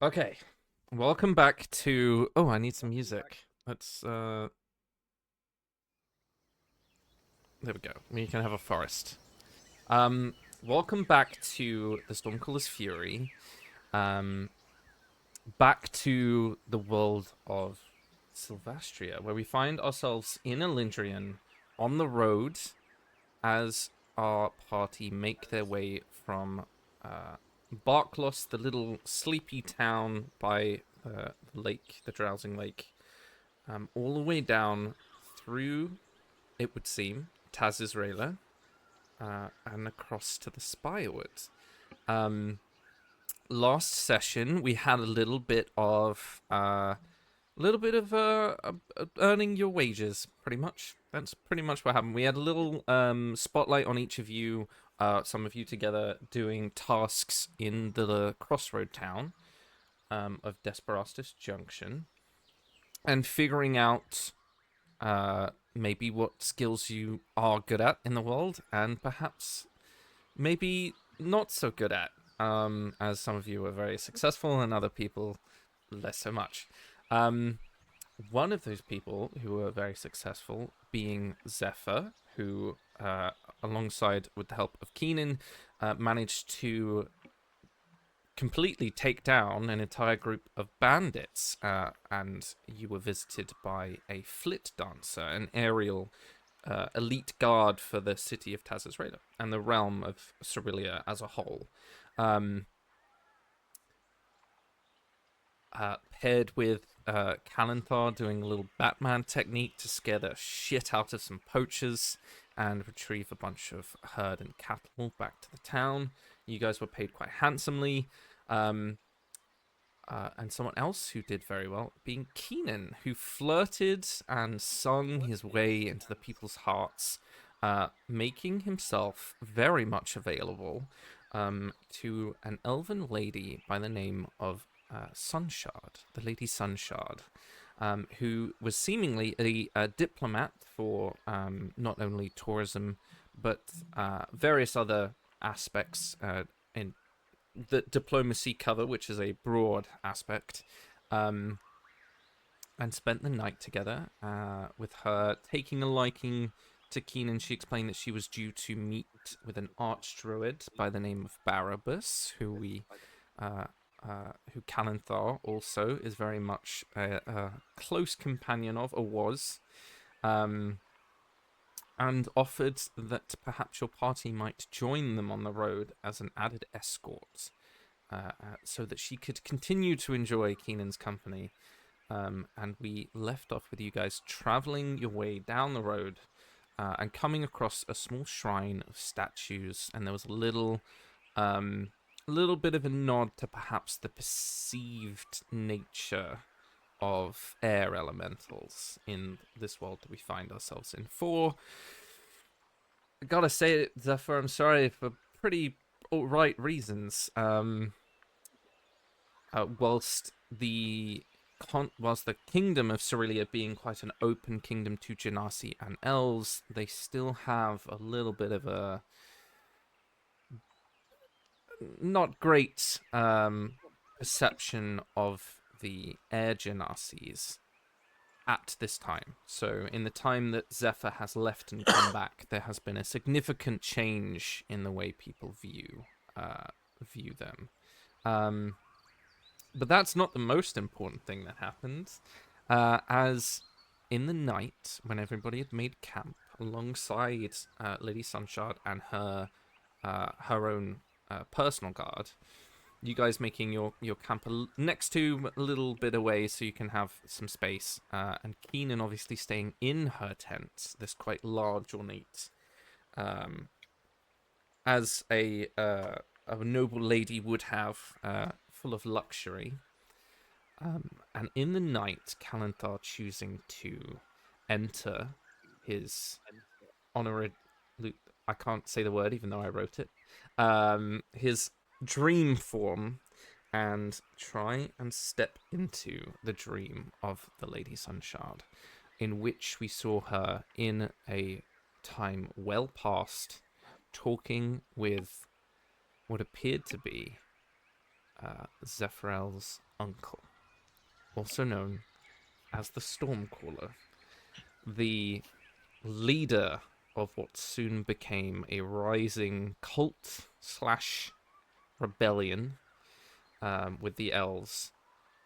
Okay, welcome back to. Oh, I need some music. Let's. There we go. We can have a forest. Um, Welcome back to the Stormcaller's Fury. Um, Back to the world of Sylvastria, where we find ourselves in Elindrian on the road as our party make their way from uh, Barklos, the little sleepy town by the lake, the drowsing lake, all the way down through, it would seem, Taz Israela, and across to the Spirewoods. Um, Last session, we had a little bit of earning your wages, pretty much. That's pretty much what happened. We had a little spotlight on each of you, some of you together doing tasks in the crossroad town of Desperastus Junction, and figuring out maybe what skills you are good at in the world, and perhaps maybe not so good at. As some of you are very successful, and other people less so much. Um, One of those people who were very successful being Zephyr, who, alongside with the help of Keenan, managed to completely take down an entire group of bandits, and you were visited by a flit dancer, an aerial elite guard for the city of Taz Israel and the realm of Cerelia as a whole. Um, Paired with Kalanthar doing a little Batman technique to scare the shit out of some poachers and retrieve a bunch of herd and cattle back to the town. You guys were paid quite handsomely. Um, and someone else who did very well being Keenan, who flirted and sung his way into the people's hearts, making himself very much available to an elven lady by the name of Sunshard, the Lady Sunshard, who was seemingly a diplomat for not only tourism but various other aspects in the diplomacy cover, which is a broad aspect, and spent the night together with her taking a liking to Keenan. She explained that she was due to meet with an archdruid by the name of Barabbas, uh, who Kalanthar also is very much a close companion of, or was, um, and offered that perhaps your party might join them on the road as an added escort, so that she could continue to enjoy Keenan's company. And we left off with you guys traveling your way down the road and coming across a small shrine of statues, and there was a little bit of a nod to perhaps the perceived nature of air elementals in this world that we find ourselves in. For I gotta say it, Zephyr, I'm sorry, for pretty alright reasons. Whilst the kingdom of Cerelia being quite an open kingdom to Genasi and elves, they still have a little bit of a not great perception of the air Genasis at this time. So in the time that Zephyr has left and come back, there has been a significant change in the way people view them. But that's not the most important thing that happened. As in the night, when everybody had made camp alongside Lady Sunshard and her own personal guard, you guys making your camp next to a little bit away so you can have some space, and Keenan obviously staying in her tent, this quite large, ornate, as a noble lady would have, full of luxury. And in the night, Kalanthar choosing to enter his honorary, I can't say the word even though I wrote it, his dream form, and try and step into the dream of the Lady Sunshard, in which we saw her in a time well past, talking with what appeared to be Zephyrel's uncle, also known as the Stormcaller, the leader of what soon became a rising cult slash rebellion with the elves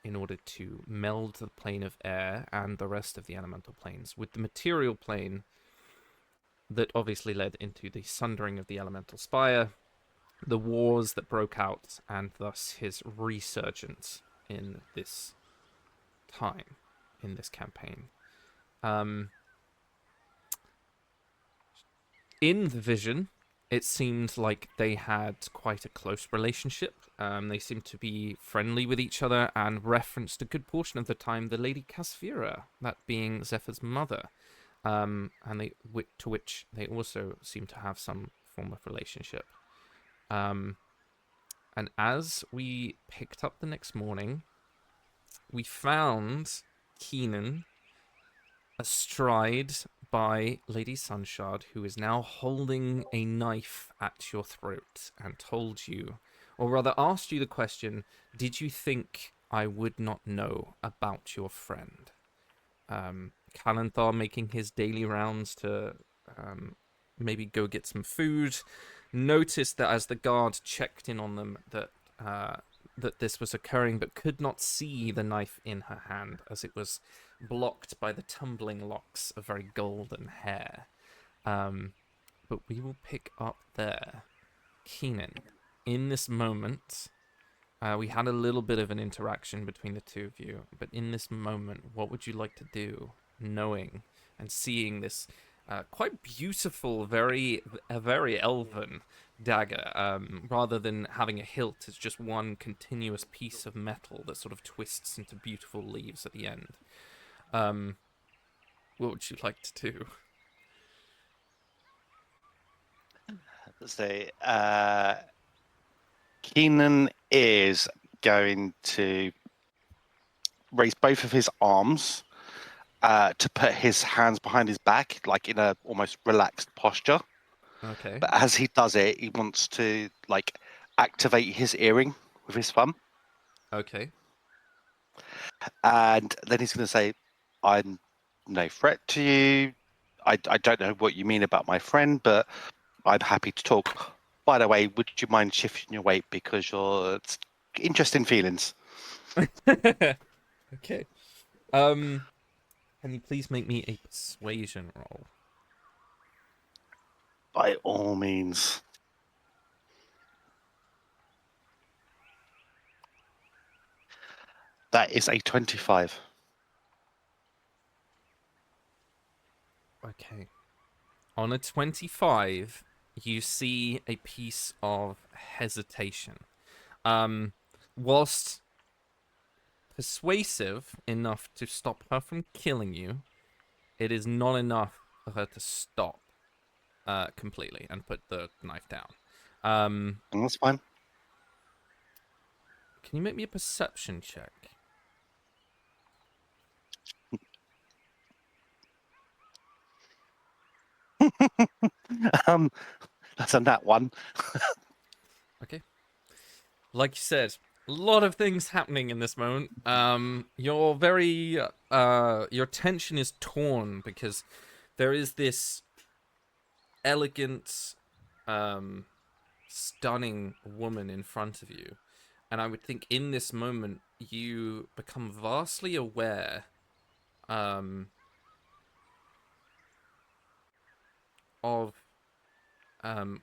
in order to meld the plane of air and the rest of the elemental planes with the material plane that obviously led into the sundering of the elemental spire, the wars that broke out, and thus his resurgence in this time, in this campaign. In the vision, it seemed like they had quite a close relationship. They seemed to be friendly with each other and referenced a good portion of the time the Lady Casfira, that being Zephyr's mother, and to which they also seem to have some form of relationship. And as we picked up the next morning, we found Keenan astride by Lady Sunshard, who is now holding a knife at your throat and told you, or rather asked you the question, did you think I would not know about your friend? Kalanthar making his daily rounds to maybe go get some food, noticed that as the guard checked in on them that this was occurring, but could not see the knife in her hand as it was blocked by the tumbling locks of very golden hair. But we will pick up there. Keenan, in this moment, we had a little bit of an interaction between the two of you, but in this moment, what would you like to do, knowing and seeing this quite beautiful, very elven dagger, rather than having a hilt, it's just one continuous piece of metal that sort of twists into beautiful leaves at the end. What would you like to do? So, Keenan is going to raise both of his arms to put his hands behind his back, like in a almost relaxed posture. Okay. But as he does it, he wants to like activate his earring with his thumb. Okay. And then he's going to say, I'm no threat to you. I don't know what you mean about my friend, but I'm happy to talk. By the way, would you mind shifting your weight because you're interesting feelings? Okay. Can you please make me a persuasion roll? By all means. That is a 25. Okay. On a 25, you see a piece of hesitation. Whilst persuasive enough to stop her from killing you, it is not enough for her to stop completely and put the knife down. That's fine. Can you make me a perception check? That's a nat one. Okay. Like you said, a lot of things happening in this moment. You're very your tension is torn because there is this elegant, stunning woman in front of you, and I would think in this moment you become vastly aware of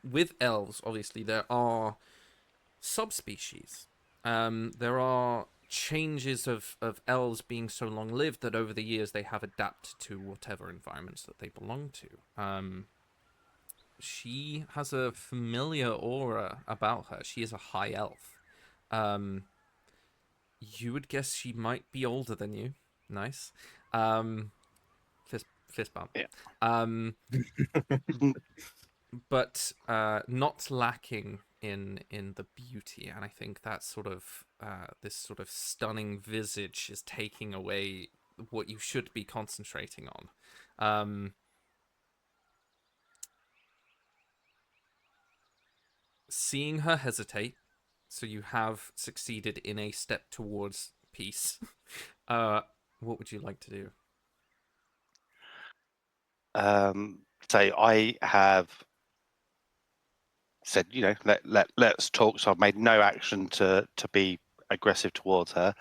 with elves. Obviously, there are subspecies. There are changes of elves being so long lived that over the years they have adapted to whatever environments that they belong to. She has a familiar aura about her. She is a high elf. You would guess she might be older than you. Nice. Fist bump. Yeah. But not lacking in the beauty, and I think that sort of this sort of stunning visage is taking away what you should be concentrating on. Seeing her hesitate, So you have succeeded in a step towards peace. What would you like to do? So I have said, let's talk. So I've made no action to be aggressive towards her.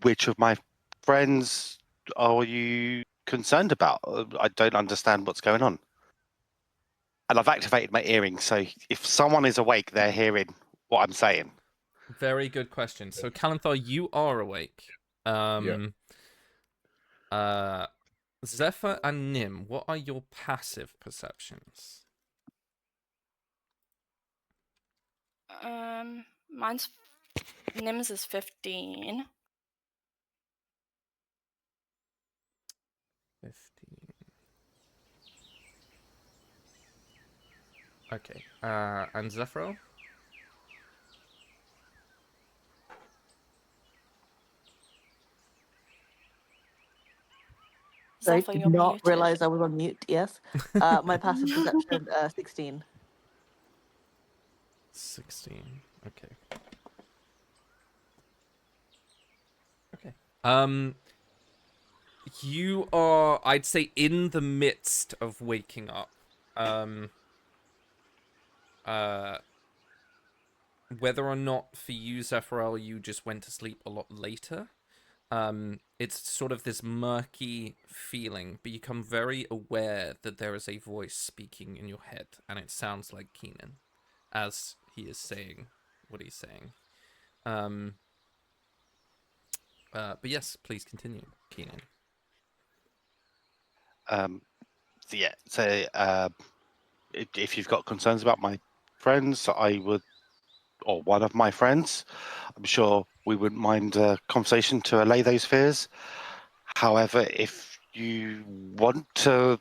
Which of my friends are you concerned about? I don't understand what's going on. And I've activated my earring, so if someone is awake, they're hearing what I'm saying. Very good question. So, Kalanthar, you are awake. Uh, Zephyr and Nim, what are your passive perceptions? Mine's Nim's is 15. 15. Okay. And Zephyr? I Zephyr, did you're not muted. realize I was on mute. Yes. My passive perception, 16. 16. Okay. Okay. You are, I'd say, in the midst of waking up. Whether or not for you, Zephyr, you just went to sleep a lot later. It's sort of this murky feeling, but you become very aware that there is a voice speaking in your head, and it sounds like Keenan, as he is saying what he's saying. But yes, please continue, Keenan. If you've got concerns about my friends, I would, or one of my friends, I'm sure we wouldn't mind a conversation to allay those fears. However, if you want to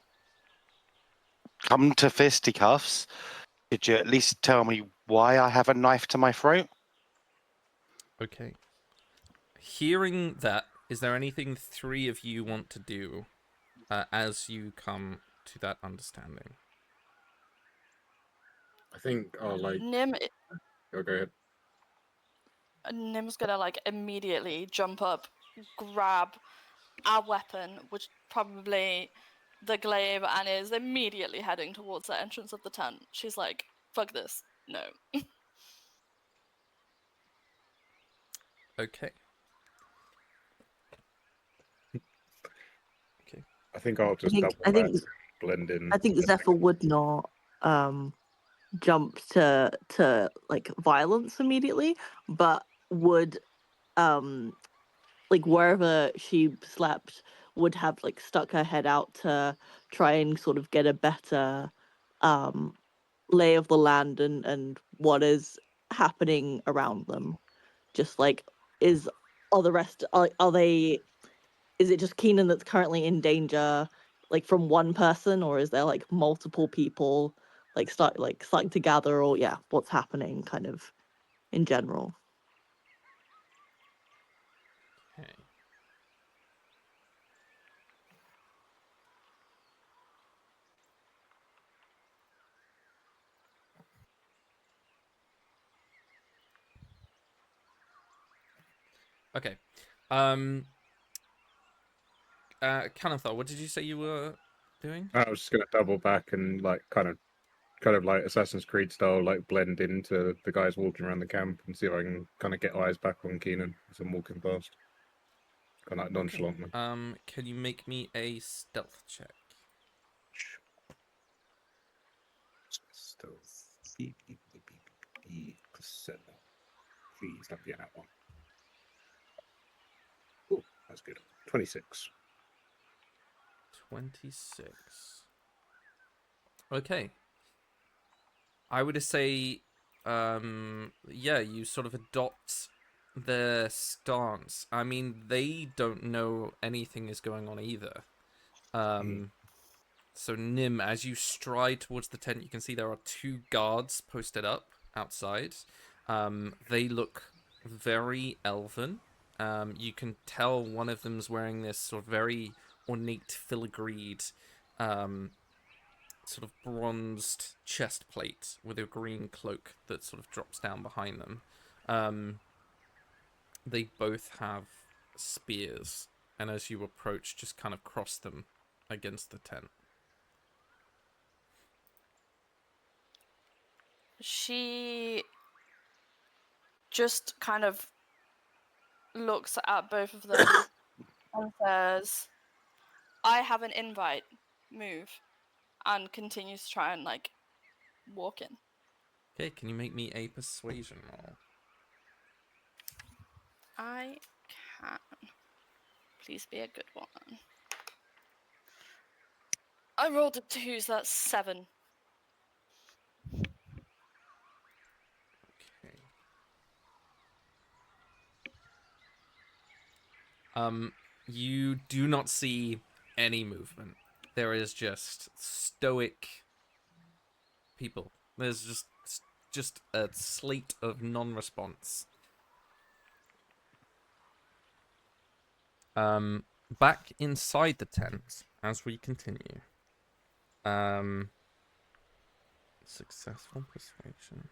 come to fisticuffs, could you at least tell me why I have a knife to my throat? Okay. Hearing that, is there anything three of you want to do as you come to that understanding? I think I'll Nim, Oh, go ahead. Nim's gonna like immediately jump up, grab our weapon, which probably the glaive, and is immediately heading towards the entrance of the tent. She's like, "Fuck this, no." Okay. Okay. I think I'll just double I back, think blend in. I think Zephyr would not jump to like violence immediately, but would like wherever she slept would have like stuck her head out to try and sort of get a better lay of the land and what is happening around them. Just like are the rest are they is it just Keenan that's currently in danger like from one person, or is there like multiple people starting to gather, or yeah, what's happening kind of in general? Okay. Okay. Kanathar, what did you say you were doing? I was just gonna double back and like kind of like Assassin's Creed style, like blend into the guys walking around the camp and see if I can kind of get eyes back on Keenan as I'm walking past. Kind of like nonchalantly. Can you make me a stealth check? Stealth. Please don't be an that one. Oh, that's good. 26. 26. Okay. I would say, yeah, you sort of adopt their stance. I mean, they don't know anything is going on either. So Nim, as you stride towards the tent, you can see there are two guards posted up outside. They look very elven. You can tell one of them's wearing this sort of very ornate filigreed sort of bronzed chest plate with a green cloak that sort of drops down behind them. They both have spears, and as you approach, just kind of cross them against the tent. She just kind of looks at both of them and says, I have an invite, move, and continues to try and like walk in. Okay, can you make me a persuasion roll? I can. Please be a good one. I rolled a 2, so that's 7. Okay. You do not see any movement. There is just stoic people. There's just a slate of non-response. Back inside the tent as we continue. Successful persuasion.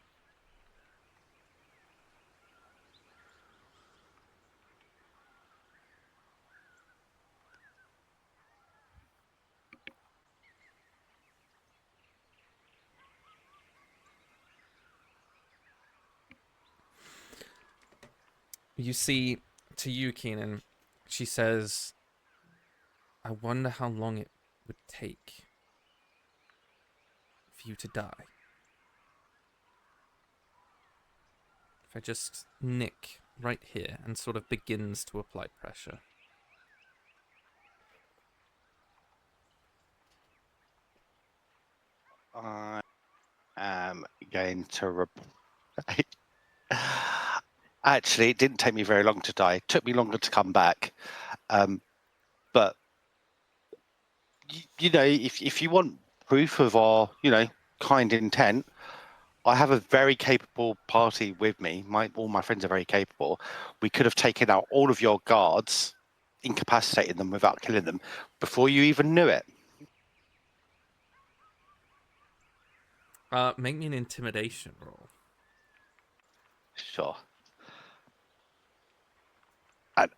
You see, to you, Keenan, she says, I wonder how long it would take for you to die. If I just nick right here and sort of begins to apply pressure. I am going to reply. Actually, it didn't take me very long to die. It took me longer to come back. But, you know, if you want proof of our, you know, kind intent, I have a very capable party with me. All my friends are very capable. We could have taken out all of your guards, incapacitated them without killing them before you even knew it. Make me an intimidation roll. Sure. And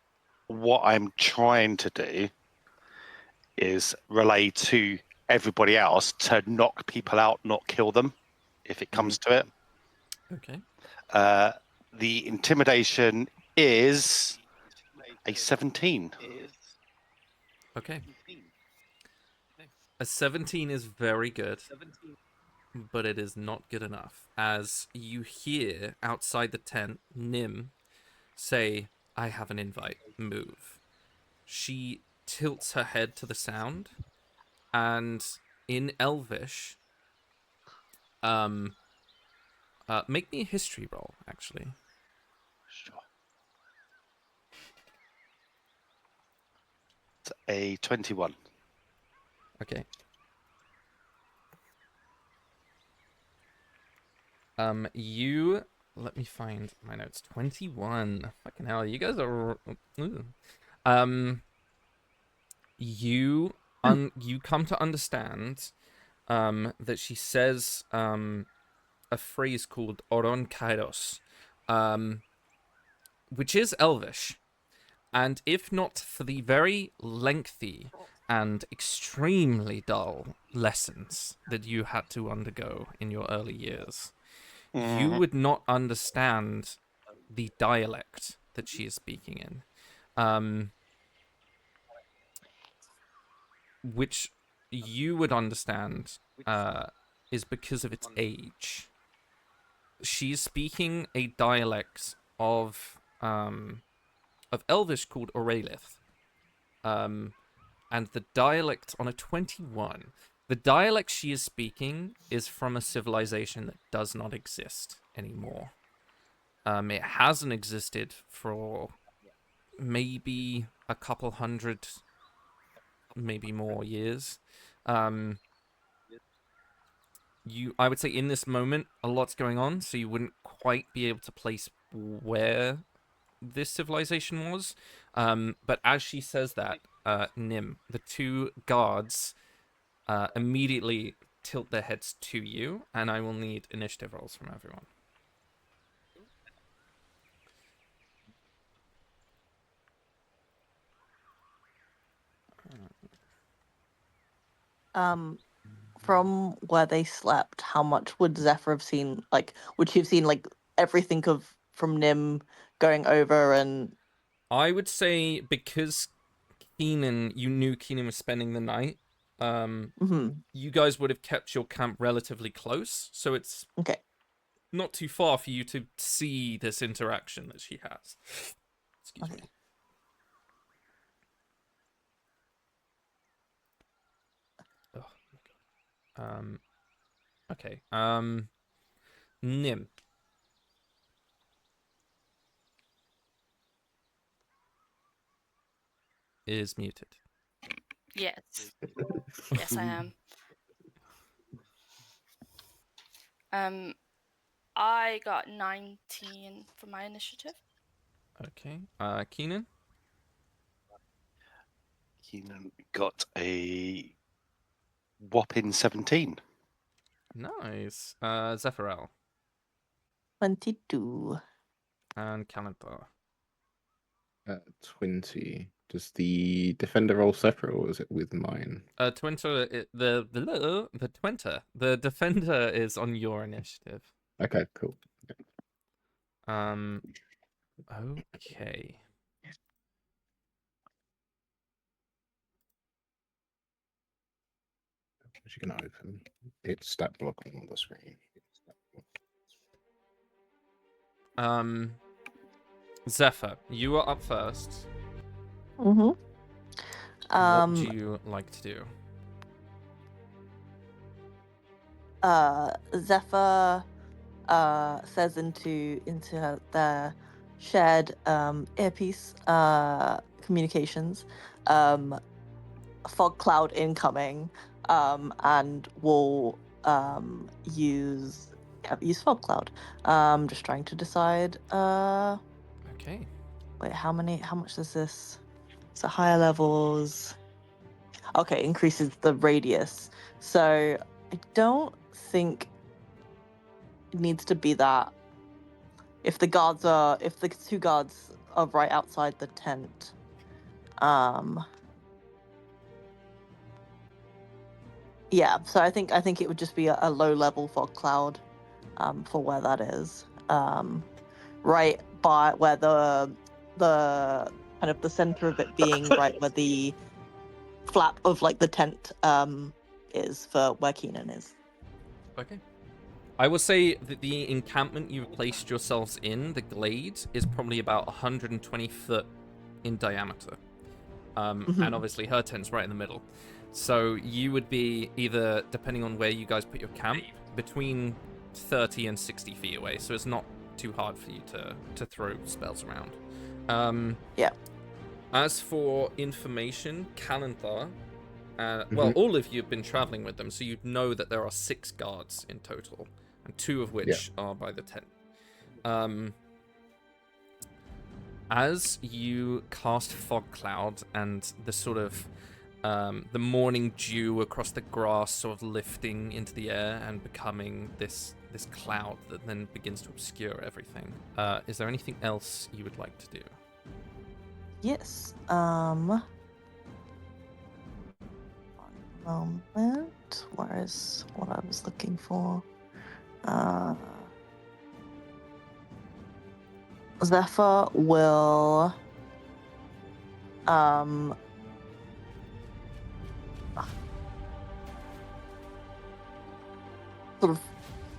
what I'm trying to do is relay to everybody else to knock people out, not kill them, if it comes to it. Okay. The intimidation is a 17. Okay. A 17 is very good, but it is not good enough. As you hear outside the tent, Nim say, I have an invite, move. She tilts her head to the sound, and in Elvish, make me a history roll, actually. Sure. It's a 21. Okay. You let me find my notes. 21. Fucking hell, you guys are. You come to understand, that she says, a phrase called Oron Kairos, which is Elvish, and if not for the very lengthy and extremely dull lessons that you had to undergo in your early years, you would not understand the dialect that she is speaking in, which you would understand is because of its age. She's speaking a dialect of Elvish called Oralith, and the dialect on a 21. The dialect she is speaking is from a civilization that does not exist anymore. It hasn't existed for maybe a couple hundred, maybe more years. I would say in this moment, a lot's going on, so you wouldn't quite be able to place where this civilization was. But as she says that, Nim, the two guards immediately tilt their heads to you, and I will need initiative rolls from everyone. From where they slept, how much would Zephyr have seen? Like, would she have seen like everything from Nim going over and? I would say because Keenan, you knew Keenan was spending the night. You guys would have kept your camp relatively close, so it's Okay. not too far for you to see this interaction that she has. Excuse Okay. me. Oh my god. Okay. Nim. Is muted. Yes. Yes, I am. I got 19 for my initiative. Okay. Keenan. Keenan got a whopping 17. Nice. Zephyral. 22. And Kalanthar. 20. Does the defender roll separate, or is it with mine? Twinter, the Twinter. The defender is on your initiative. Okay, cool. Okay. Which you can open. It's stat block on the screen. Zephyr, you are up first. What What would you like to do? Zephyr says into their shared earpiece communications, fog cloud incoming, and will use fog cloud. Just trying to decide. Okay. Wait, how much is this? So higher levels. Okay, increases the radius. So I don't think it needs to be that. If the two guards are right outside the tent, yeah. So I think it would just be a low level fog cloud, for where that is, right by where the kind of the center of it being right where the flap of like the tent is for where Keenan is. Okay. I will say that the encampment you've placed yourselves in, the glade, is probably about 120 foot in diameter. And obviously her tent's right in the middle. So you would be either, depending on where you guys put your camp, between 30 and 60 feet away. So it's not too hard for you to throw spells around. Yeah. As for information, Kalanthar, well, all of you have been traveling with them, so you'd know that there are 6 guards in total, and 2 of which are by the tent. As you cast Fog Cloud and the sort of the morning dew across the grass sort of lifting into the air and becoming this cloud that then begins to obscure everything, is there anything else you would like to do? Yes. One moment. Where is what I was looking for? Zephyr will sort of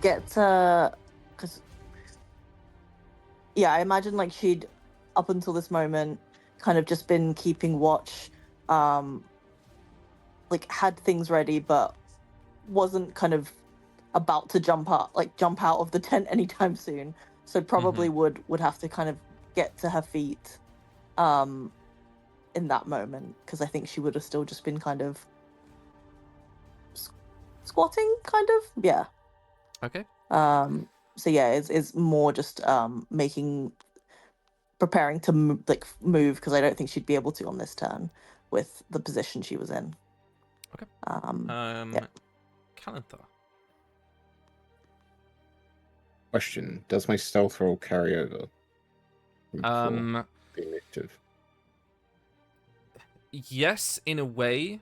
get to, because I imagine like she'd up until this moment kind of just been keeping watch, like had things ready but wasn't kind of about to jump out of the tent anytime soon, so probably would have to kind of get to her feet in that moment, because I think she would have still just been kind of squatting, kind of. Yeah. Okay. So yeah, it's more just preparing to move, because I don't think she'd be able to on this turn with the position she was in. Okay. Yeah. Kalanthar. Question: does my stealth roll carry over from the initiative? Yes, in a way,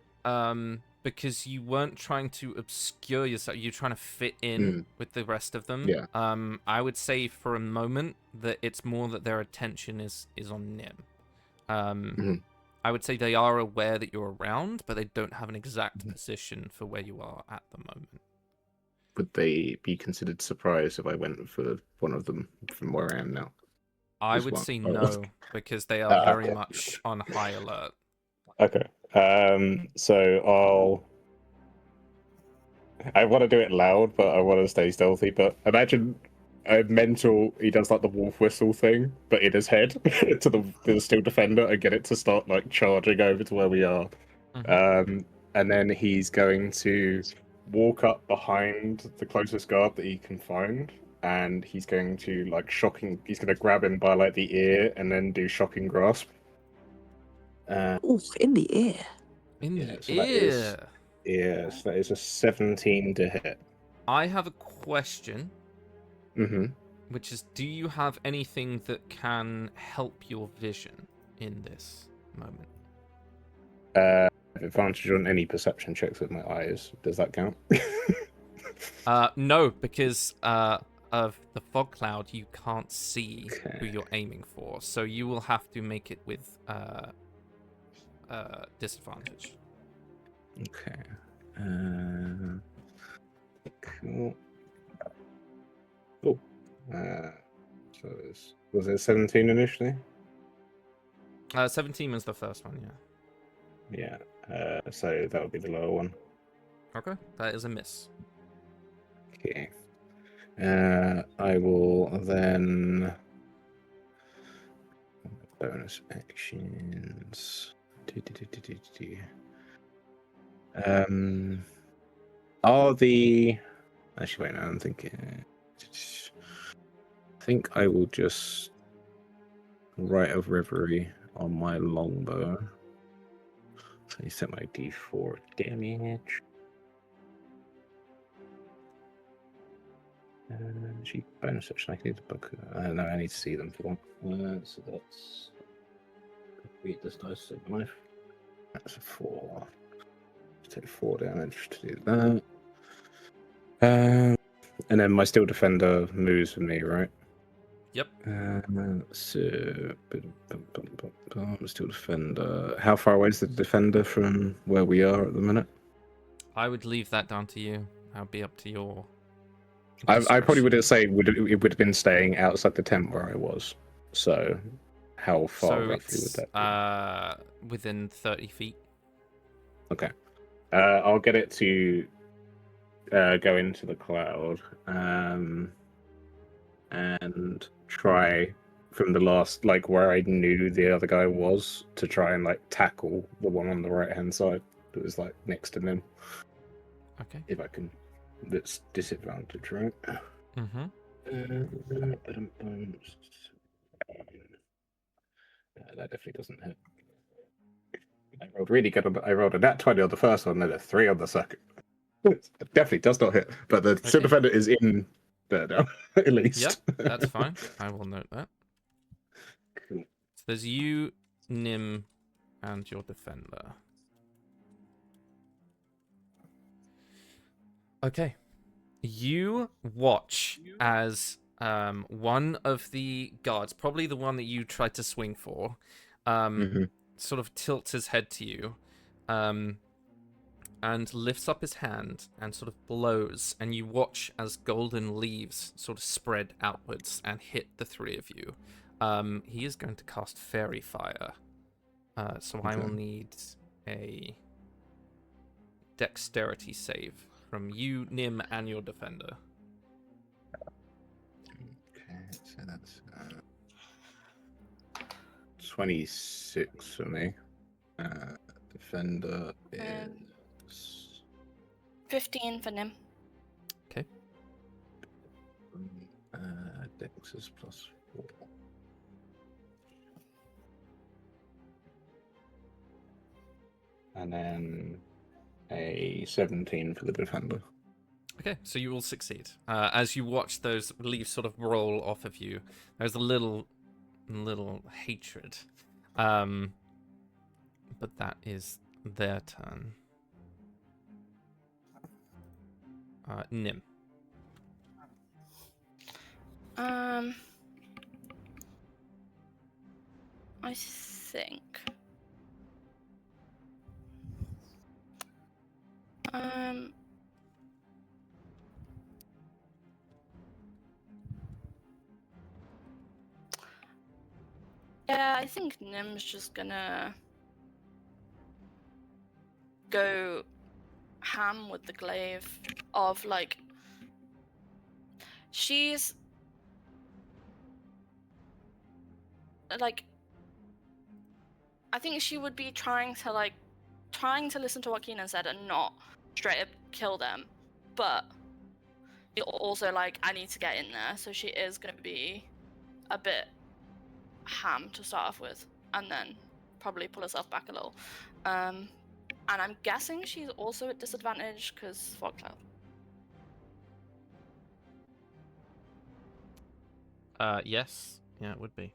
because you weren't trying to obscure yourself. You're trying to fit in with the rest of them. Yeah. I would say for a moment that it's more that their attention is on Nim. I would say they are aware that you're around, but they don't have an exact position for where you are at the moment. Would they be considered surprised if I went for one of them from where I am now? I Just would one. say Oh. no, because they are very Okay. much on high alert. Okay. So I want to do it loud, but I want to stay stealthy. But imagine a mental. He does like the wolf whistle thing, but in his head to the steel defender, and get it to start like charging over to where we are. And then he's going to walk up behind the closest guard that he can find, and he's going to He's going to grab him by like the ear, and then do shocking grasp. Oof, in the ear. In Yeah, the so that is- ear. Yes, that is a 17 to hit. I have a question, Mm-hmm. which is, do you have anything that can help your vision in this moment? Advantage on any perception checks with my eyes. Does that count? No, because of the fog cloud, you can't see who you're aiming for, so you will have to make it with disadvantage. Okay. Cool. Cool. So was it 17 initially? 17 was the first one, yeah. Yeah. So that would be the lower one. Okay, that is a miss. Okay. I will then bonus actions. Are the actually wait, no, I'm thinking. I think I will just Rite of Reverie on my longbow. So you set my D4 damage. Gee, bonus action. I can do the book. No, I need to see them for one. So that's. Read this dice. So knife. That's a 4. Take 4 damage to do that. And then my Steel Defender moves with me, right? Yep. So, Steel Defender. How far away is the Defender from where we are at the minute? I would leave that down to you. That'll be up to your I probably discretion. would say it would have been staying outside the tent where I was. So, how far So roughly would it's that be? within 30 feet. Okay. I'll get it to go into the cloud and try from the last, like where I knew the other guy was, to try and like tackle the one on the right hand side that was like next to him. Okay. If I can. That's disadvantage, right? Mm-hmm. That definitely doesn't hit. I rolled really good. I rolled a nat 20 on the first one, and a 3 on the second. It definitely does not hit, but the Steel Defender is in there now, at least. Yep, that's fine. I will note that. Cool. So there's you, Nim, and your Defender. Okay. You watch as one of the guards, probably the one that you tried to swing for, sort of tilts his head to you, and lifts up his hand and sort of blows, and you watch as golden leaves sort of spread outwards and hit the three of you. He is going to cast Fairy Fire, so I will need a Dexterity save from you, Nim, and your Defender. Okay, so that's 26 for me. Defender is 15 for Nim. Okay. Dex is +4. And then a 17 for the Defender. Okay, so you will succeed. As you watch those leaves sort of roll off of you, there's a little hatred. But that is their turn. Nim. I think. Yeah, I think Nim's just gonna go ham with the glaive of like she's like I think she would be trying to listen to what Keenan said and not straight up kill them, but also like I need to get in there, so she is gonna be a bit ham to start off with, and then probably pull herself back a little. And I'm guessing she's also at disadvantage because fog cloud. Yes. Yeah, it would be.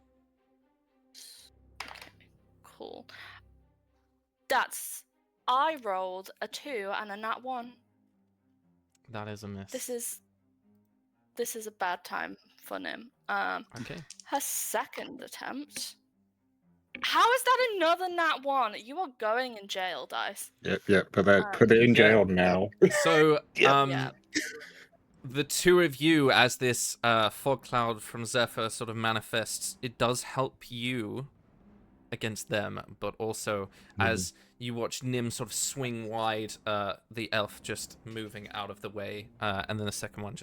Cool. I rolled a 2 and a nat 1. That is a miss. This is a bad time for Nim. Okay. Her second attempt. How is that another nat 1? You are going in jail, Dice. Yep. Put it in jail now. So, Yeah. the two of you, as this fog cloud from Zephyr sort of manifests, it does help you against them, but also as you watch Nim sort of swing wide, the elf just moving out of the way, and then the second one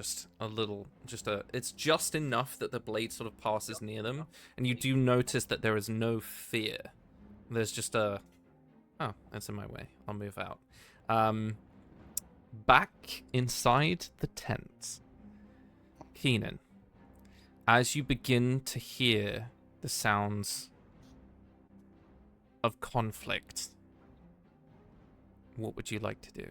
it's just enough that the blade sort of passes near them, and you do notice that there is no fear. There's just oh, it's in my way. I'll move out. Back inside the tent, Keenan, as you begin to hear the sounds of conflict, what would you like to do?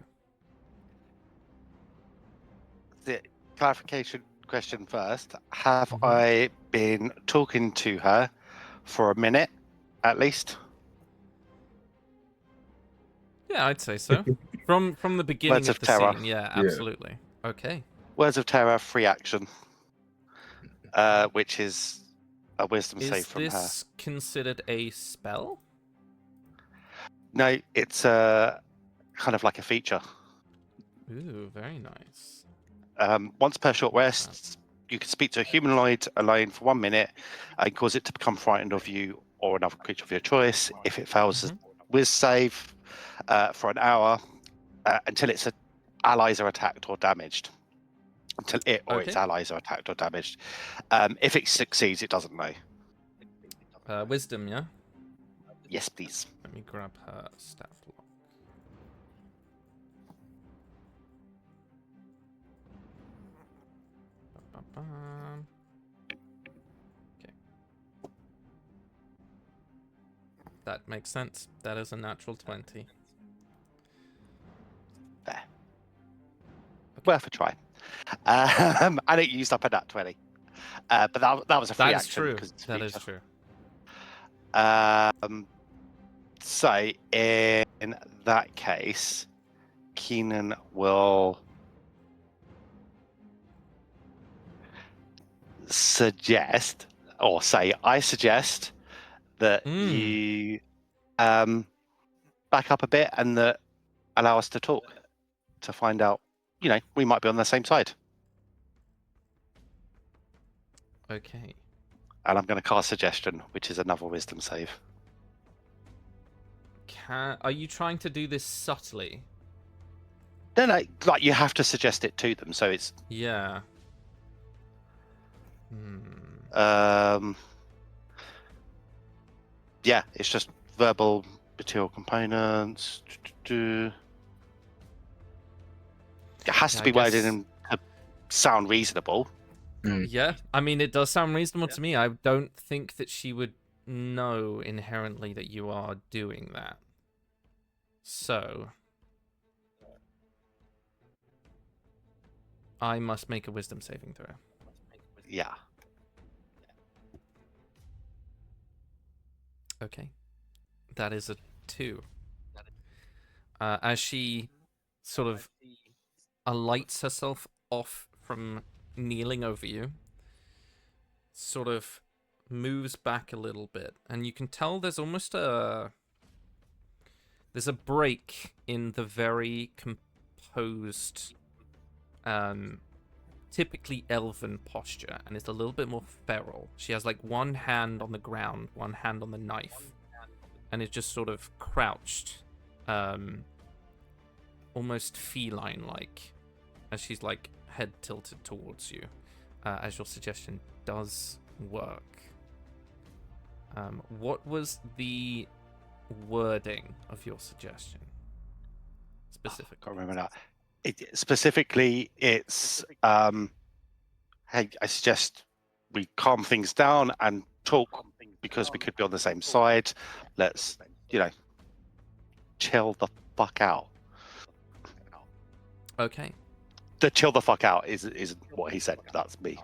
The clarification question first. Have Mhm. I been talking to her for a minute, at least? Yeah, I'd say so. From the beginning Words of of the terror. scene, yeah, Yeah. absolutely. Okay. Words of terror, free action, which is a wisdom save Is from her. this considered a spell? No, it's kind of like a feature. Ooh, very nice. Once per short rest, you can speak to a humanoid alone for 1 minute and cause it to become frightened of you or another creature of your choice. If it fails a whiz save for an hour, until its allies are attacked or damaged. Until it or its Okay. allies are attacked or damaged. If it succeeds, it doesn't know. Wisdom, yeah? Yes, please. Let me grab her stat block. Ba-ba-bam. Okay. That makes sense. That is a natural 20. There. Worth a try. And it used up a nat 20. But that was a free That is action. true. Because it's a That is feature. true. So in that case, Keenan will suggest, or say, I suggest that you back up a bit and that allow us to talk to find out, we might be on the same side. Okay. And I'm going to cast suggestion, which is another wisdom save. Are you trying to do this subtly? No, like you have to suggest it to them, so it's Yeah. yeah, it's just verbal material components. It has to be worded and sound reasonable. Yeah, I mean, it does sound reasonable to me. I don't think that she would know inherently that you are doing that. So, I must make a wisdom saving throw. Yeah. Okay. That is a 2. As she sort of alights herself off from kneeling over you, sort of moves back a little bit, and you can tell there's almost there's a break in the very composed, typically elven posture, and it's a little bit more feral. She has like one hand on the ground, one hand on the knife, and is just sort of crouched, almost feline-like, as she's like head tilted towards you, as your suggestion does work. What was the wording of your suggestion specifically? I can't remember that. Specifically, it's hey, I suggest we calm things down and talk because we could be on the same side. Let's, chill the fuck out. Okay. The chill the fuck out is what he said. That's me.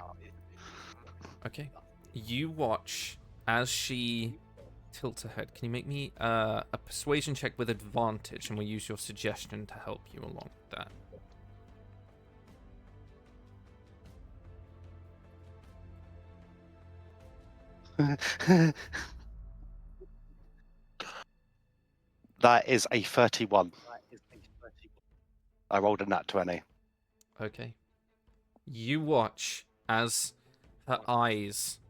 Okay. You watch as she tilts her head. Can you make me a persuasion check with advantage, and we'll use your suggestion to help you along with that. That is a 31. I rolled a nat 20. Okay. You watch as her eyes,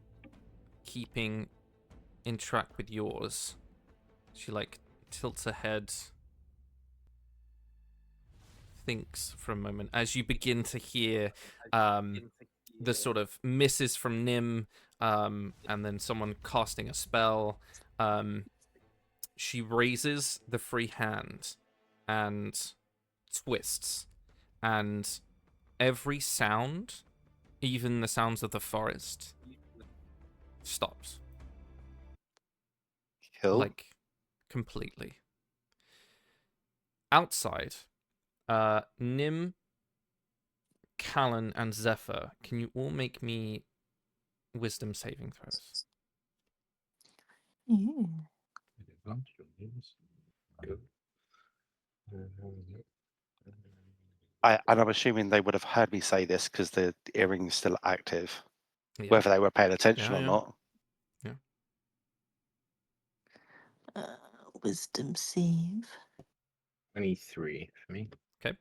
keeping in track with yours, she like tilts her head, thinks for a moment as you begin to hear the sort of misses from Nim, and then someone casting a spell. She raises the free hand and twists, and every sound, even the sounds of the forest, stops. Cool. Like, completely. Outside, Nim, Callan, and Zephyr, can you all make me wisdom saving throws? Yeah. And I'm assuming they would have heard me say this because the earring is still active, Yeah. whether they were paying attention Yeah, or yeah. not. Wisdom save. 23 for me. Okay.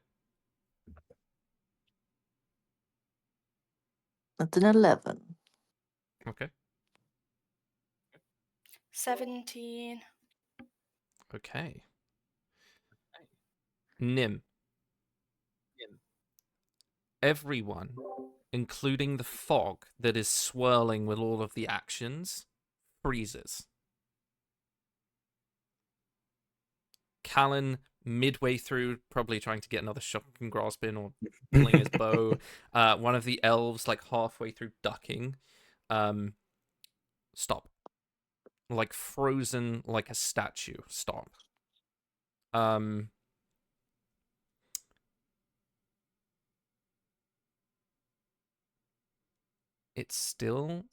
That's an 11. Okay. 17. Okay. Nim. Everyone, including the fog that is swirling with all of the actions, freezes. Callan, midway through, probably trying to get another shotgun grasp in or pulling his bow. One of the elves, like halfway through ducking, stop. Like frozen like a statue, stop. It's still,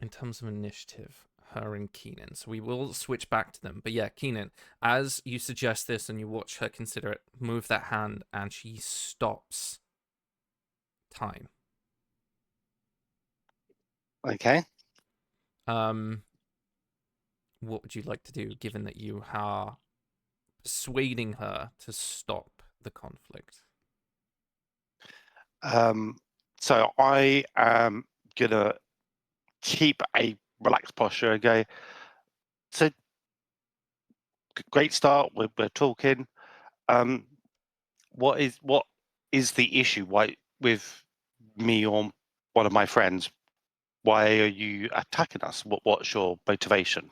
in terms of initiative, her and Keenan. So we will switch back to them. But yeah, Keenan, as you suggest this and you watch her consider it, move that hand and she stops time. Okay. What would you like to do, given that you are persuading her to stop the conflict? So I am gonna keep a relaxed posture and go. So great start. We're talking. What is the issue? Why with me or one of my friends? Why are you attacking us? What's your motivation?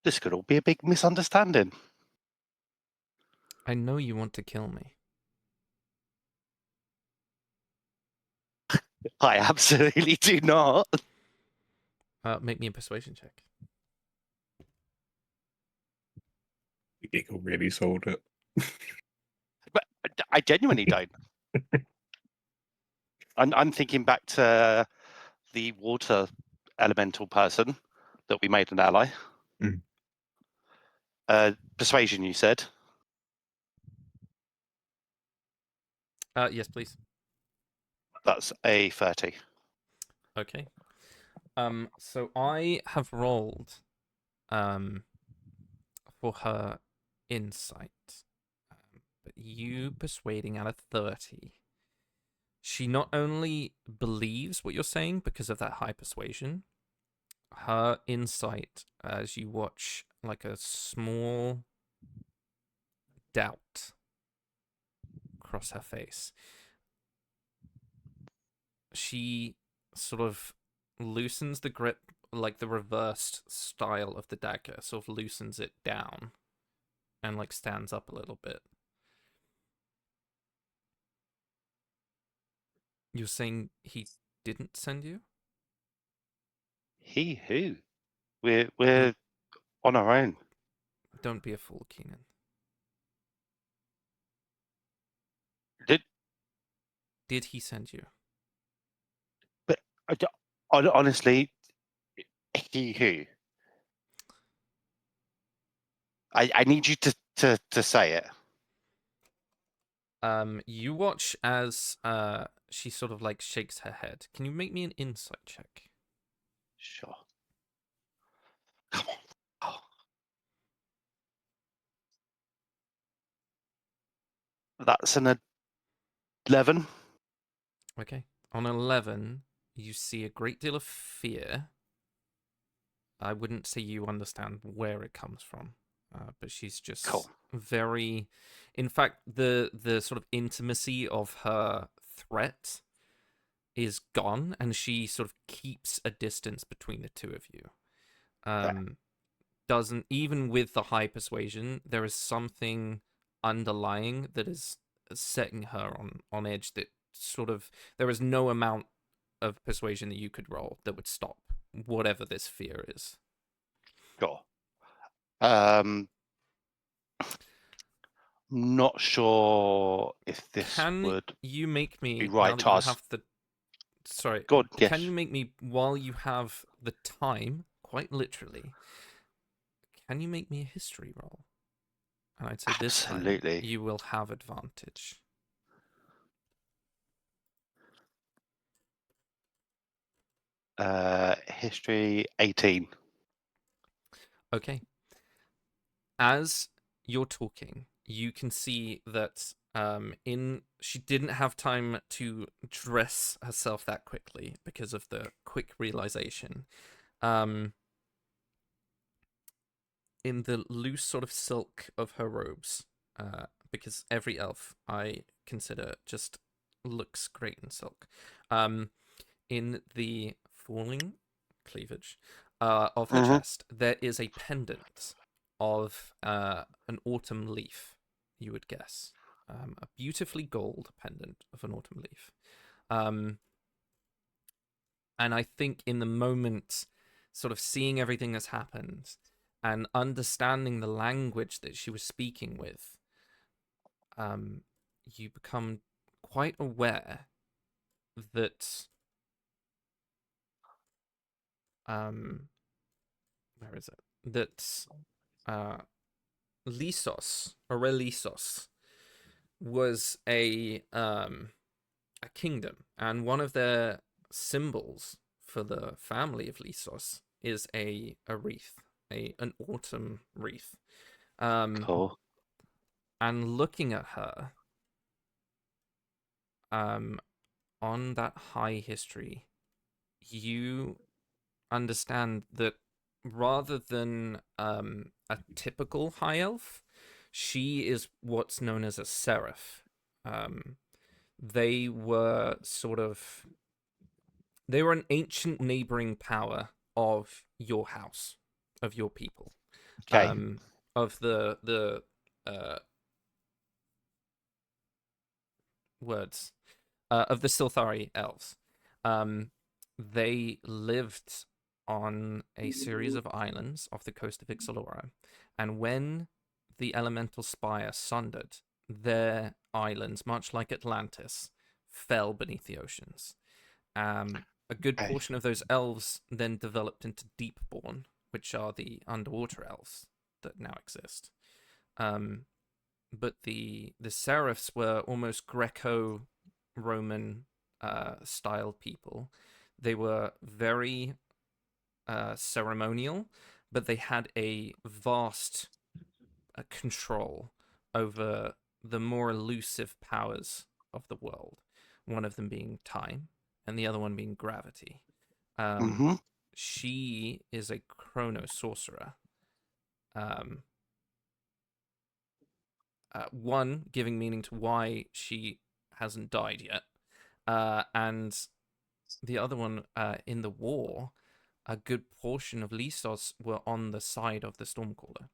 This could all be a big misunderstanding. I know you want to kill me. I absolutely do not. Make me a persuasion check. Giggle really sold it. But I genuinely don't. I'm thinking back to the water elemental person that we made an ally. Mm. Persuasion, you said. Yes, please. That's a 30. Okay. So I have rolled for her insight, but you persuading at a 30. She not only believes what you're saying because of that high persuasion, her insight as you watch like a small doubt cross her face. She sort of loosens the grip, like the reversed style of the dagger, sort of loosens it down and like stands up a little bit. You're saying he didn't send you? He who? We're on our own. Don't be a fool, Keenan. Did he send you? But honestly, he who? I need you to say it. You watch as she sort of like shakes her head. Can you make me an insight check? Sure. Come on. Oh. That's an 11. Okay. On 11, you see a great deal of fear. I wouldn't say you understand where it comes from, but she's just Cool. very. In fact, the sort of intimacy of her threat is gone, and she sort of keeps a distance between the two of you. Doesn't, even with the high persuasion, there is something underlying that is setting her on edge. That sort of, there is no amount of persuasion that you could roll that would stop whatever this fear is. Sure. Not sure if this Can would you make me, be now right that to you us. have the, sorry, Good, yes. can you make me, while you have the time, quite literally, can you make me a history roll? And I'd say this time Absolutely. you will have advantage. History 18. Okay. As you're talking, you can see that she didn't have time to dress herself that quickly because of the quick realization. In the loose sort of silk of her robes, because every elf I consider just looks great in silk. In the falling cleavage of her chest, there is a pendant of an autumn leaf, you would guess. A beautifully gold pendant of an autumn leaf. And I think in the moment, sort of seeing everything that's happened and understanding the language that she was speaking with, you become quite aware that where is it? That Lysos, Aurelisos, was a kingdom, and one of their symbols for the family of Lysos is a wreath, an autumn wreath. Cool. And looking at her, on that high history, you understand that rather than a typical high elf, she is what's known as a seraph. They were an ancient neighboring power of your house, of your people, Okay. of the words of the Silthari elves. They lived on a series of islands off the coast of Ixalora, and when the elemental spire sundered, their islands, much like Atlantis, fell beneath the oceans. A good Okay. portion of those elves then developed into Deepborn, which are the underwater elves that now exist. But the Seraphs were almost Greco-Roman style people. They were very ceremonial, but they had a vast control over the more elusive powers of the world. One of them being time, and the other one being gravity. Mm-hmm. She is a chrono sorcerer. One giving meaning to why she hasn't died yet, and the other one, in the war, a good portion of Listos were on the side of the Stormcaller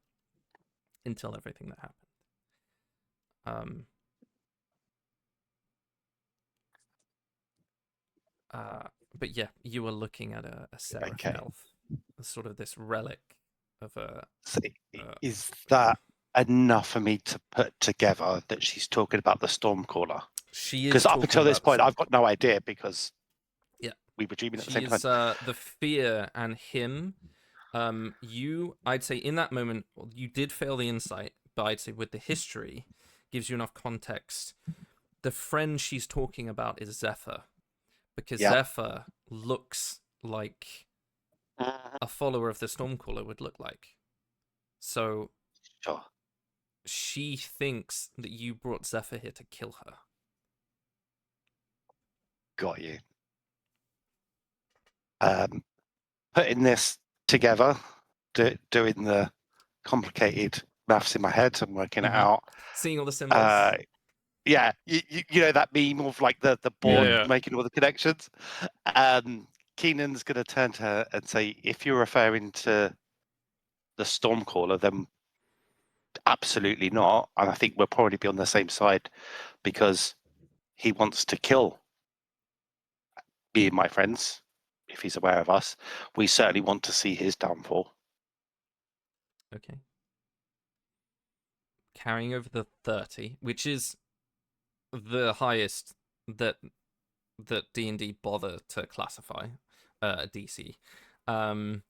until everything that happened. But yeah, you were looking at a Seraph Okay. elf, sort of this relic of a. So is that enough for me to put together that she's talking about the Stormcaller? She is Because up talking until this about the point, I've got no idea because Yeah. we were dreaming at the She same is time. the fear and him. I'd say in that moment, you did fail the insight, but I'd say with the history, gives you enough context. The friend she's talking about is Zephyr, because Yeah. Zephyr looks like a follower of the Stormcaller would look like. So Sure. she thinks that you brought Zephyr here to kill her. Got you. Putting this together, doing the complicated maths in my head and working it Mhm. out. Seeing all the symbols. Yeah, you know that meme of like the board Yeah. making all the connections. Keenan's going to turn to her and say, if you're referring to the Stormcaller, then absolutely not. And I think we'll probably be on the same side because he wants to kill me and my friends. If he's aware of us, we certainly want to see his downfall. Okay. Carrying over the 30, which is the highest that D&D bother to classify DC. I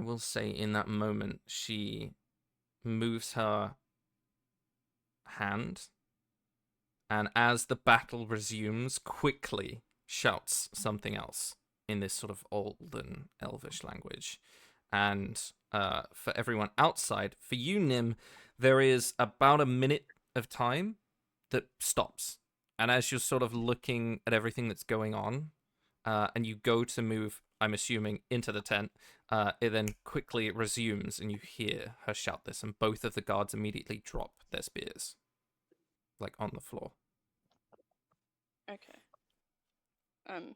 will say in that moment she moves her hand, and as the battle resumes, quickly shouts something else in this sort of olden elvish language. And for everyone outside, for you, Nim, there is about a minute of time that stops. And as you're sort of looking at everything that's going on, and you go to move, I'm assuming, into the tent, it then quickly resumes, and you hear her shout this, and both of the guards immediately drop their spears, like on the floor. Okay.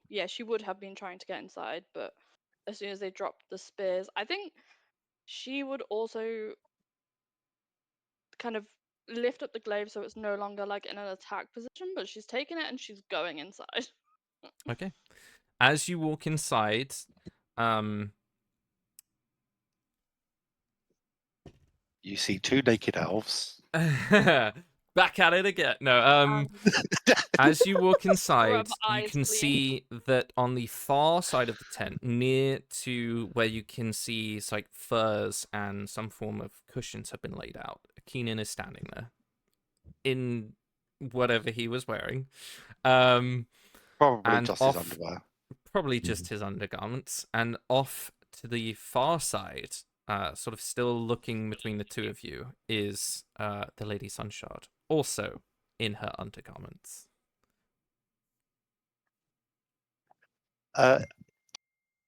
Yeah, she would have been trying to get inside, but as soon as they dropped the spears, I think she would also kind of lift up the glaive so it's no longer like in an attack position, but she's taking it and she's going inside. Okay. As you walk inside, You see two naked elves. back at it again. No, as you walk inside, Rub you eyes can clean. see that on the far side of the tent, near to where you can see it's like furs and some form of cushions have been laid out. Keenan is standing there in whatever he was wearing. Probably And just off, his underwear. probably just his undergarments, and off to the far side, sort of still looking between the two of you, is the Lady Sunshard, also in her undergarments.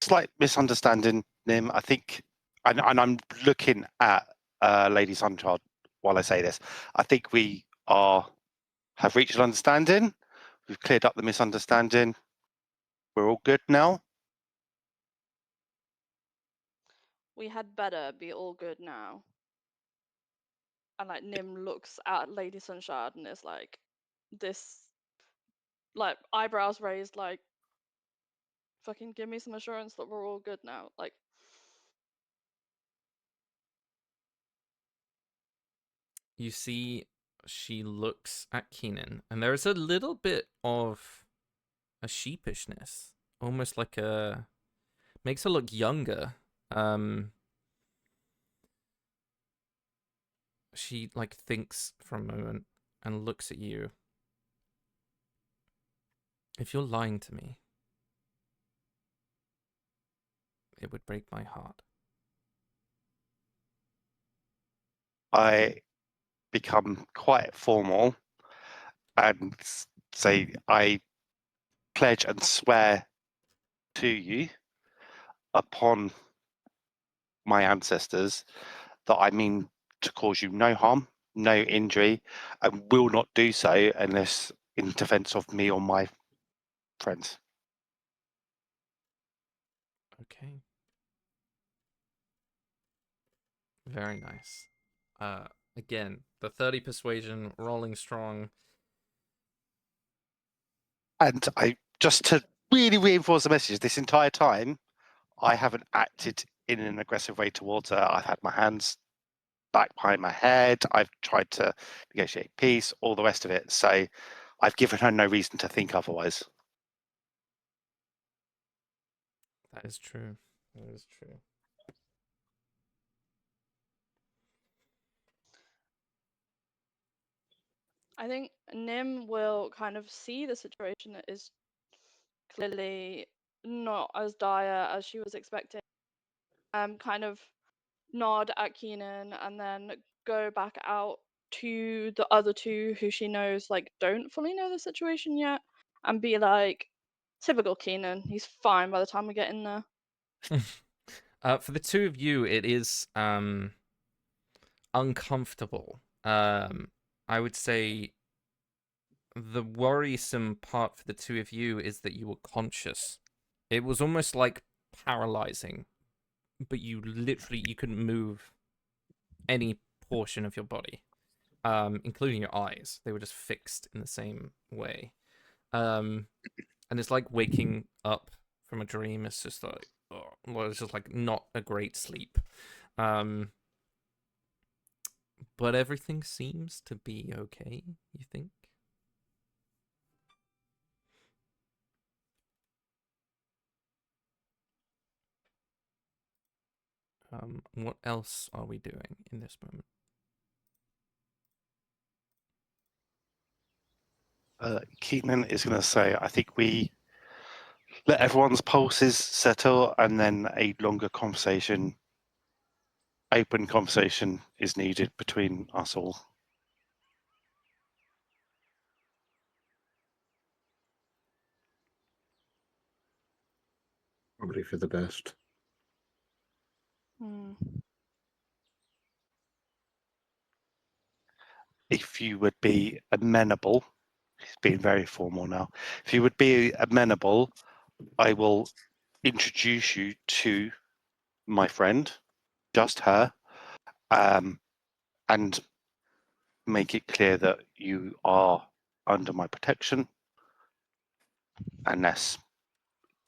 Slight misunderstanding, Nim. I think, and I'm looking at Lady Sunchild while I say this. I think we have reached an understanding. We've cleared up the misunderstanding. We're all good now. We had better be all good now. And like Nim looks at Lady Sunshard and is like, this, like eyebrows raised, like, fucking give me some assurance that we're all good now. Like, you see she looks at Keenan, and there is a little bit of a sheepishness, almost like makes her look younger. She like thinks for a moment and looks at you. If you're lying to me, it would break my heart. I become quite formal and say, I pledge and swear to you upon my ancestors that I mean to cause you no harm, no injury, and will not do so unless in defense of me or my friends. Okay. Very nice. Again, the 30 persuasion rolling strong. And I just to really reinforce the message, this entire time, I haven't acted in an aggressive way towards her. I've had my hands back behind my head. I've tried to negotiate peace, all the rest of it. So I've given her no reason to think otherwise. That is true. That is true. I think Nim will kind of see the situation that is clearly not as dire as she was expecting. Kind of nod at Keenan and then go back out to the other two who she knows like don't fully know the situation yet, and be like, typical Keenan, he's fine by the time we get in there. For the two of you, it is uncomfortable. I would say the worrisome part for the two of you is that you were conscious. It was almost like paralyzing, but you couldn't move any portion of your body, including your eyes. They were just fixed in the same way. And it's like waking up from a dream. It's just like, oh, well, it's just like not a great sleep. But everything seems to be okay, you think? What else are we doing in this moment? Keaton is going to say, I think we let everyone's pulses settle and then a longer conversation, open conversation is needed between us all. Probably for the best. If you would be amenable, he's being very formal now. If you would be amenable, I will introduce you to my friend, just her, and make it clear that you are under my protection unless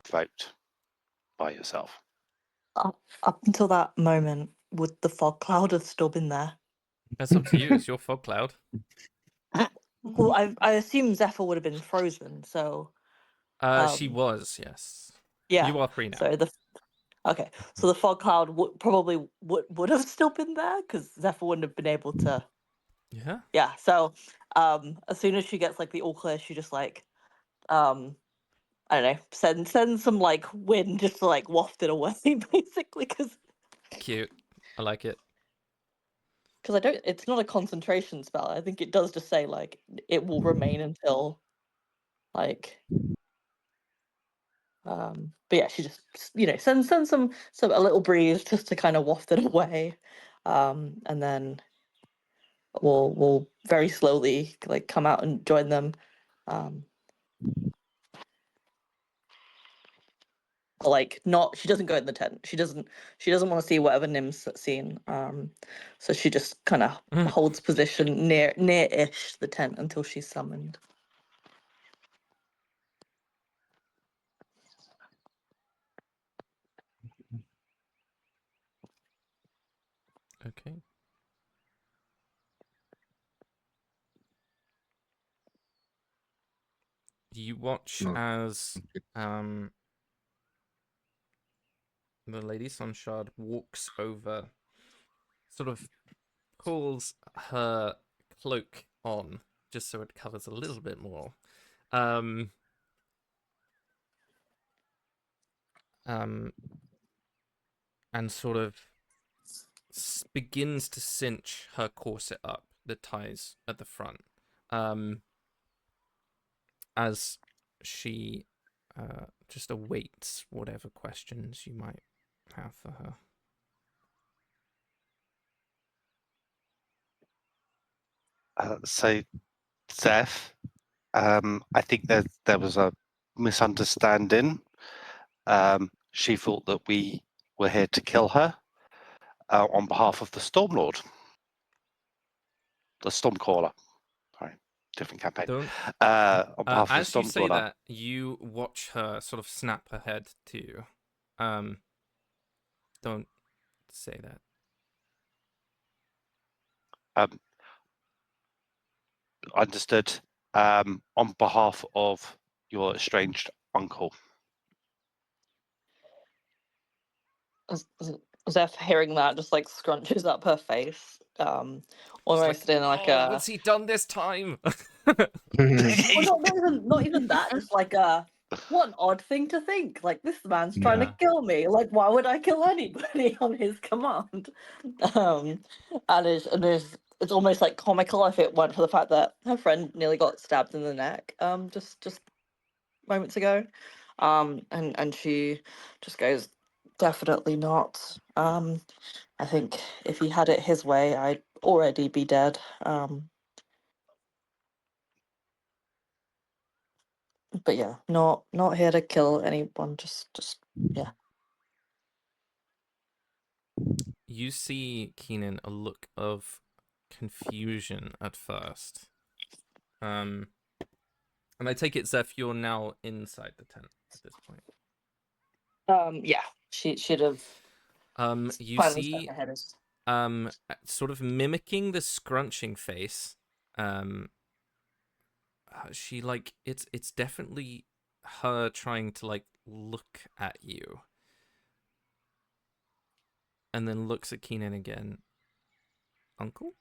vote by yourself. Up until that moment, would the fog cloud have still been there? That's up to you. It's your fog cloud. Well, I assume Zephyr would have been frozen, so She was, yes. yeah. You are free now. So so the fog cloud would have still been there because Zephyr wouldn't have been able to. Yeah. Yeah. So as soon as she gets like the all clear, she just like I don't know, send some like wind just to like waft it away, basically, because Cute. I like it. I don't. It's not a concentration spell. I think it does just say like it will remain until like. But yeah, she just send some a little breeze just to kind of waft it away, and then we'll very slowly like come out and join them. But, like not, she doesn't go in the tent. She doesn't want to see whatever Nim's seen. So she just kind of holds position near-ish the tent until she's summoned. Okay. You watch No. as the Lady Sunshard walks over, sort of pulls her cloak on just so it covers a little bit more. And sort of begins to cinch her corset up, the ties at the front, as she just awaits whatever questions you might have for her. So, Zeph, I think there was a misunderstanding. She thought that we were here to kill her on behalf of the Stormlord, the Stormcaller. Sorry, different campaign. Don't On behalf of as the you say Stormcaller. that, you watch her sort of snap her head to you. Don't say that. Understood. On behalf of your estranged uncle. Zeph, hearing that, just like scrunches up her face, almost in like oh, a. what's he done this time? Well, not even that. Just like a. What an odd thing to think. Like this man's trying to Yeah. kill me. Like why would I kill anybody on his command? It's almost like comical if it weren't for the fact that her friend nearly got stabbed in the neck. Just moments ago. And she just goes, definitely not. I think if he had it his way, I'd already be dead. But yeah, not here to kill anyone. Just yeah. You see, Keenan, a look of confusion at first. And I take it, Zeph, you're now inside the tent at this point. Yeah. She'd have. You finally see, stuck ahead of. sort of mimicking the scrunching face. She like it's definitely her trying to like look at you, and then looks at Keenan again. Uncle?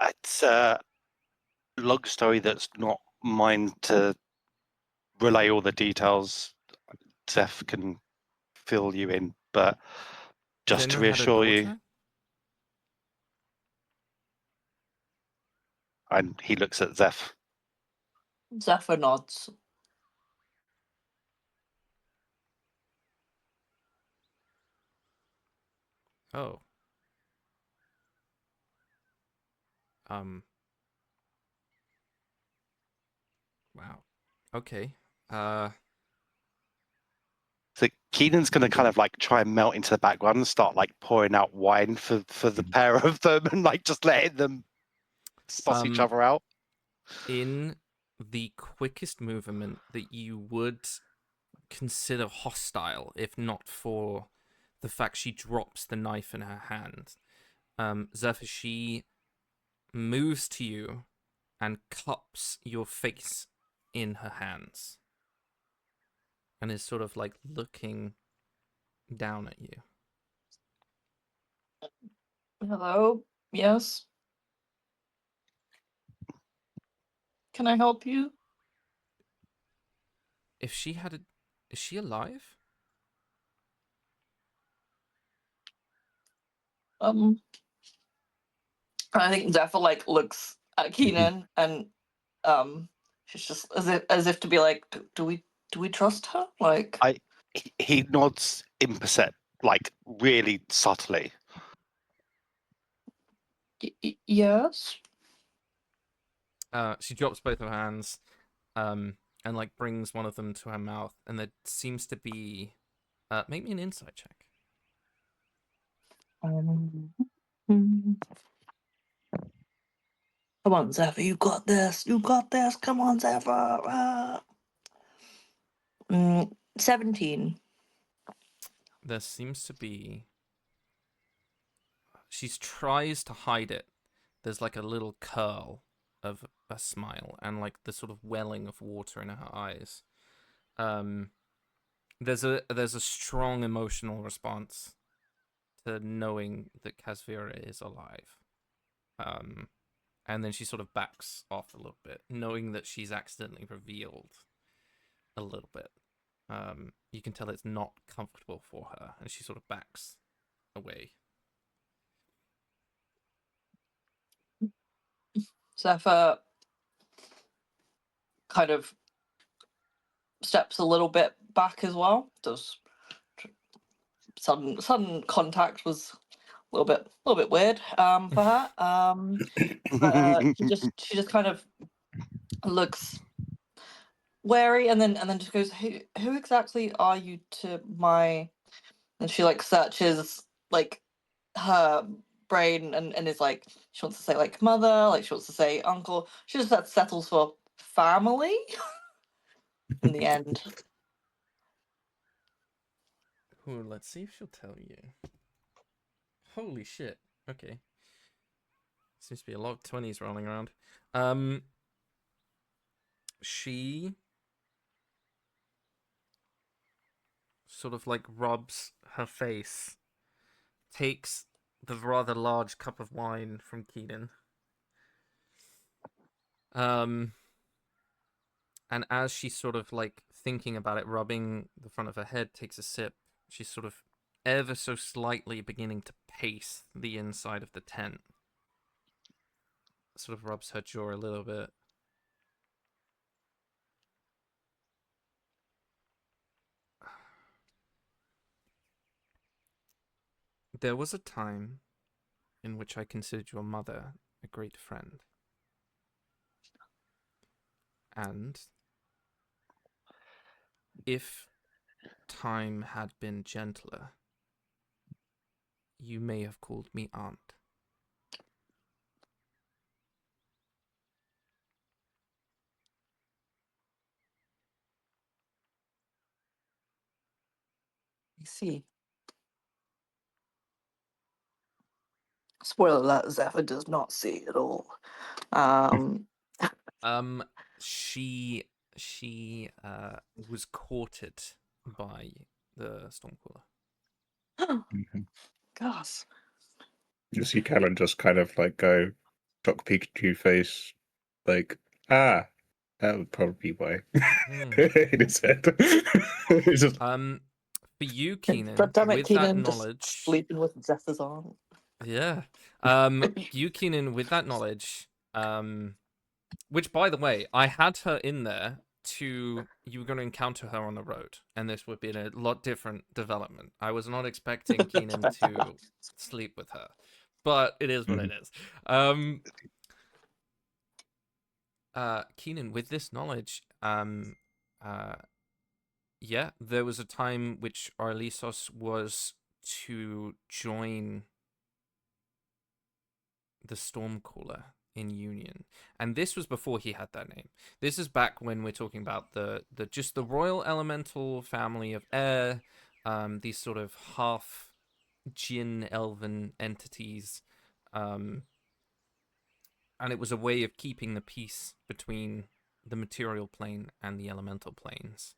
It's a long story that's not mine to relay all the details. Zeph can fill you in, but just to Then had a reassure you, daughter? and he looks at Zeph. Zephyr nods. Oh. Wow. Okay. So Keenan's going to kind of like try and melt into the background and start like pouring out wine for the pair of them and like just letting them suss each other out. In the quickest movement that you would consider hostile, if not for the fact she drops the knife in her hand, Zephyr, she moves to you and cups your face in her hands and is sort of like looking down at you. Hello. Yes. Can I help you? If she had a... Is she alive? I think Zephyr like looks at Keenan and she's just as if to be like, do we trust her? Like He nods impercept, like really subtly. yes. She drops both of her hands, and like brings one of them to her mouth, and there seems to be... make me an insight check. Come on, Zephyr, you got this. You got this. Come on, Zephyr. 17. There seems to be... She tries to hide it. There's like a little curl of a smile and like the sort of welling of water in her eyes. There's a strong emotional response to knowing that Kasvira is alive. And then she sort of backs off a little bit, knowing that she's accidentally revealed a little bit. You can tell it's not comfortable for her, and she sort of backs away. Zephyr kind of steps a little bit back as well. Does sudden contact was a little bit weird for her. But she just kind of looks wary, and then just goes, who exactly are you to my? And she like searches like her brain and is like, she wants to say like mother, like she wants to say uncle. She just settles for family in the end. Ooh, let's see if she'll tell you. Holy shit. Okay. Seems to be a lot of 20s rolling around. She sort of like rubs her face, takes the rather large cup of wine from Keenan. And as she's sort of like thinking about it, rubbing the front of her head, takes a sip, she's sort of ever so slightly beginning to pace the inside of the tent. Sort of rubs her jaw a little bit. There was a time in which I considered your mother a great friend. And if time had been gentler, you may have called me aunt. I see. Spoiler alert, Zephyr does not see at all. She was courted by the Stormcaller. Gosh. You see Callan just kind of like go, shock Pikachu face, like, that would probably be why. In his head. It's just, For you, Keenan, God damn it, with Keenan, that just knowledge, sleeping with Zephyr's arm. yeah. You, Keenan, with that knowledge, which, by the way, I had her in there you were going to encounter her on the road, and this would be a lot different development. I was not expecting Keenan to sleep with her, but it is what it is. Keenan, with this knowledge, yeah, there was a time which Arlisos was to join the Stormcaller in Union, and this was before he had that name. This is back when we're talking about the just the royal elemental family of air, these sort of half Jinn elven entities, and it was a way of keeping the peace between the material plane and the elemental planes.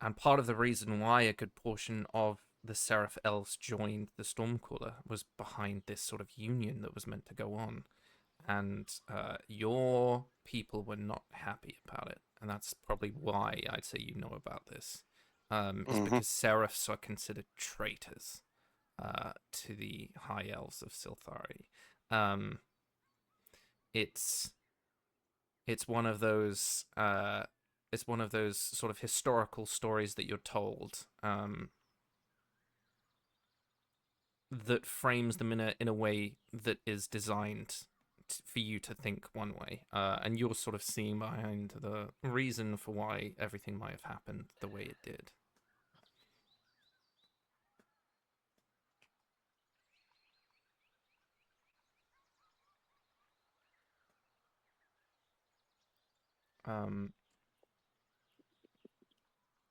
And part of the reason why a good portion of the Seraph Elves joined the Stormcaller was behind this sort of union that was meant to go on. And your people were not happy about it. And that's probably why I'd say you know about this. Is because Seraphs are considered traitors to the High Elves of Silthari. It's one of those... it's one of those sort of historical stories that you're told that frames them in a way that is designed for you to think one way, and you're sort of seeing behind the reason for why everything might have happened the way it did.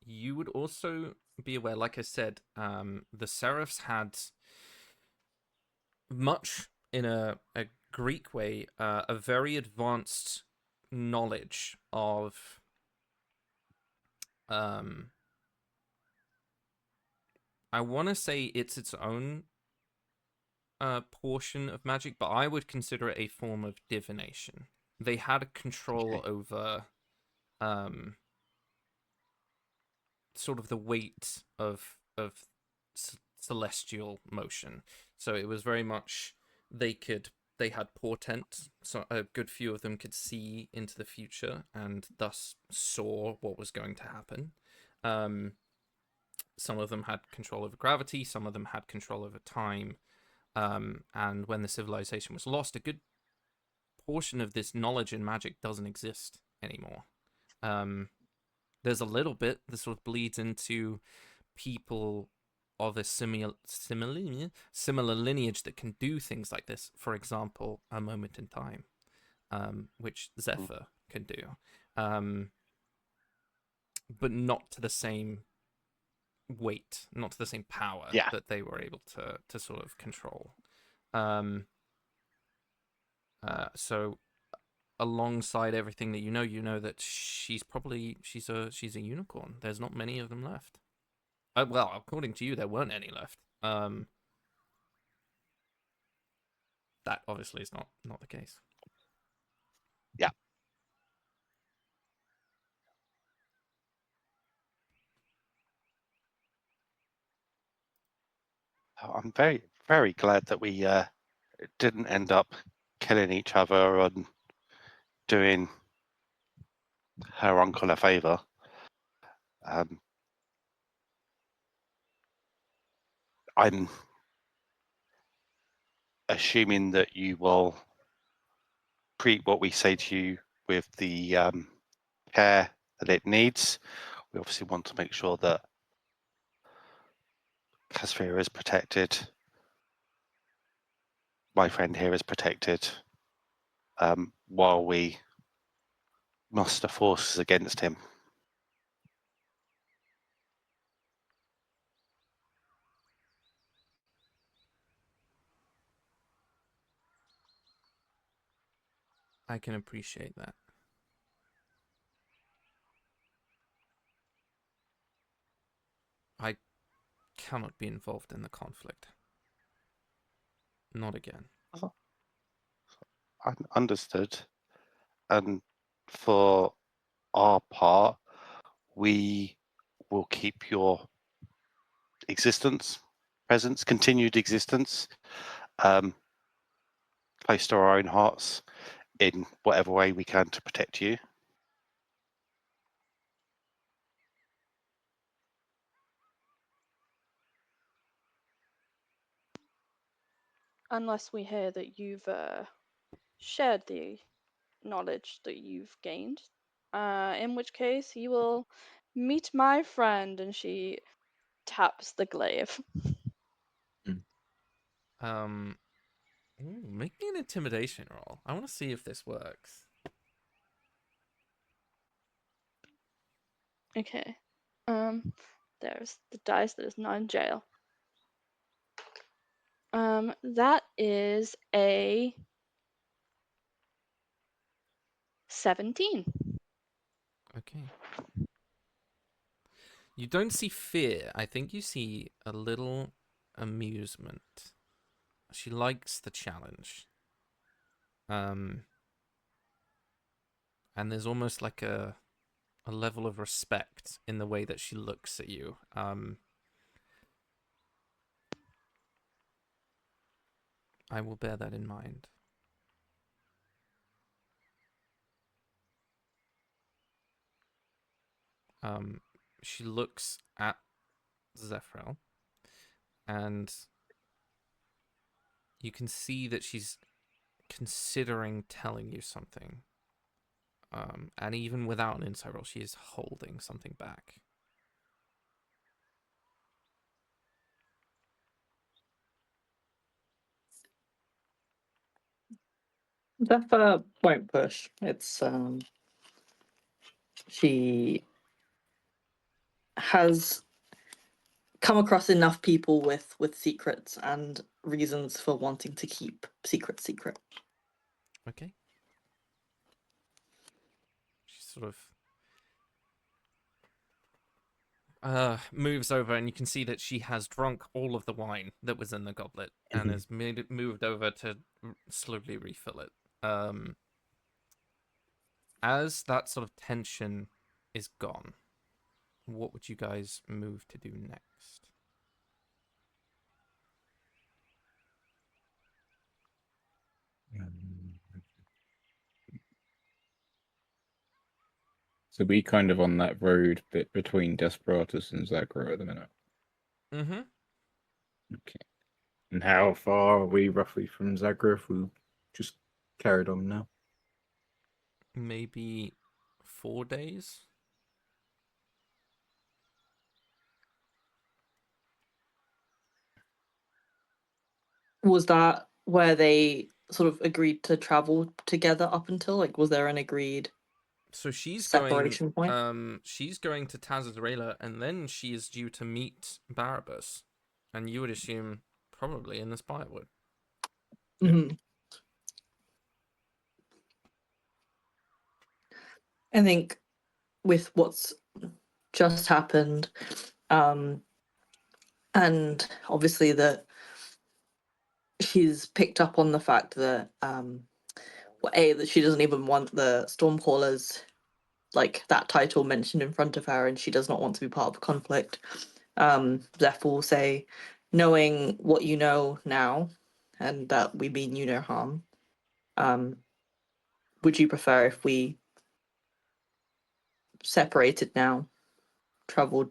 You would also be aware, like I said, the Seraphs had much in a Greek way, a very advanced knowledge of I want to say it's its own portion of magic, but I would consider it a form of divination. They had control over sort of the weight of celestial motion. So it was very much they had portent, so a good few of them could see into the future and thus saw what was going to happen. Some of them had control over gravity, some of them had control over time. And when the civilization was lost, a good portion of this knowledge in magic doesn't exist anymore. There's a little bit that sort of bleeds into people of a similar lineage that can do things like this. For example, a moment in time, which Zephyr can do, but not to the same weight, not to the same power that they were able to sort of control. So alongside everything that you know that she's a unicorn. There's not many of them left. Well, according to you, there weren't any left. That obviously is not the case. Yeah. I'm very, very glad that we didn't end up killing each other and doing her uncle a favor. I'm assuming that you will treat what we say to you with the care that it needs. We obviously want to make sure that Casphera is protected. My friend here is protected while we muster forces against him. I can appreciate that. I cannot be involved in the conflict. Not again. Understood. And for our part, we will keep your continued existence, close to our own hearts in whatever way we can to protect you. Unless we hear that you've shared the knowledge that you've gained, in which case you will meet my friend, and she taps the glaive. Make me an intimidation roll. I want to see if this works. Okay. There's the dice that is not in jail. That is a 17. Okay. You don't see fear. I think you see a little amusement. She likes the challenge. And there's almost like a level of respect in the way that she looks at you. I will bear that in mind. She looks at Zephrel, and you can see that she's considering telling you something. And even without an insight roll, she is holding something back. Zephyr won't push. It's she has come across enough people with secrets and reasons for wanting to keep secret. Okay. She sort of moves over, and you can see that she has drunk all of the wine that was in the goblet and has moved over to slowly refill it. As that sort of tension is gone, what would you guys move to do next? So we kind of on that road bit between Desperatus and Zagro at the minute. Mm-hmm. Okay. And how far are we roughly from Zagro if we just carried on now? Maybe 4 days. Was that where they sort of agreed to travel together up until? Like, was there an agreed So she's separation point? she's going to Tazazrela, and then she is due to meet Barabbas, and you would assume probably in the Spirewood. Hmm. I think with what's just happened, and obviously that she's picked up on the fact that well, that she doesn't even want the Stormcallers, like that title, mentioned in front of her, and she does not want to be part of the conflict. Zeph will say, knowing what you know now, and that we mean you no harm, would you prefer if we separated now, traveled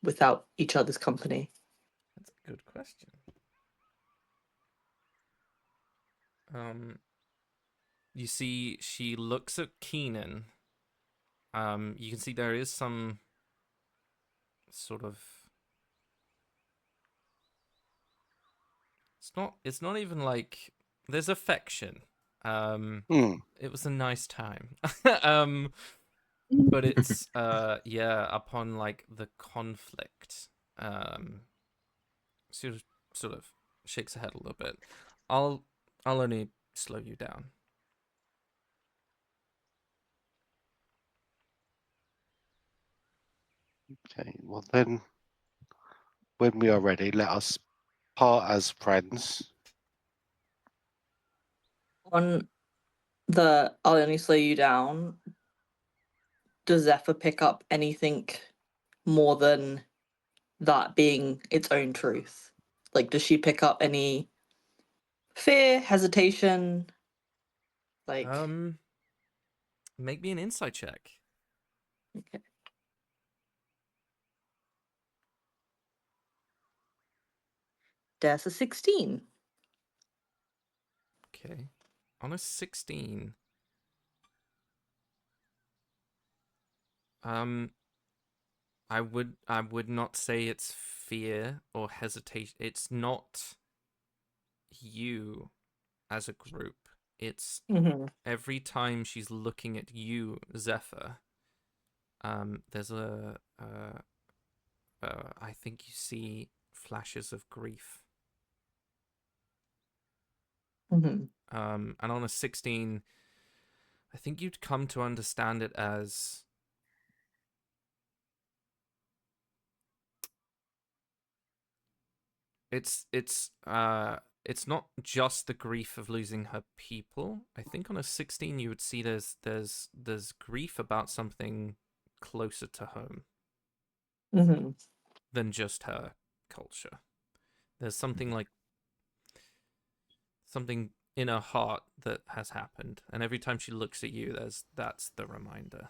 without each other's company? That's a good question. You see, she looks at Keenan. You can see there is some sort of. It's not even like there's affection. It was a nice time. But it's yeah, upon like the conflict. Sort of shakes her head a little bit. I'll only slow you down. Okay, well then, when we are ready, let us part as friends. On the I'll only slow you down, does Zephyr pick up anything more than that being its own truth? Like, does she pick up any fear, hesitation? Like, Make me an insight check. okay. There's a 16. Okay. On a 16. I would not say it's fear or hesitation. It's not you as a group. It's Mm-hmm. every time she's looking at you, Zephyr. There's I think you see flashes of grief. Mm-hmm. And on a 16, I think you'd come to understand it as it's not just the grief of losing her people. I think on a 16 you would see there's grief about something closer to home Mm-hmm. than just her culture. There's something like something in her heart that has happened, and every time she looks at you, that's the reminder.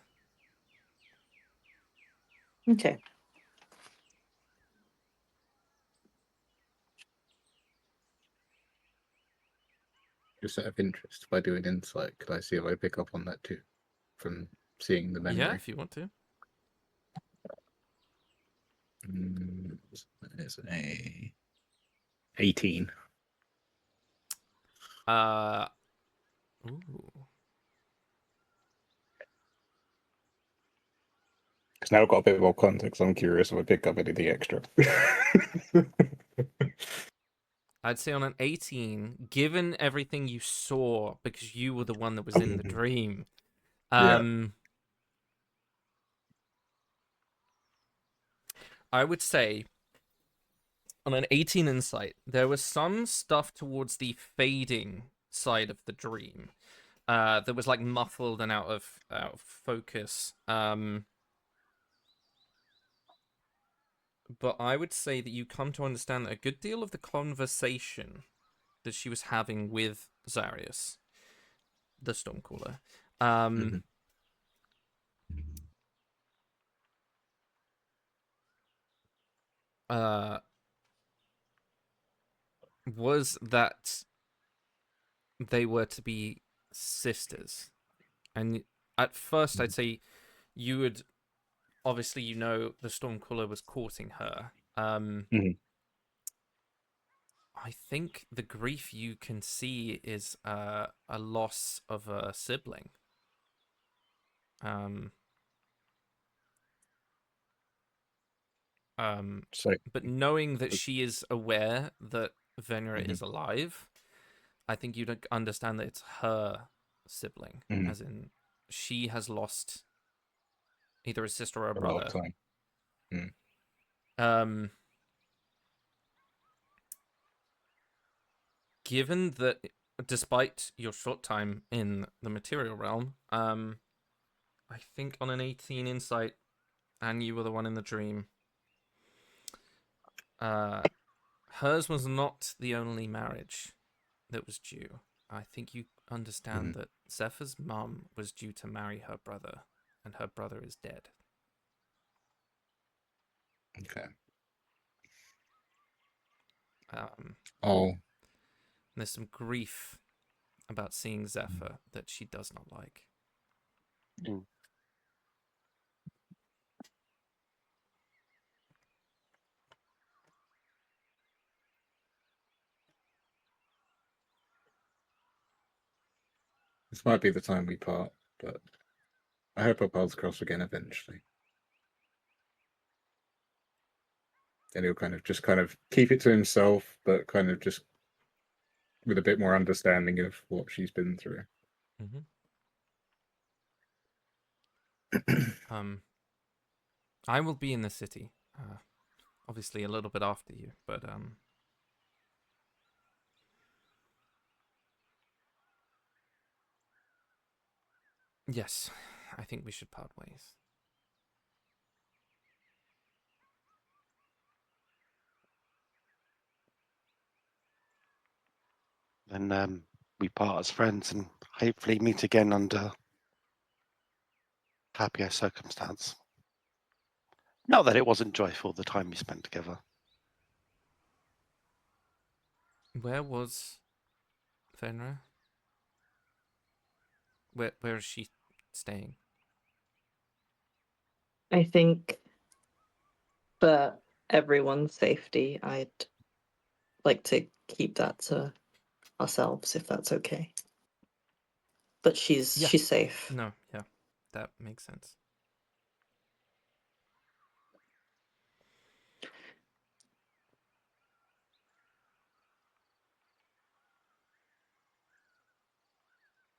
Okay. Just out of interest, by doing insight, could I see if I pick up on that too, from seeing the memory? Yeah, if you want to. It's a 18. Ooh. Because now I've got a bit more context. I'm curious if I pick up anything extra. I'd say on an 18, given everything you saw, because you were the one that was in the dream, I would say on an 18 insight, there was some stuff towards the fading side of the dream that was like muffled and out of focus. But I would say that you come to understand that a good deal of the conversation that she was having with Zarius, the Stormcaller, was that they were to be sisters. And at first, I'd say you would obviously, the Stormcaller was courting her. I think the grief you can see is a loss of a sibling. But knowing that she is aware that Venera is alive, I think you'd understand that it's her sibling, as in she has lost either a sister or a brother. Given that, despite your short time in the material realm, I think on an 18 insight, and you were the one in the dream, hers was not the only marriage that was due. I think you understand that Zephyr's mum was due to marry her brother, and her brother is dead. Okay. There's some grief about seeing Zephyr that she does not like. This might be the time we part, but I hope our paths cross again eventually. And he'll kind of keep it to himself, but kind of just with a bit more understanding of what she's been through. I will be in the city, obviously a little bit after you, but yes, I think we should part ways. Then we part as friends and hopefully meet again under happier circumstance. Not that it wasn't joyful the time we spent together. Where was Fenrir? Where is she staying? I think for everyone's safety, I'd like to keep that to ourselves, if that's okay. But she's safe. No, yeah, that makes sense.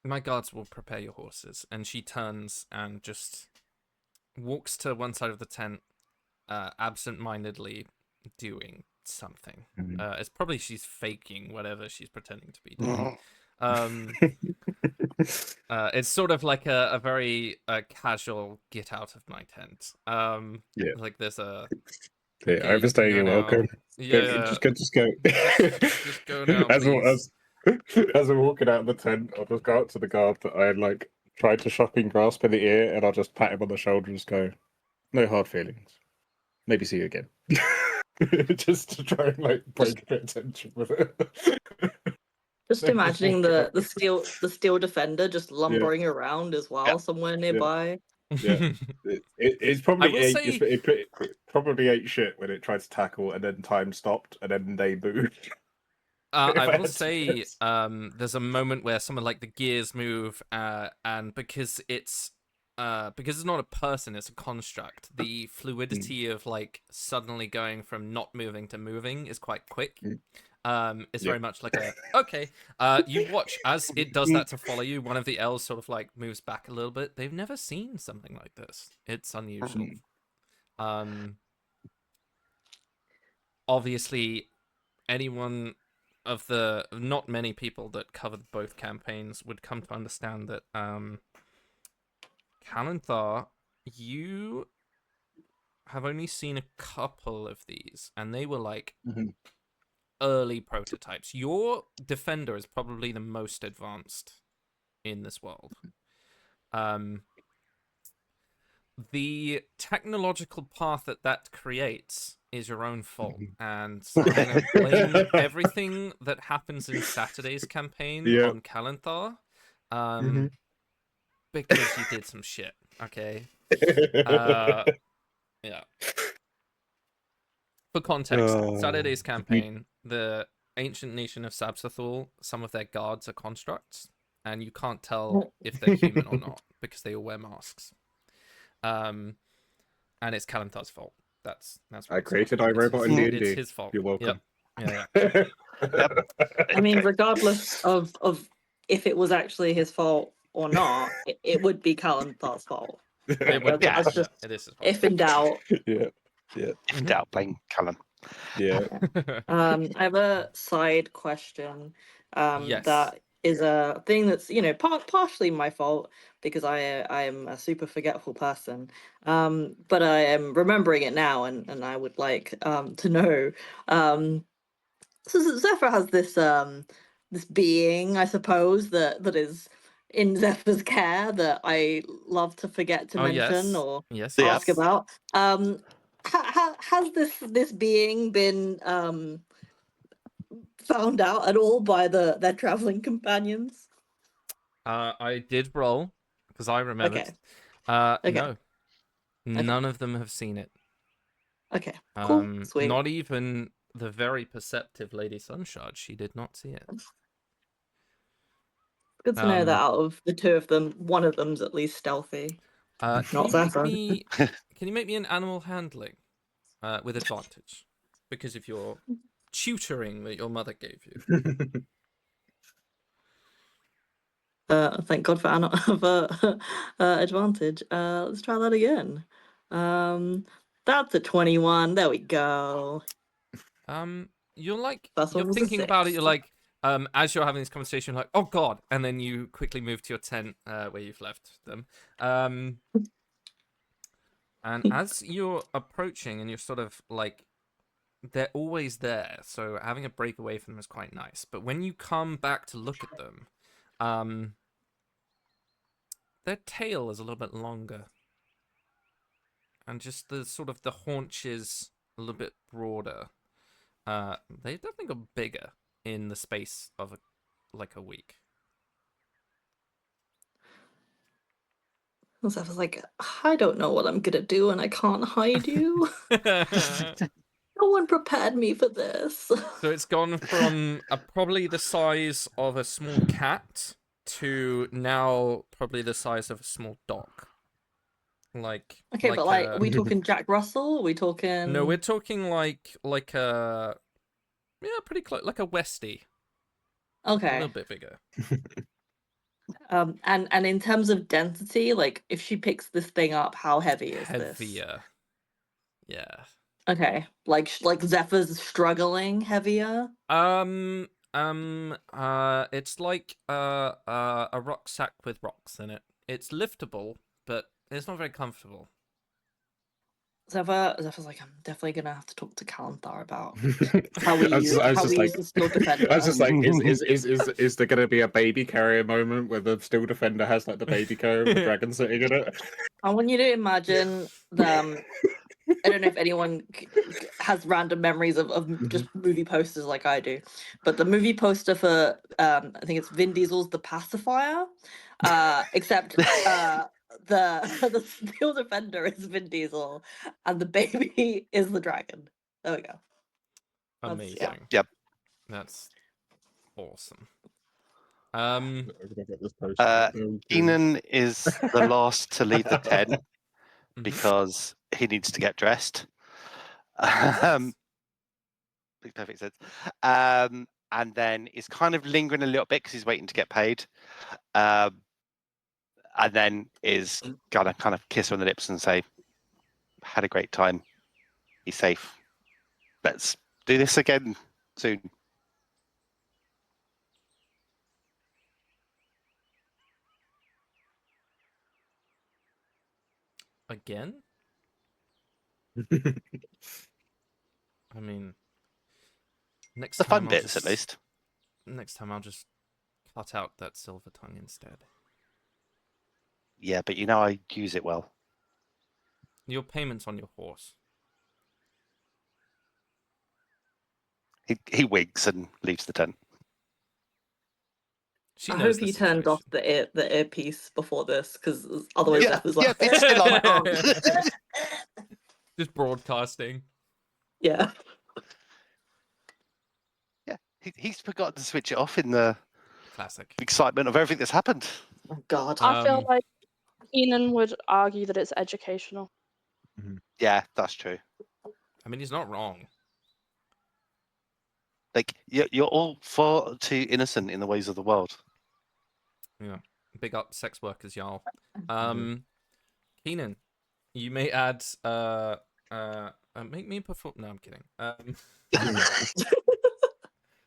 My guards will prepare your horses. And she turns and just walks to one side of the tent, absent-mindedly doing something. It's probably she's faking whatever she's pretending to be doing. It's sort of like a very casual get out of my tent. Like there's a overstay, you're welcome. Yeah, just go. Just go now, please. As we're walking out of the tent, I'll just go up to the guard that I had tried to shocking grasp in the ear, and I'll just pat him on the shoulder and just go, "No hard feelings. Maybe see you again." Just to try and break a bit of tension with it. Just imagining the steel defender just lumbering around as well, somewhere nearby. Yeah, it's probably it probably ate shit when it tried to tackle, and then time stopped, and then they moved. I will say, there's a moment where some of the gears move, and because it's because it's not a person, it's a construct. The fluidity of like suddenly going from not moving to moving is quite quick. It's very much like okay. You watch as it does that to follow you. One of the elves sort of like moves back a little bit. They've never seen something like this. It's unusual. Obviously, anyone of the not many people that covered both campaigns would come to understand that Kalanthar, you have only seen a couple of these, and they were like early prototypes. Your defender is probably the most advanced in this world. The technological path that creates is your own fault, and I'm gonna blame everything that happens in Saturday's campaign on Kalanthar, because you did some shit. Okay. Yeah. For context, Saturday's campaign, the ancient nation of Sabsathul, some of their guards are constructs, and you can't tell if they're human or not because they all wear masks. And it's Kalanthar's fault. That's I created iRobot in D&D. It's his fault. You're welcome. Yeah. I mean, regardless of if it was actually his fault or not, it would be Kalanthar's fault. It would. That's just it is his fault. if in doubt. Yeah. If in doubt, blame Callum. Yeah. I have a side question. Yes. That is a thing that's partially my fault because I am a super forgetful person. But I am remembering it now, and I would like to know. So Zephyr has this being, I suppose, that is in Zephyr's care that I love to forget to mention or ask about. Has this being been found out at all by their traveling companions? I did roll because I remembered. No, none of them have seen it. Okay, cool, sweet. Not even the very perceptive Lady Sunshard. She did not see it. Good to know that out of the two of them, one of them's at least stealthy. Not Zephyr. Can you make me an animal handling with advantage because of your tutoring that your mother gave you? Thank God for advantage. Let's try that again. That's a 21. There we go. You're thinking about it. You're like, as you're having this conversation, like, oh God, and then you quickly move to your tent where you've left them. And as you're approaching, and you're sort of like, they're always there, so having a break away from them is quite nice. But when you come back to look at them, their tail is a little bit longer, and just the sort of the haunches a little bit broader. They definitely got bigger in the space of a week. Zephyr was like, I don't know what I'm gonna do, and I can't hide you. No one prepared me for this. So it's gone from probably the size of a small cat to now probably the size of a small dog. Are we talking Jack Russell? Are we talking? No, we're talking like a pretty close, like a Westie. Okay. A little bit bigger. And in terms of density, like if she picks this thing up, how heavy is this? Heavier. Yeah. Okay. Like Zephyr's struggling heavier? It's like a rucksack with rocks in it. It's liftable, but it's not very comfortable. Zephyr's like, I'm definitely gonna have to talk to Kalanthar about how we use the Steel Defender. I was just like, is there gonna be a baby carrier moment where the Steel Defender has like the baby carrier with the dragon sitting in it? I want you to imagine the. I don't know if anyone has random memories of just movie posters like I do, but the movie poster for I think it's Vin Diesel's The Pacifier, except the Steel Defender is Vin Diesel and the baby is the dragon. There we go. Amazing. Yep. That's awesome. Um, I'm gonna get this post. Uh, Oh, dear. Keenan is the last to leave the tent mhm. because he needs to get dressed. Makes perfect sense. And then is kind of lingering a little bit because he's waiting to get paid. And then is gonna kind of kiss her on the lips and say, "Had a great time. Be safe. Let's do this again soon." Again? I mean, next The fun time bits, at least. Next time I'll just cut out that silver tongue instead. Yeah, but you know I use it well. Your payment's on your horse. He winks and leaves the tent. She I knows hope the he turned off situation. the earpiece before this, because otherwise Yeah, Zeph was yeah, like, it's still on. "Oh." Just broadcasting. Yeah. Yeah, he's forgotten to switch it off in the Classic. excitement of everything that's happened. Oh God. I feel Um, like Keenan would argue that it's educational. Yeah, that's true. I mean, he's not wrong. Like you're all far too innocent in the ways of the world. Yeah. Big up sex workers, y'all. Keenan, you may add make me perform. No, I'm kidding.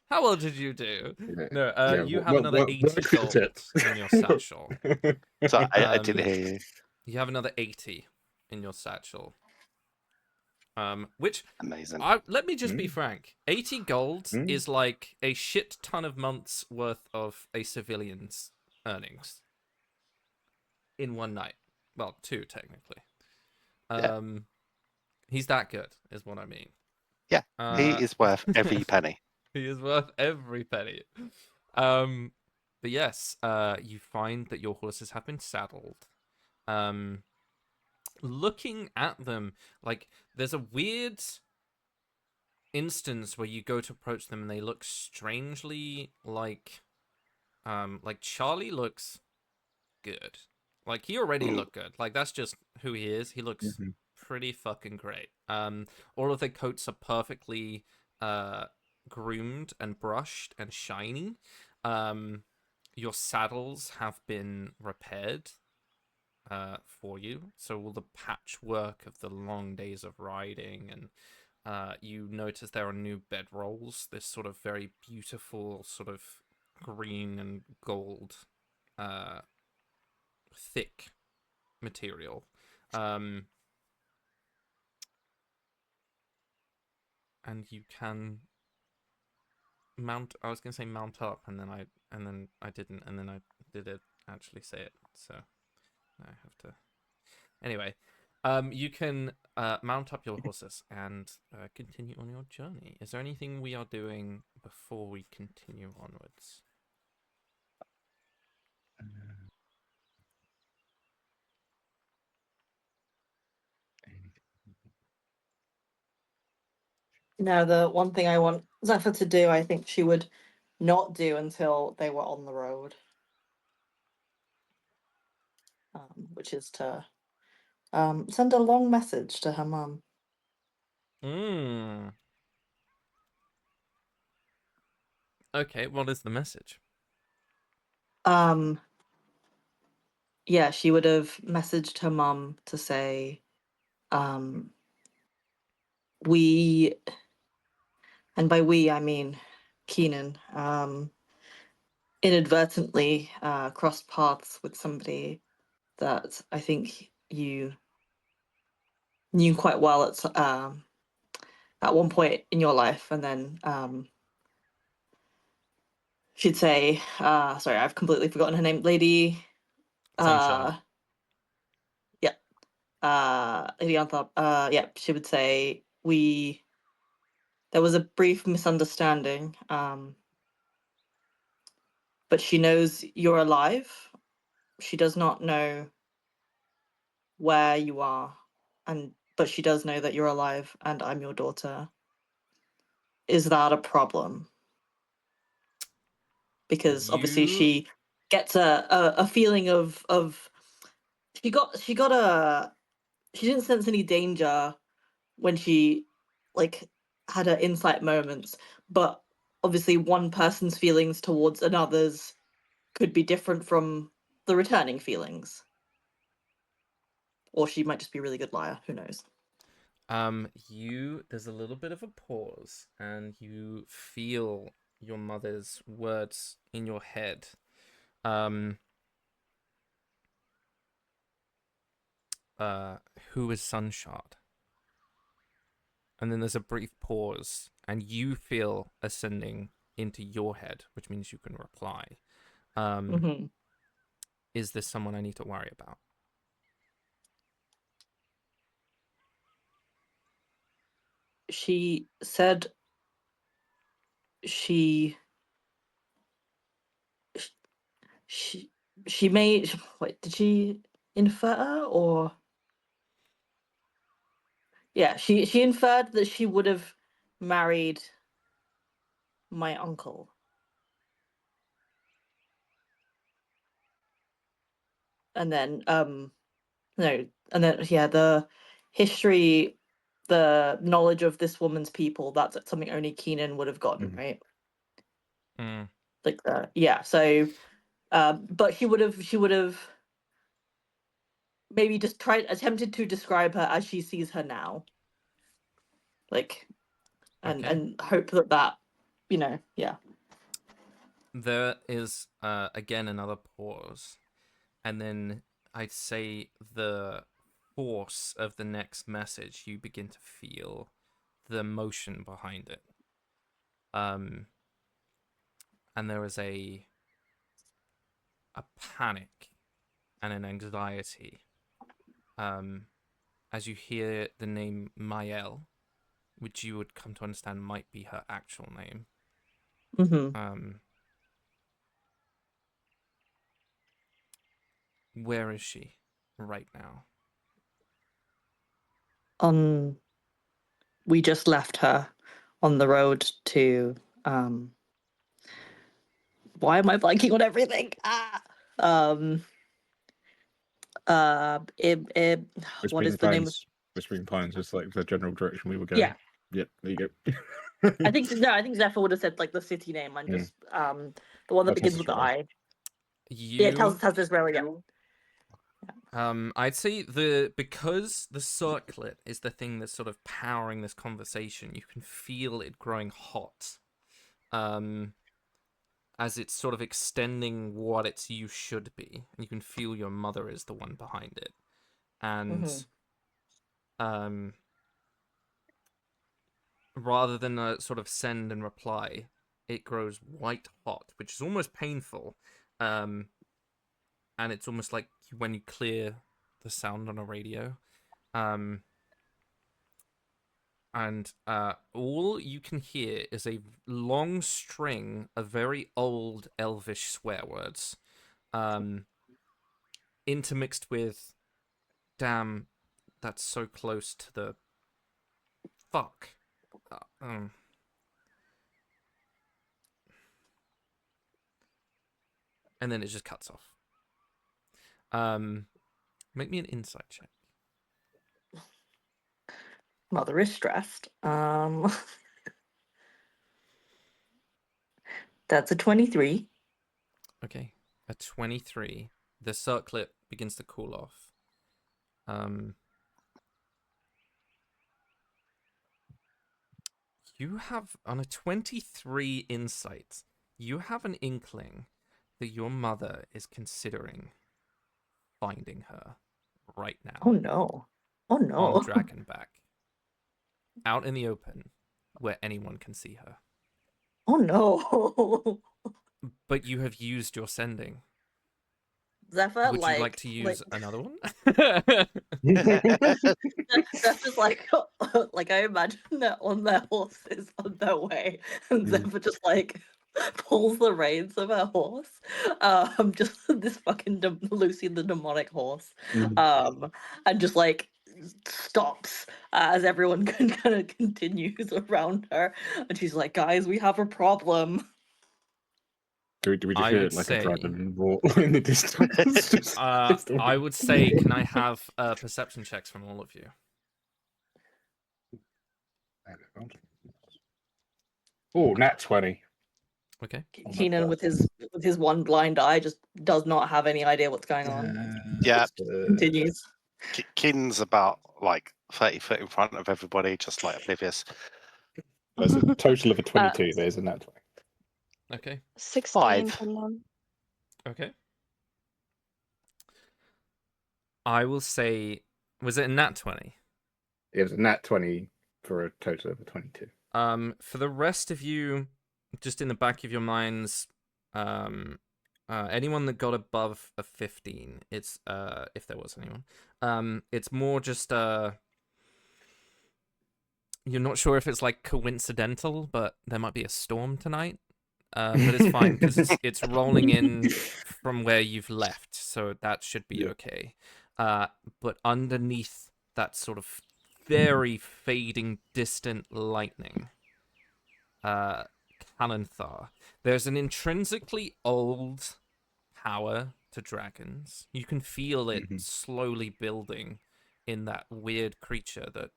How well did you do? Yeah. No, Yeah, you have well, another well, 80 well, gold tits. in your satchel. So I didn't Um, hear you. You have another 80 in your satchel. Which Amazing. let me just be Mm. frank. 80 gold Mm. is like a shit ton of months worth of a civilian's earnings in one night. Well, two technically. Yeah. He's that good, is what I mean. Yeah, he Uh, is worth every penny. He is worth every penny. But yes, you find that your horses have been saddled. Looking at them, like there's a weird instance where you go to approach them and they look strangely like Charlie looks good. Like he already looked good. Like that's just who he is. He looks Mhm. pretty fucking great. All of their coats are perfectly groomed and brushed and shiny. Your saddles have been repaired for you, so all the patchwork of the long days of riding, and you notice there are new bedrolls, this sort of very beautiful sort of green and gold thick material. And you can mount. I was gonna say mount up, and then I didn't, and then I did it actually say it. So I have to. Anyway, you can mount up your horses and continue on your journey. Is there anything we are doing before we continue onwards? No, the one thing I want Zephyr to do, I think she would not do until they were on the road, which is to send a long message to her mum. Okay, what is the message? Yeah, she would have messaged her mum to say, we, and by we I mean Keenan, inadvertently crossed paths with somebody that I think you knew quite well at one point in your life, and then she'd say, sorry, I've completely forgotten her name, Lady Sunshine. yeah, Lady Anthrop, yeah, she would say there was a brief misunderstanding, but she knows you're alive. She does not know where you are, but she does know that you're alive and I'm your daughter. Is that a problem? because obviously You- she gets a feeling of she didn't sense any danger when she like had her insight moments, but obviously one person's feelings towards another's could be different from the returning feelings. Or she might just be a really good liar, who knows. There's a little bit of a pause, and you feel your mother's words in your head. Who is Sunshard? And then there's a brief pause, and you feel ascending into your head, which means you can reply. Mhm. Is this someone I need to worry about? She said she may wait, did she infer or yeah, she inferred that she would have married my uncle. And then no, and then yeah, the history, the knowledge of this woman's people, that's something only Keenan would have gotten, Mhm. right? Mm. Like yeah, so but she would have maybe just attempted to describe her as she sees her now. Like Okay. and hope that yeah. There is again another pause, and then I'd say the force of the next message, you begin to feel the emotion behind it. And there is a panic and an anxiety as you hear the name Mael, which you would come to understand might be her actual name. Where is she right now? We just left her on the road to why am I blanking on everything? What is the name of Whispering Pines is like the general direction we were going. yeah. Yep, there you go. I think Zephyr would have said like the city name and just the one that That's begins with the Australia. I. Yeah, it tells this very I'd say because the circlet is the thing that's sort of powering this conversation, you can feel it growing hot. As it's sort of extending what its use should be. And you can feel your mother is the one behind it. And rather than a sort of send and reply, it grows white hot, which is almost painful. And it's almost like when you clear the sound on a radio. And all you can hear is a long string of very old elvish swear words, intermixed with, damn, that's so close to the fuck. And then it just cuts off. Make me an insight check. Mother is stressed. That's a 23. Okay, a 23. The circlet begins to cool off. You have, on a 23 insight, you have an inkling that your mother is considering finding her right now. Oh no. Oh no. On Dragonback. Out in the open, where anyone can see her. Oh no. But you have used your sending. Zephyr, Would you like to use another one? Zephyr's like I imagine they're on their horses on their way, and Zephyr just like pulls the reins of her horse. Just this fucking Lucy the demonic horse. And just like stops as everyone kind of continues around her, and she's like, "Guys, we have a problem." Do we just I hear would it like say- a dragon roar in the distance? I would say, can I have perception checks from all of you? Oh, nat 20. Okay. Oh my Keenan God. with his one blind eye just does not have any idea what's going on. Yeah. Continues. Kin's about like 30 foot in front of everybody, just like oblivious. There's a total of a 22. There's a nat 20. Okay. 16 5. from them. Okay. I will say, was it a nat 20? It was a nat 20 for a total of a 22. For the rest of you, just in the back of your minds, anyone that got above a 15, it's if there was anyone, it's more just you're not sure if it's like coincidental, but there might be a storm tonight. But it's fine because it's rolling in from where you've left, so that should be okay. But underneath that sort of very fading, distant lightning, Kalanthar, there's an intrinsically old power to dragons. You can feel it slowly building in that weird creature that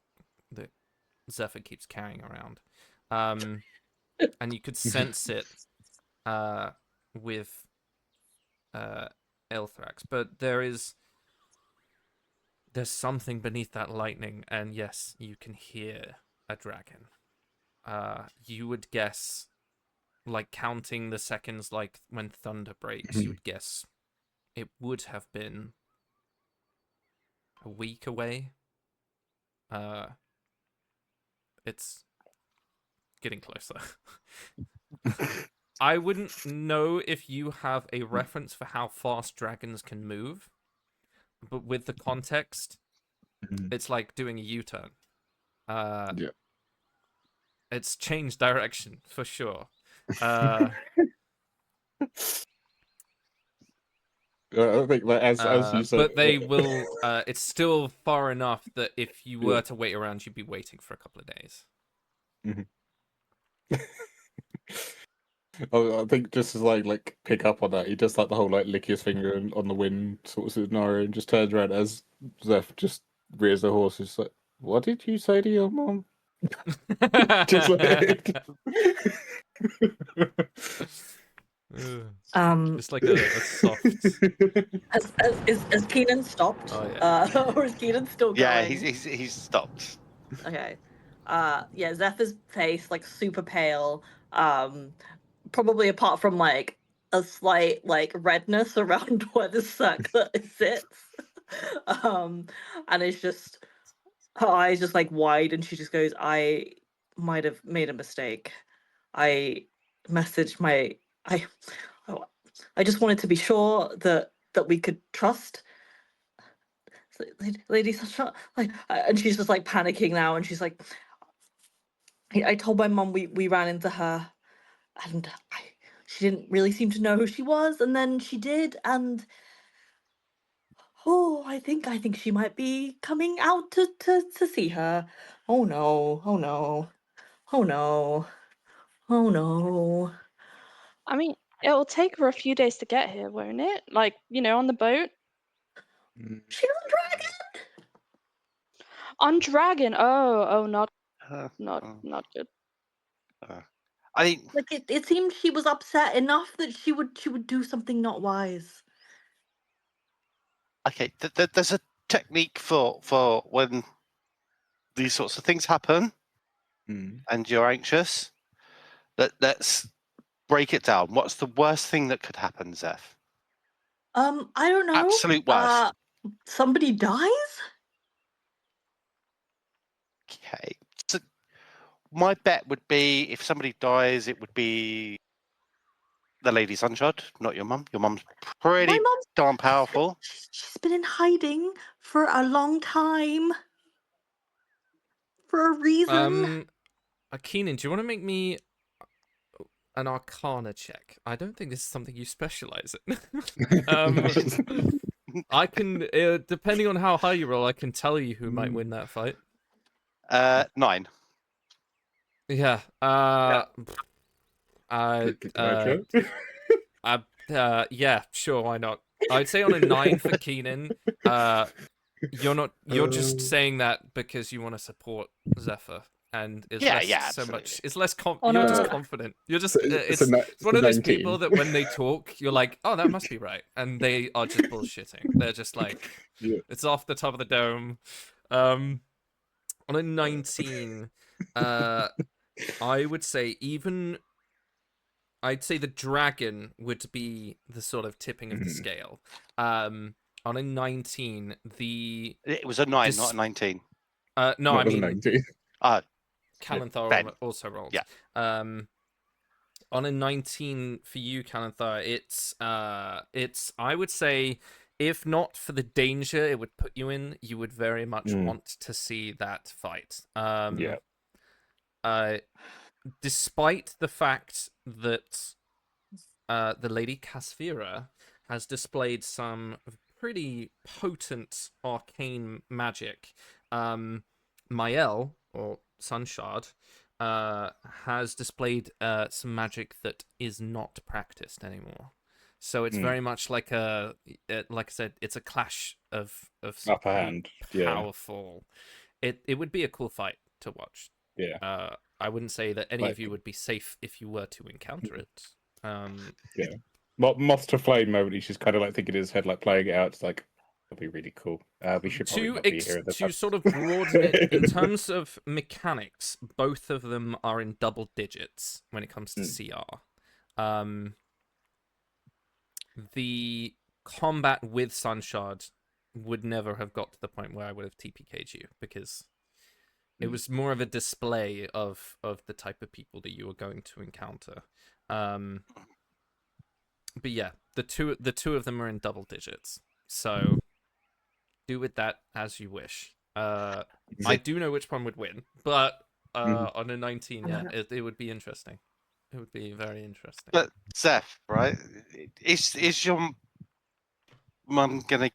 Zephyr keeps carrying around. And you could sense it with Elthrax, but there's something beneath that lightning, and yes, you can hear a dragon. You would guess, like counting the seconds, like when thunder breaks, you would guess it would have been a week away. It's getting closer. I wouldn't know if you have a reference for how fast dragons can move, but with the context, it's like doing a U-turn. Yeah. It's changed direction for sure. I think that as you said, But they will. It's still far enough that if you were Yeah. to wait around, you'd be waiting for a couple of days. I think just as like pick up on that, he does like the whole like lick his finger on the wind sort of scenario, and just turns around as Zeph just rears the horse. It's like, what did you say to your mom? Just like Just like a soft. Has Keenan stopped? Oh, yeah. Or is Keenan still going? Yeah, he's stopped. Okay. Yeah, Zephyr's face like super pale. Probably apart from like a slight like redness around where the circlet sits. And it's just her eyes just like wide, and she just goes, I might have made a mistake. I messaged my I just wanted to be sure that we could trust Lady Sunshine. Like, and she's just like panicking now, and she's like, I told my mum we ran into her, and she didn't really seem to know who she was, and then she did, and I think she might be coming out to see her. Oh no! Oh no! Oh no! Oh no! I mean, it'll take her a few days to get here, won't it? Like, on the boat? She's a dragon. On dragon. Oh, not Uh, not good. I mean, Like it seemed she was upset enough that she would do something not wise. okay, there's a technique for when these sorts of things happen and you're anxious. Let's break it down. What's the worst thing that could happen, Zeph? I don't know. Absolute worst. Somebody dies? Okay. So my bet would be if somebody dies, it would be the Lady Sunshine, not your mum. Your mum's pretty My mom's darn powerful. She's been in hiding for a long time. For a reason. Keenan, do you want to make me an Arcana check? I don't think this is something you specialize in. I can, depending on how high you roll, I can tell you who might win that fight. 9. Yeah. Can I check? Yeah, sure, why not? I'd say on a 9 for Keenan. You're just saying that because you want to support Zephyr, and it's Yeah, less yeah, so absolutely. much. It's less On you're just a- confident. You're just it's a it's one of those 19. people that when they talk, you're like, oh, that must be right, and they are just bullshitting. They're just like, Yeah. it's off the top of the dome. On a 19, I would say I'd say the dragon would be the sort of tipping of the scale. On a 19, It was a 9, Dis- not a 19. no, I It was a mean 19. Kalanthar Ben. also rolled. Yeah. On a 19 for you, Kalanthar, it's I would say, if not for the danger it would put you in, you would very much want to see that fight. Yeah. Despite the fact that the Lady Casvira has displayed some pretty potent arcane magic, Mael, or Sunshard, has displayed some magic that is not practiced anymore. So it's very much like like I said, it's a clash of some Upper hand. Yeah. powerful. It would be a cool fight to watch. Yeah. I wouldn't say that any Like- of you would be safe if you were to encounter it. Yeah. Moth to flame moment. He's just kind of like thinking in his head, like playing it out. It's like, that'll be really cool. We should probably not be here at the to time. sort of broaden it in terms of mechanics, both of them are in double digits when it comes to CR. The combat with Sunshard would never have got to the point where I would have TPK'd you, because it was more of a display of the type of people that you were going to encounter. But yeah, the two of them are in double digits. So do with that as you wish. I do know which one would win, but on a 19, yeah, it would be interesting. It would be very interesting. But Zeph, right? Is your mum gonna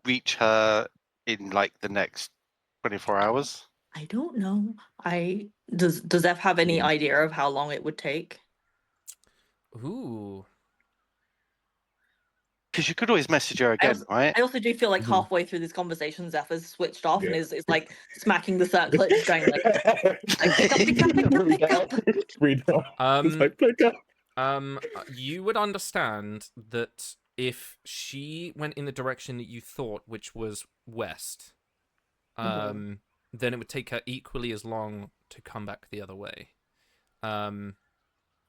reach her in like the next 24 hours? I don't know. Does Ev have any idea of how long it would take? Ooh. Because you could always message her again, right? I also do feel like halfway through this conversation, Zeph has switched off and is like smacking the circlet, just going like pick up. You would understand that if she went in the direction that you thought, which was west, then it would take her equally as long to come back the other way.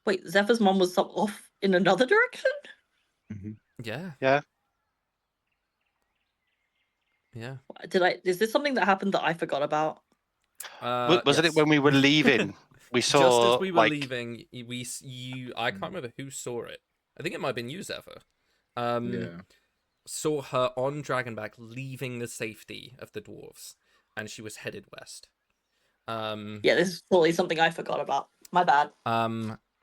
Wait, Zephyr's mom was off in another direction? Yeah. Yeah. Yeah. Is this something that happened that I forgot about? Wasn't Yes. it when we were leaving? We saw just as we were like leaving, I can't remember who saw it. I think it might have been you, Zephyr. Saw her on Dragonback leaving the safety of the dwarves, and she was headed west. Yeah, this is totally something I forgot about. My bad.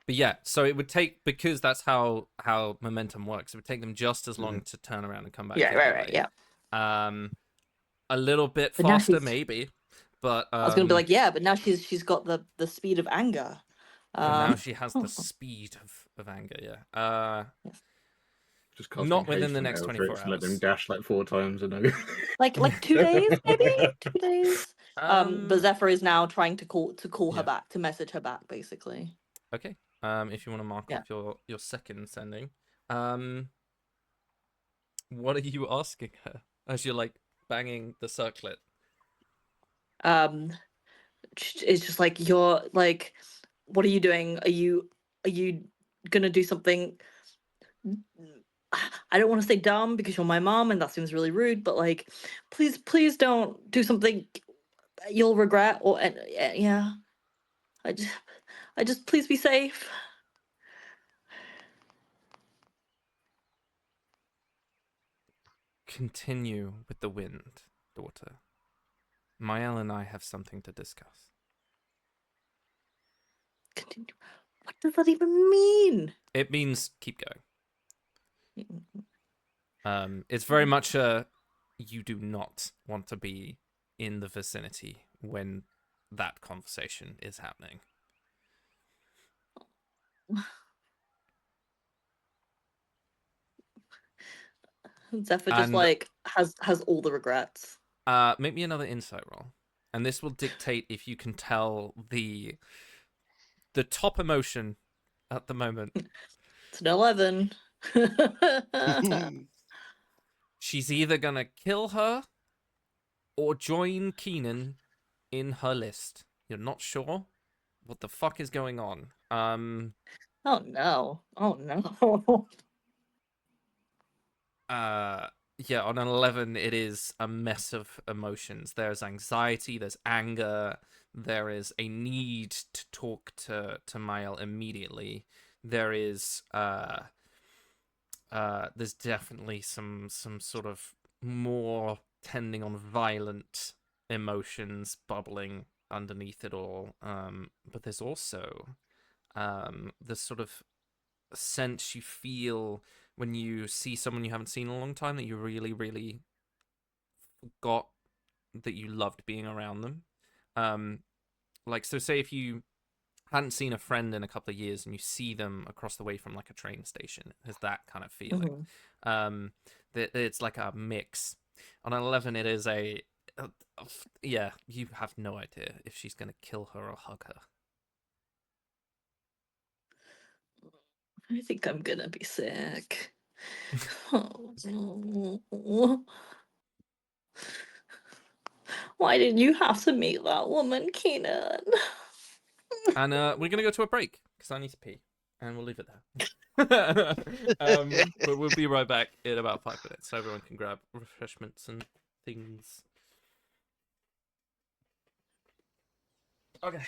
But yeah, so it would take, because that's how momentum works, it would take them just as long to turn around and come back. Yeah, the other right, way. yeah. A little bit But now faster, she's- maybe. But I was gonna be like, yeah, but now she's got the speed of anger. and now she has the speed of anger. Yeah. Just Not casting within haste the on next Eldritch 24 and let them hours. dash like 4 times and like 2 days, maybe 2 days. But Zephyr is now trying to call Yeah. her back, to message her back, basically. Okay. If you want to mark Yeah. off your second sending, what are you asking her as you're like banging the circlet? It's just like, you're like, what are you doing? Are you gonna do something? I don't want to say dumb because you're my mom and that seems really rude, but like, please don't do something you'll regret. Or yeah, I just please be safe. Continue with the wind, daughter. Mael and I have something to discuss. Continue. What does that even mean? It means keep going. It's very much you do not want to be in the vicinity when that conversation is happening. Zephyr just And like has all the regrets. make me another insight roll, and this will dictate if you can tell the top emotion at the moment. It's an 11. She's either gonna kill her or join Keenan in her list. You're not sure what the fuck is going on. Oh no. Oh no. Yeah, on an 11 it is a mess of emotions. There's anxiety, there's anger, there is a need to talk to Mael immediately. There is there's definitely some sort of more tending on violent emotions bubbling underneath it all. But there's also the sort of sense you feel when you see someone you haven't seen in a long time that you really, really got that you loved being around them. Like, so say if you hadn't seen a friend in a couple of years and you see them across the way from like a train station, it has that kind of feeling. It's like a mix. On an 11, it is yeah, you have no idea if she's gonna kill her or hug her. I think I'm gonna be sick. Why did you have to meet that woman, Keenan? And we're gonna go to a break because I need to pee, and we'll leave it there. But we'll be right back in about 5 minutes, so everyone can grab refreshments and things. Okay.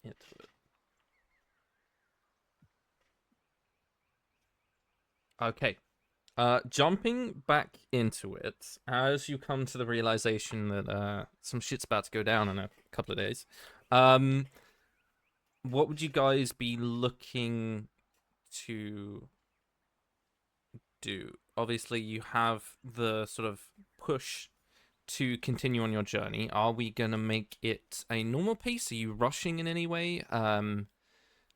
into it. Okay. Jumping back into it, as you come to the realization that some shit's about to go down in a couple of days, what would you guys be looking to do? Obviously, you have the sort of push to continue on your journey. Are we gonna make it a normal pace? Are you rushing in any way? Are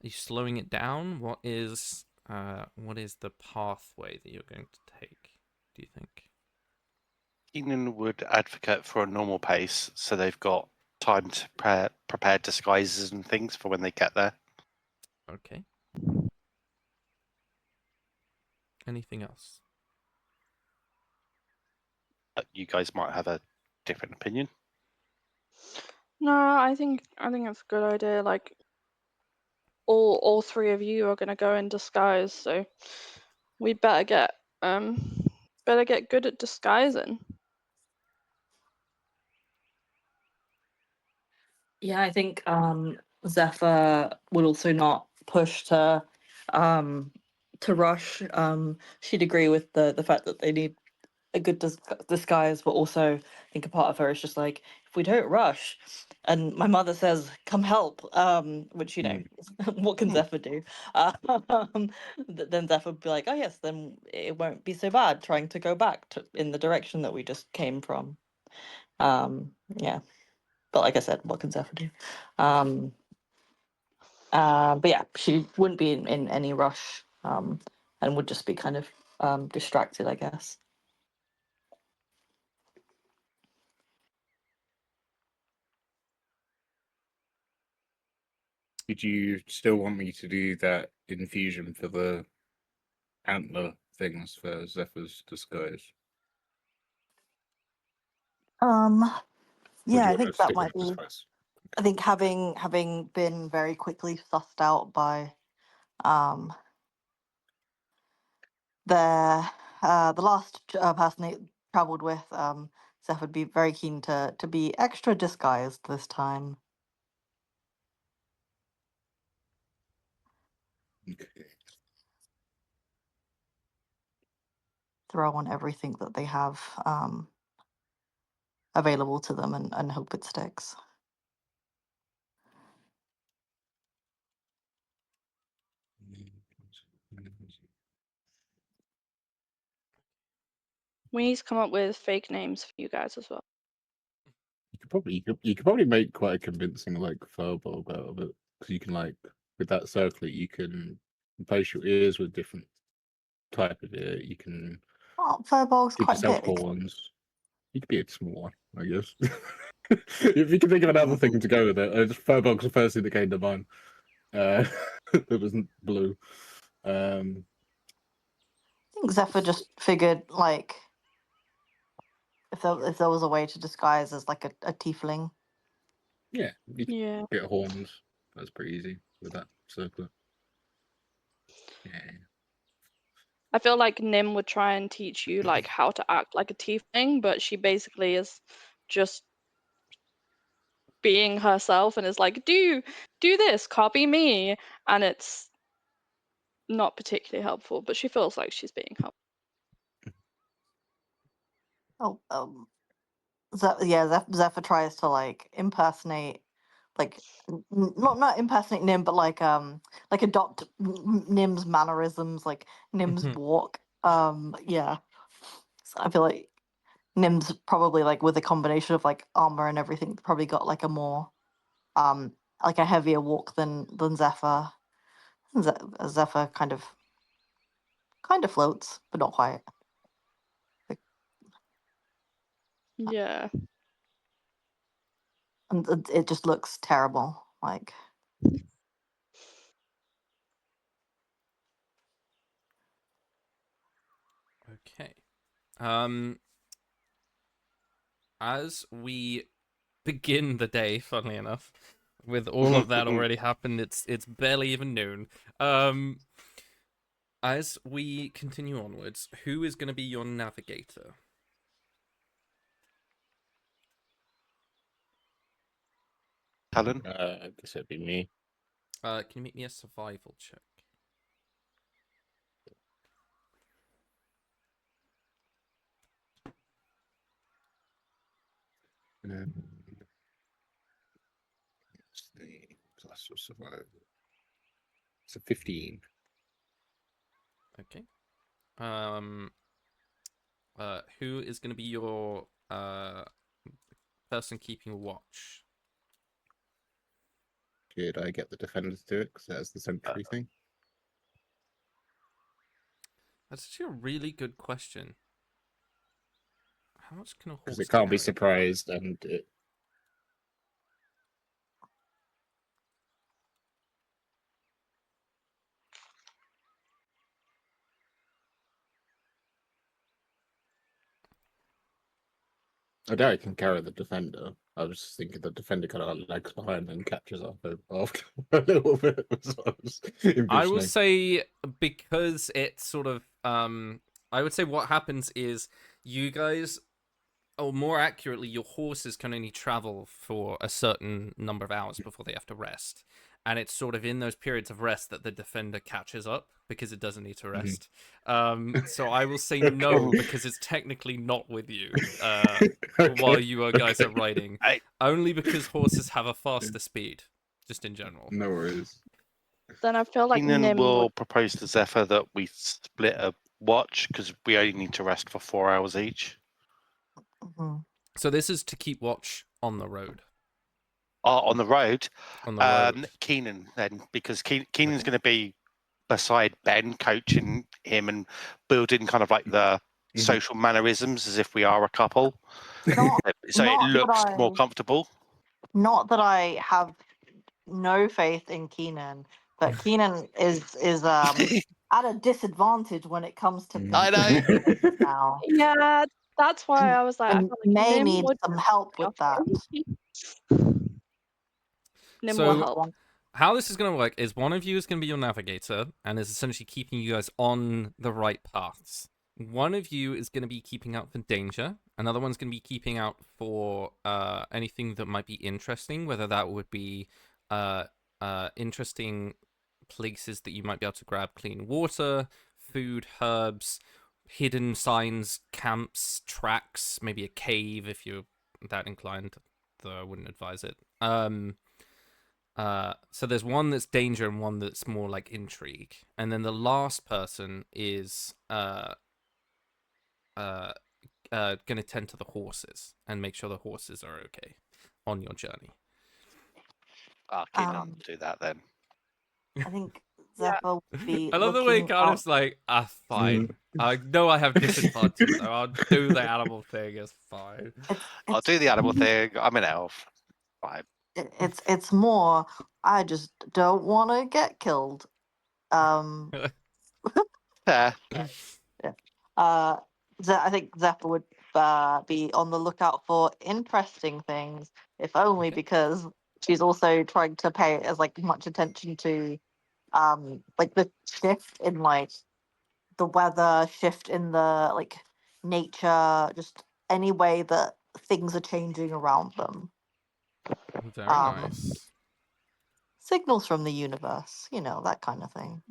you slowing it down? What is the pathway that you're going to take, do you think? Keenan would advocate for a normal pace, so they've got time to prepare disguises and things for when they get there. Okay. Anything else? You guys might have a different opinion. No, I think it's a good idea. Like all three of you are gonna go in disguise, so we better get good at disguising. Yeah, I think Zephyr would also not push to rush. She'd agree with the fact that they need a good disguise, but also I think a part of her is just like, if we don't rush, and my mother says, "Come help," which what can Zephyr do? Then Zephyr would be like, "Oh yes, then it won't be so bad trying to go back in the direction that we just came from." Yeah. But like I said, what can Zephyr do? But yeah, she wouldn't be in any rush, and would just be kind of distracted, I guess. Did you still want me to do that infusion for the antler things for Zephyr's disguise? Um, Or do yeah, you I want to think that stick might with be. disguise? I think having been very quickly sussed out by um the last person they travelled with, Zeph would be very keen to be extra disguised this time. Okay. Throw on everything that they have available to them and hope it sticks. We need to come up with fake names for you guys as well. You could probably make quite a convincing like furball out of it, because you can like with that circlet you can replace your ears with different type of ear. You can Oh, Furbolg's give quite yourself big. horns. You could be a small one, I guess. If you can think of another thing to go with it, Furbolg's the first thing that came to mind. That wasn't blue. I think Zephyr just figured like if there was a way to disguise as like a tiefling. Yeah, you could Yeah. get horns. That's pretty easy with that circlet. Yeah. I feel like Nim would try and teach you like how to act like a tiefling, but she basically is just being herself and is like, do this, copy me, and it's not particularly helpful, but she feels like she's being helpful. Oh, Zephyr tries to like impersonate, like not impersonate Nim, but like adopt Nim's mannerisms, like Nim's walk. Yeah. So I feel like Nim's probably like with a combination of like armor and everything, probably got like a more like a heavier walk than Zephyr. Zephyr kind of floats, but not quite. Yeah. And it just looks terrible. Like Okay. As we begin the day, funnily enough, with all of that already happened, it's barely even noon. As we continue onwards, who is going to be your navigator? Talon? I guess it'd be me. Can you make me a survival check? What's the class of survival? It's a 15. Okay. Who is going to be your person keeping watch? Could I get the defender to do it? Because that's the sentry thing. That's actually a really good question. How much can a horse Because it can't be carry? surprised, and it... I doubt it can carry the defender. I was just thinking the defender kind of lags behind and catches up after a little bit. So I was I will envisioning. say, because it's sort of I would say what happens is you guys, or more accurately, your horses can only travel for a certain number of hours before they have to rest. And it's sort of in those periods of rest that the defender catches up because it doesn't need to rest. So I will say no, because it's technically not with you while you guys are riding. Only because horses have a faster speed, just in general. No worries. Then I feel like Keenan Nim will would. propose to Zephyr that we split a watch because we only need to rest for 4 hours each. Mhm. So this is to keep watch on the road. On the road, On the road. Keenan then, because Keenan's going to be beside Ben, coaching him and building kind of like the social mannerisms as if we are a couple. Not, So it not that looks more I- comfortable. Not that I have no faith in Keenan, but Keenan is at a disadvantage when it comes to I know. things now. Yeah, that's why I was like, I And feel like may Nim need would some help with that. Nim So- will help. How this is going to work is one of you is going to be your navigator and is essentially keeping you guys on the right paths. One of you is going to be keeping out for danger. Another one's going to be keeping out for anything that might be interesting, whether that would be interesting places that you might be able to grab clean water, food, herbs, hidden signs, camps, tracks, maybe a cave if you're that inclined, though I wouldn't advise it. So there's one that's danger and one that's more like intrigue, and then the last person is gonna tend to the horses and make sure the horses are okay on your journey. Keenan, do that then. I think Yeah. Zephyr would be I love the way looking Cardiff's out. like, fine. I know I have disadvantage, so I'll do the animal thing. It's fine. I'll do the animal thing. I'm an elf. Fine. It's more. I just don't want to get killed. Fair. I think Zephyr would be on the lookout for interesting things, if only Okay. because she's also trying to pay as like much attention to like the shift in like the weather, shift in the like nature, just any way that things are changing around them. Very Um, nice. Signals from the universe, that kind of thing.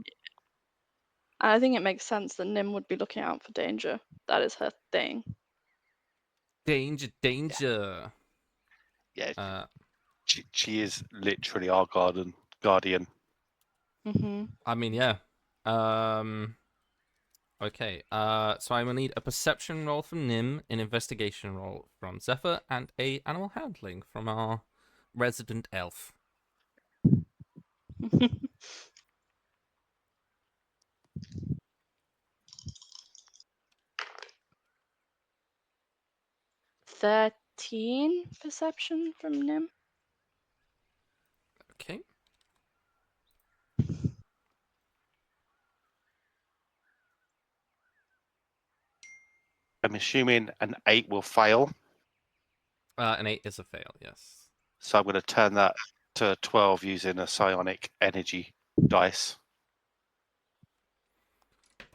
And I think it makes sense that Nim would be looking out for danger. That is her thing. Danger, danger. Yeah, she is literally our guardian. Mm-hmm. I mean, yeah. Okay. So I'm gonna need a perception roll from Nim, an investigation roll from Zephyr, and a animal handling from our resident elf. "13 perception from Nim." Okay. I'm assuming an 8 will fail, An 8 is a fail. Yes. so I'm going to turn that to a 12 using a psionic energy dice.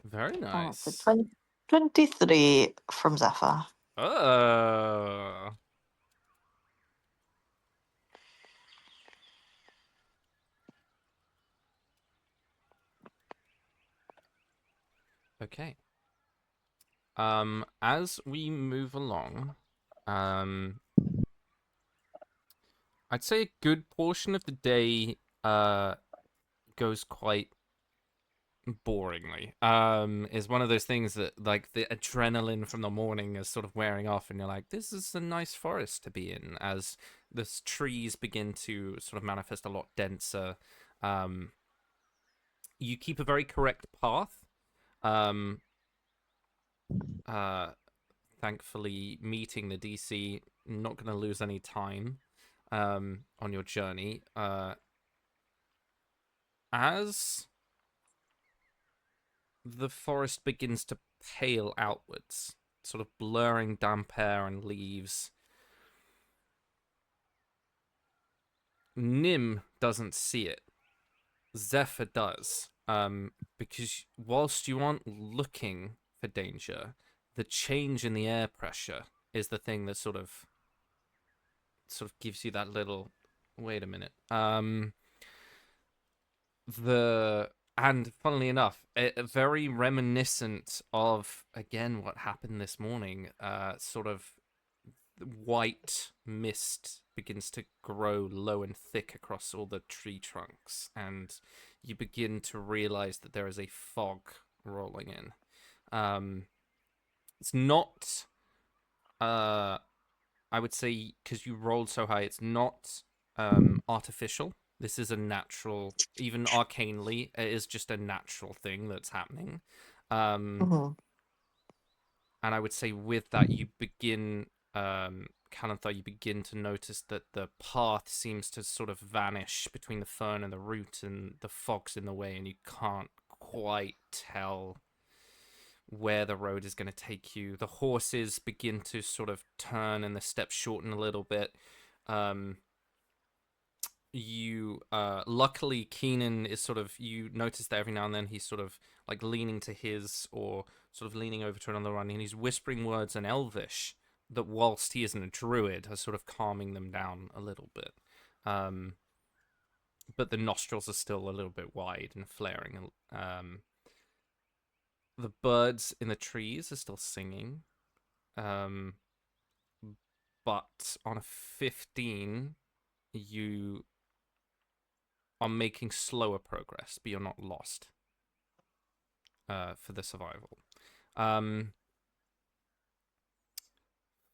Very Oh, so nice. 23 from Zephyr. Oh. Okay. As we move along, I'd say a good portion of the day goes quite boringly. Is one of those things that, like, the adrenaline from the morning is sort of wearing off, and you're like, this is a nice forest to be in, as the trees begin to sort of manifest a lot denser. You keep a very correct path. Thankfully, meeting the DC, not going to lose any time on your journey. As the forest begins to pale outwards, sort of blurring damp air and leaves, Nim doesn't see it. Zephyr does, because whilst you aren't looking for danger, the change in the air pressure is the thing that sort of gives you that little, wait a minute. And funnily enough, very reminiscent of, again, what happened this morning. Sort of white mist begins to grow low and thick across all the tree trunks, and you begin to realize that there is a fog rolling in. It's not, I would say, because you rolled so high, it's not artificial. This is a natural, even arcanely, it is just a natural thing that's happening. Mhm. And I would say with that, you begin, Kalanthar, you begin to notice that the path seems to sort of vanish between the fern and the root, and the fog's in the way, and you can't quite tell where the road is going to take you. The horses begin to sort of turn, and the steps shorten a little bit. Luckily, Keenan is sort of, you notice that every now and then he's sort of like leaning to his, or sort of leaning over to another one, and he's whispering words in Elvish that, whilst he isn't a druid, are sort of calming them down a little bit. But the nostrils are still a little bit wide and flaring. The birds in the trees are still singing. But on a 15, you are making slower progress, but you're not lost for the survival.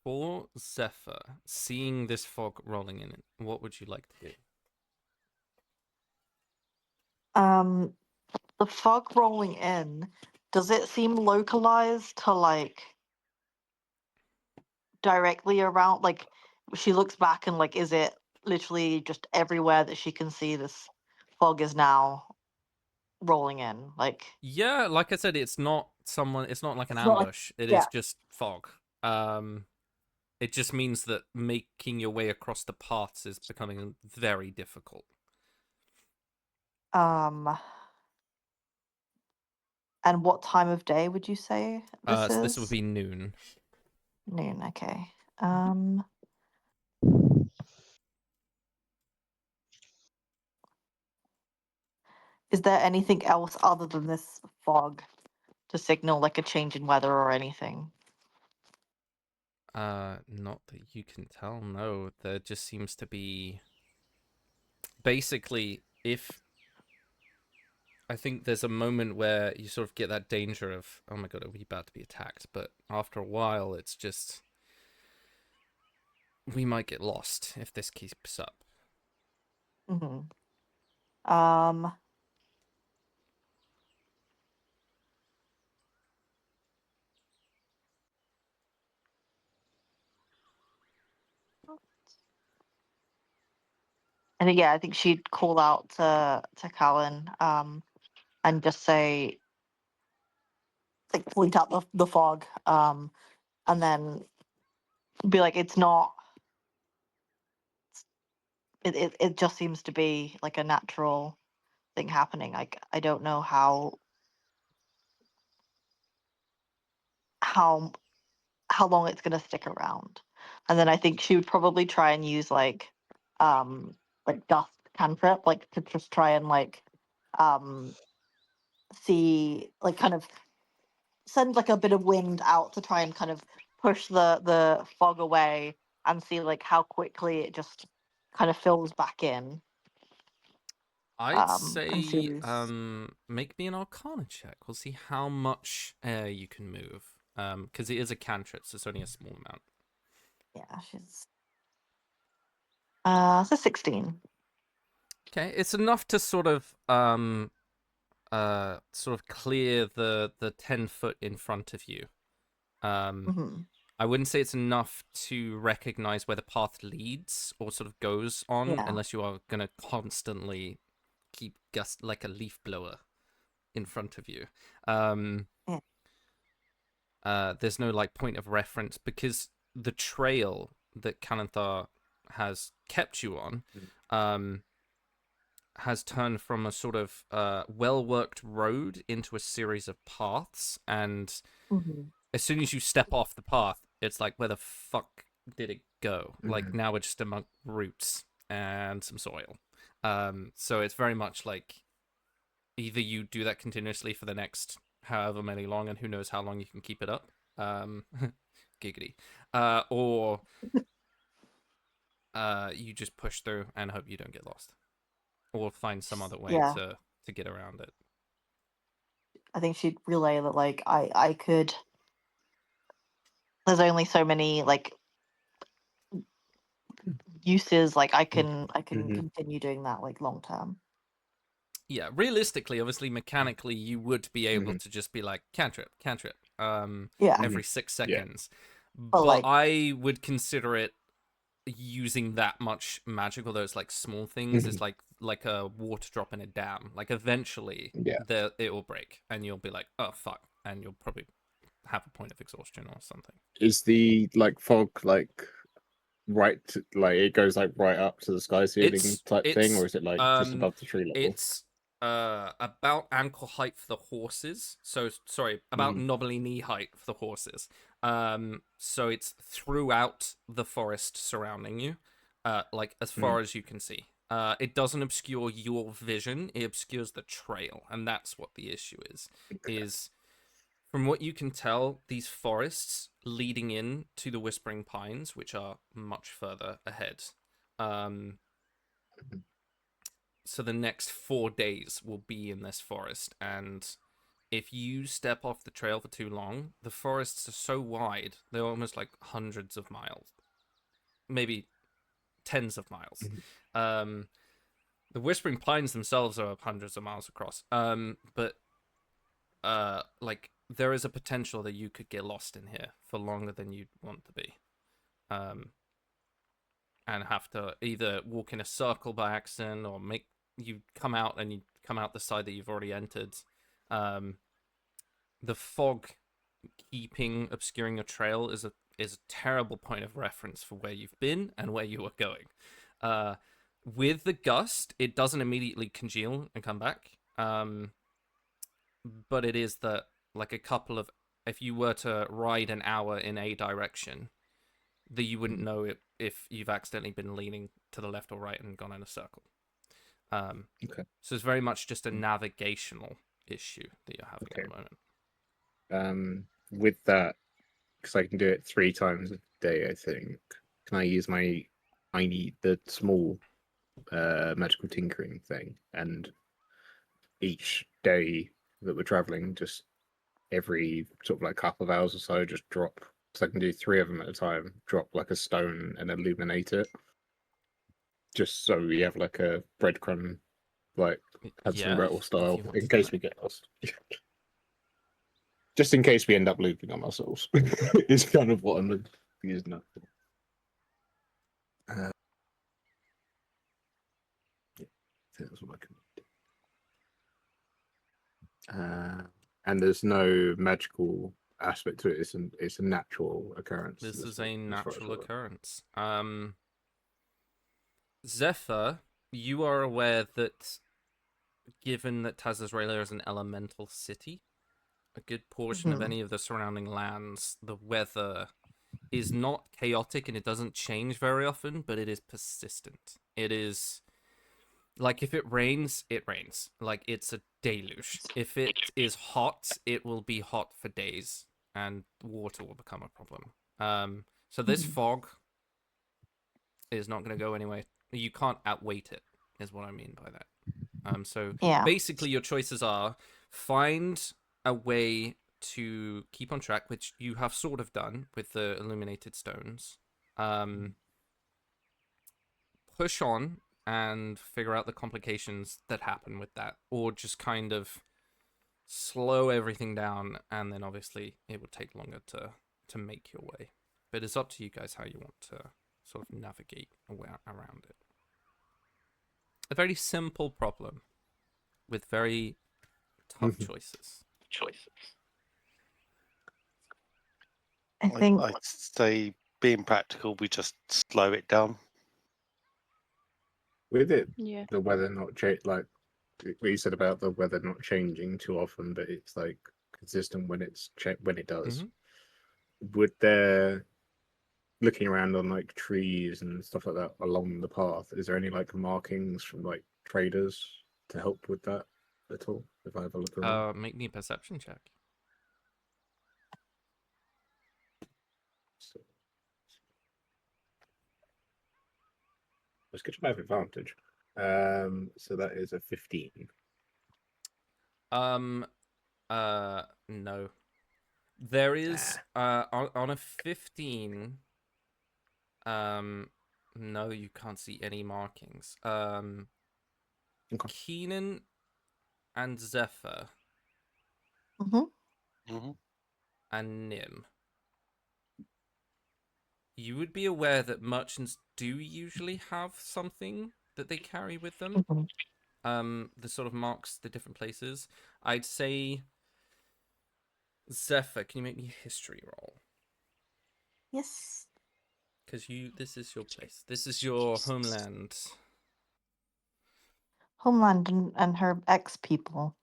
For Zephyr, seeing this fog rolling in, what would you like to do? The fog rolling in, does it seem localized to like directly around? Like, she looks back and like, is it literally just everywhere that she can see this fog is now rolling in? Like, Yeah, like I said, it's not like an it's not like, ambush. It is yeah. just fog. It just means that making your way across the paths is becoming very difficult. And what time of day would you say this So is? this would be noon. Noon, okay. Is there anything else other than this fog to signal like a change in weather or anything? Not that you can tell, no. There just seems to be... Basically, I think there's a moment where you sort of get that danger of, oh my god, are we about to be attacked? But after a while, it's just... We might get lost if this keeps up. Mm-hmm. And yeah, I think she'd call out to Callan, and just say, like, point out the fog, and then be like, it's not. It just seems to be like a natural thing happening. Like, I don't know how long it's gonna stick around. And then I think she would probably try and use like dust cantrip, like to just try and like see, like, kind of send like a bit of wind out to try and kind of push the fog away and see like how quickly it just kind of fills back in. I'd and say see. make me an Arcana check. We'll see how much air you can move. Because it is a cantrip, so it's only a small amount. Yeah, she's so 16. Okay, it's enough to sort of clear the 10 foot in front of you. Mm-hmm. I wouldn't say it's enough to recognize where the path leads or sort of goes on, Yeah. unless you are gonna constantly keep like a leaf blower in front of you. There's no like point of reference because the trail that Kalanthar has kept you on has turned from a sort of well-worked road into a series of paths, and Mm-hmm. as soon as you step off the path, it's like, where the fuck did it go? Like, Mm-hmm. now we're just among roots and some soil. So it's very much like either you do that continuously for the next however many long, and who knows how long you can keep it up. Giggity. Or you just push through and hope you don't get lost. Or find some other way Yeah. to get around it. I think she'd relay that like I could. There's only so many like uses like I can Mhm. continue doing that like long term. Yeah, realistically, obviously, mechanically, you would be able Mhm. to just be like, cantrip, Yeah. every 6 seconds. But, But like- I would consider it using that much magic, although it's like small things. It's like a water drop in a dam. Like, eventually, Yeah. it will break, and you'll be like, oh, fuck, and you'll probably have a point of exhaustion or something. Is the like fog like right like it goes like right up to the sky ceiling type thing, or is it like just above the tree level? It's about ankle height for the horses. So sorry, about knobbly knee height for the horses. So it's throughout the forest surrounding you, like as far as you can see. It doesn't obscure your vision; it obscures the trail, and that's what the issue is. Is from what you can tell, these forests leading in to the Whispering Pines, which are much further ahead. So the next 4 days will be in this forest, and if you step off the trail for too long, the forests are so wide, they're almost like hundreds of miles, maybe tens of miles. The Whispering Pines themselves are hundreds of miles across, but like there is a potential that you could get lost in here for longer than you'd want to be, and have to either walk in a circle by accident or you come out the side that you've already entered. The fog obscuring your trail is a terrible point of reference for where you've been and where you are going. With the gust, it doesn't immediately congeal and come back. But it is that like if you were to ride an hour in a direction, that you wouldn't know if you've accidentally been leaning to the left or right and gone in a circle. Okay. So it's very much just a navigational issue that you're having at the moment. With that, because I can do it 3 times a day, I think. Can I use the small magical tinkering thing, and each day that we're traveling, just every sort of like couple of hours or so, just drop, because I can do 3 of them at a time, drop like a stone and illuminate it, just so we have like a breadcrumb, like Hudson Yeah, Rattle if style, you want in to case do we get lost. Just in case we end up looping on ourselves. Is kind of what I'm using that for. Yeah, I think that's what I can do. And there's no magical aspect to it. It's a natural occurrence. This is thing, a as far as natural I know. occurrence. Zephyr, you are aware that given that Tazazrela is an elemental city, a good portion of any of the surrounding lands, the weather is not chaotic and it doesn't change very often, but it is persistent. It is Like, if it rains, it rains. Like, it's a deluge. If it is hot, it will be hot for days, and water will become a problem. So this fog is not going to go anywhere. You can't outweight it, is what I mean by that. So Yeah. basically, your choices are find a way to keep on track, which you have sort of done with the illuminated stones. Push on and figure out the complications that happen with that, or just kind of slow everything down, and then obviously it would take longer to make your way. But it's up to you guys how you want to sort of navigate around it. A very simple problem with very tough choices. I think I'd say, being practical, we just slow it down. With it, Yeah. the weather not change, like what you said about the weather not changing too often, but it's like consistent when when it does. Would there, looking around on like trees and stuff like that along the path, is there any like markings from like traders to help with that at all? If I have a look around, Make me a perception check. so, let's get my advantage. So that is a 15. No. There is on a 15. No, you can't see any markings. Okay. Keenan and Zephyr Mm-hmm. and Nim. You would be aware that merchants do usually have something that they carry with them. The sort of marks the different places. I'd say Zephyr, can you make me a history roll? yes. Because this is your place. This is your homeland. Homeland and her ex people,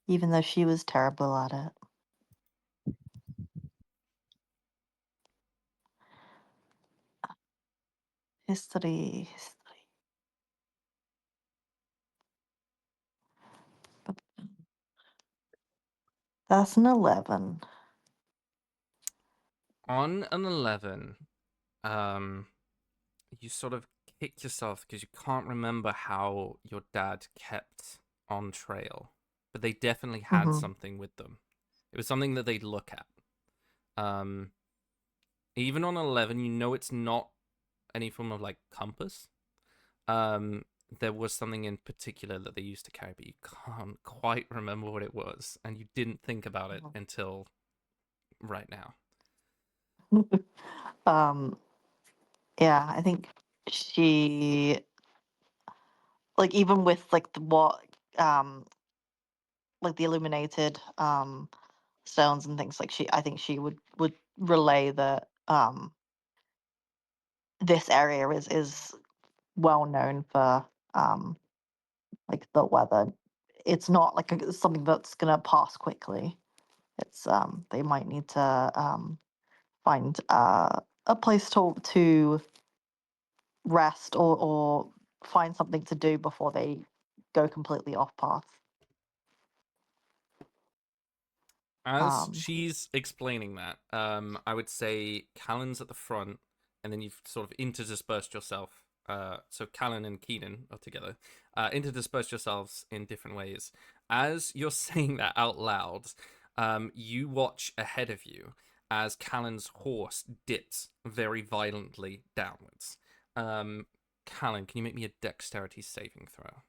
even though she was terrible at it. History. That's an 11. On an 11, you sort of kick yourself because you can't remember how your dad kept on trail, but they definitely had something with them. It was something that they'd look at. Even on 11, you know it's not any form of like compass. There was something in particular that they used to carry, but you can't quite remember what it was, and you didn't think about it until right now. Yeah, I think she, like, even with like like the illuminated stones and things, like I think she would relay that this area is well known for like the weather. It's not like something that's gonna pass quickly. It's they might need to find a place to rest or find something to do before they go completely off path. As she's explaining that, I would say Callan's at the front, and then you've sort of interdispersed yourself. So Callan and Keenan are together. Interdispersed yourselves in different ways. As you're saying that out loud, you watch ahead of you as Callan's horse dips very violently downwards. Callan, can you make me a dexterity saving throw?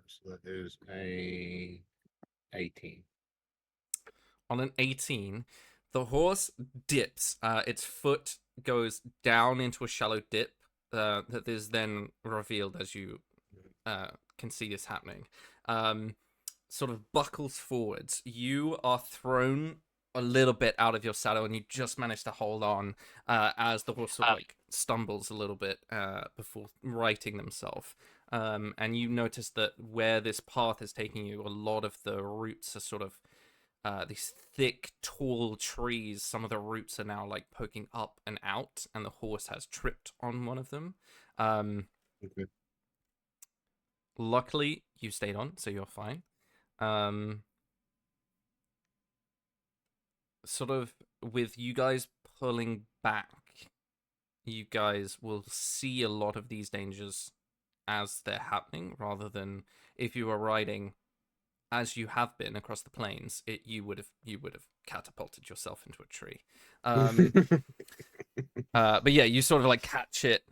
So that is a 18. On an 18, the horse dips. Its foot goes down into a shallow dip that is then revealed as you can see this happening. Sort of buckles forwards. You are thrown a little bit out of your saddle, and you just manage to hold on as the horse sort of like stumbles a little bit before righting themselves. and you notice that where this path is taking you, a lot of the roots are sort of these thick, tall trees. Some of the roots are now like poking up and out, and the horse has tripped on one of them. Okay. Luckily, you stayed on, so you're fine. Sort of with you guys pulling back, you guys will see a lot of these dangers as they're happening, rather than if you were riding as you have been across the plains, you would have catapulted yourself into a tree. But yeah, you sort of like catch it.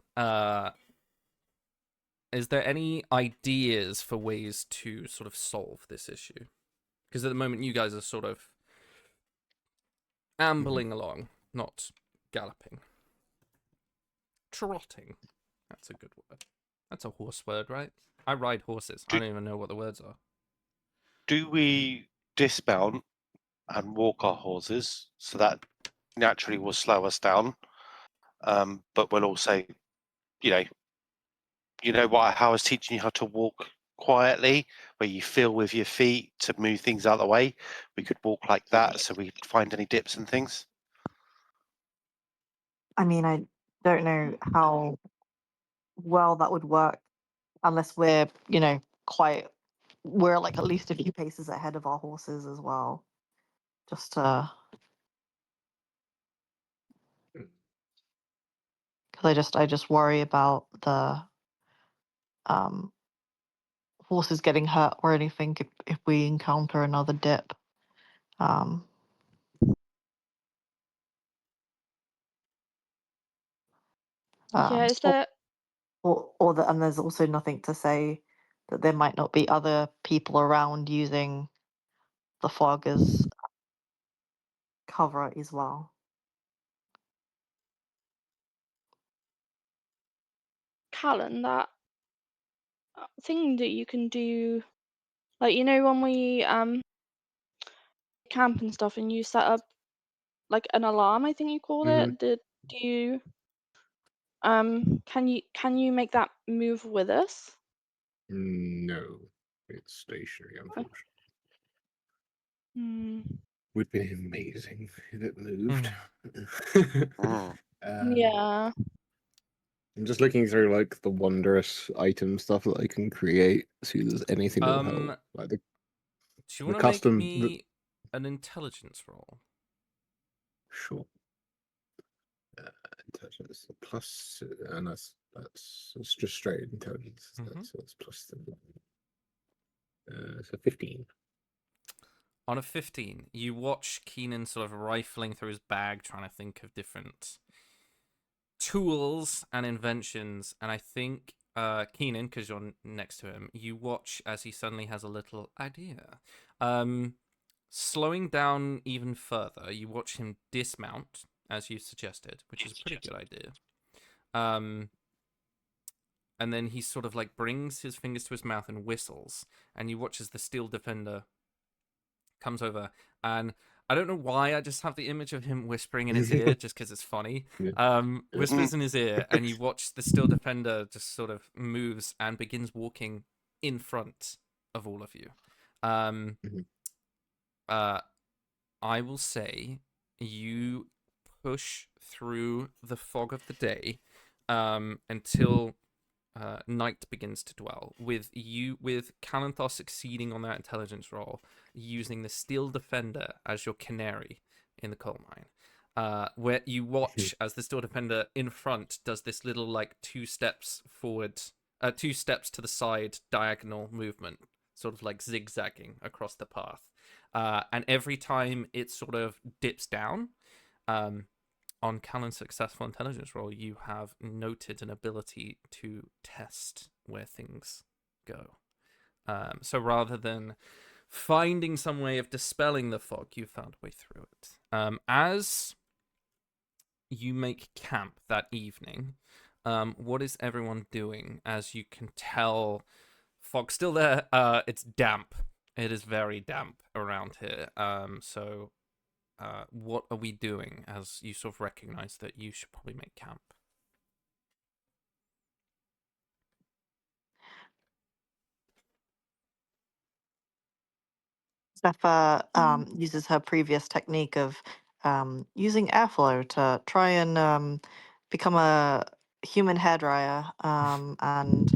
Is there any ideas for ways to sort of solve this issue? Because at the moment you guys are sort of ambling along, not galloping. Trotting. That's a good word. That's a horse word, right? I ride horses. I don't even know what the words are. Do we dismount and walk our horses, so that naturally will slow us down, but we'll also, you know what, how I was teaching you how to walk quietly, where you feel with your feet to move things out of the way. We could walk like that, so we find any dips and things. I mean, I don't know how well that would work unless we're, we're like at least a few paces ahead of our horses as well. Just because I just worry about the horses getting hurt or anything if we encounter another dip. Yeah, is there? And there's also nothing to say that there might not be other people around using the fog as cover as well. Callan, that thing that you can do, like when we camp and stuff, and you set up like an alarm, I think you called it. Do you can you make that move with us? No, it's stationary, unfortunately. Hmm. Would be amazing if it moved. Yeah. I'm just looking through like the wondrous item stuff that I can create. See if there's anything that'll help. Like Do you want to custom, make me an intelligence roll? Sure. Intelligence plus, and that's just straight intelligence. So it's plus so 15. On a 15, you watch Keenan sort of rifling through his bag, trying to think of different tools and inventions, and I think Keenan, because you're next to him, you watch as he suddenly has a little idea. Slowing down even further, you watch him dismount, as you suggested, which is a pretty good idea. And then he sort of like brings his fingers to his mouth and whistles, and you watch as the steel defender comes over, and I don't know why I just have the image of him whispering in his ear just because it's funny. Whispers in his ear, and you watch the steel defender just sort of moves and begins walking in front of all of you. I will say you push through the fog of the day until night begins to dwell, with Kalanthor succeeding on that intelligence roll, using the steel defender as your canary in the coal mine, where you watch as the steel defender in front does this little like 2 steps forward, 2 steps to the side diagonal movement, sort of like zigzagging across the path, and every time it sort of dips down, on Callan's successful intelligence roll, you have noted an ability to test where things go. So rather than finding some way of dispelling the fog, you found a way through it. As you make camp that evening, what is everyone doing? As you can tell, fog's still there. It's damp. It is very damp around here. So what are we doing as you sort of recognize that you should probably make camp? Stepha uses her previous technique of using airflow to try and become a human hairdryer and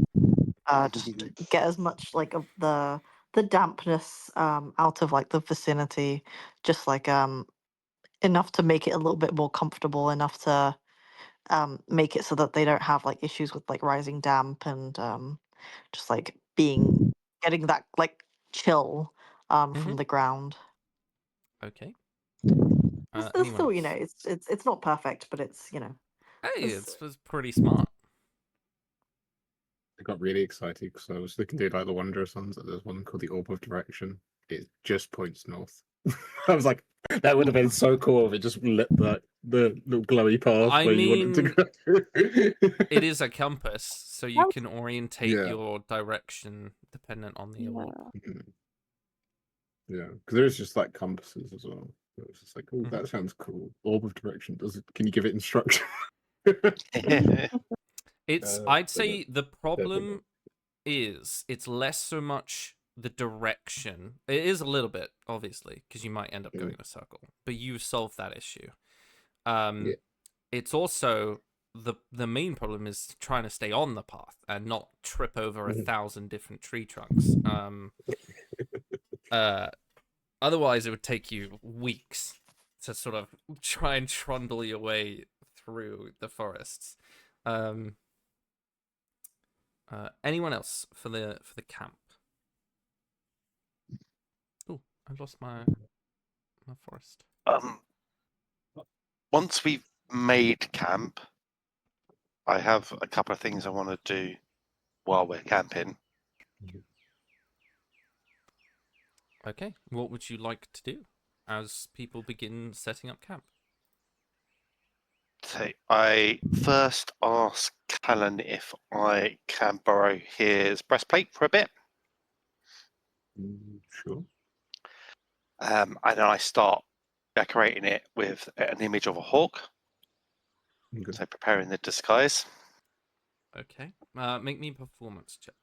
just get as much like of the dampness out of like the vicinity, just like enough to make it a little bit more comfortable, enough to make it so that they don't have like issues with like rising damp and just like getting that like chill from the ground. Okay. It's Anyone still, else? it's not perfect, but it's Hey, it's it's pretty smart. I got really excited because I was looking to do like the Wondrous ones. There's one called the Orb of Direction. It just points north. I was like, that would have been so cool if it just lit the little glowy path I where you want it to mean, go. it is a compass, so you That's- can orientate Yeah. your direction dependent on the orb. Yeah, because there's just like compasses as well. It was just like, oh, Mhm. that sounds cool. Orb of Direction. Can you give it instruction? It's Uh, I'd but say the Definitely. problem is it's less so much the direction. It is a little bit, obviously, because you might end up going in a circle, but you've solved that issue. Yeah. It's also the main problem is trying to stay on the path and not trip over 1,000 different tree trunks. Otherwise, it would take you weeks to sort of try and trundle your way through the forests. Anyone else for the camp? Oh, I lost my forest. Once we've made camp, I have a couple of things I want to do while we're camping. Okay, what would you like to do as people begin setting up camp? So I first ask Callan if I can borrow his breastplate for a bit. Sure. And then I start decorating it with an image of a hawk. Okay. So preparing the disguise. Okay, make me a performance check.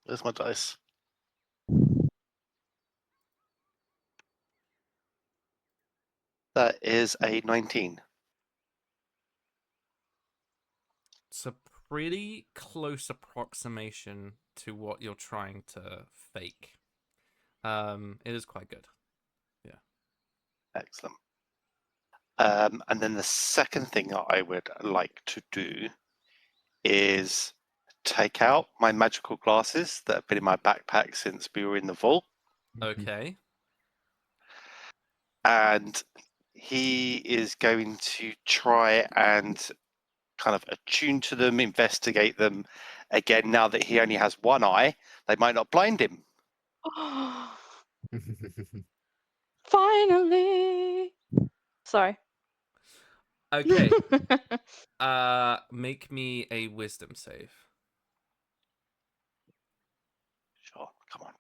Where's my dice? That is a 19. It's a pretty close approximation to what you're trying to fake. It is quite good. Yeah. Excellent. And then the second thing that I would like to do is take out my magical glasses that have been in my backpack since we were in the vault. Okay. And he is going to try and kind of attune to them, investigate them. Again, now that he only has one eye, they might not blind him. Finally. Sorry. Okay. Make me a wisdom save. Sure, come on.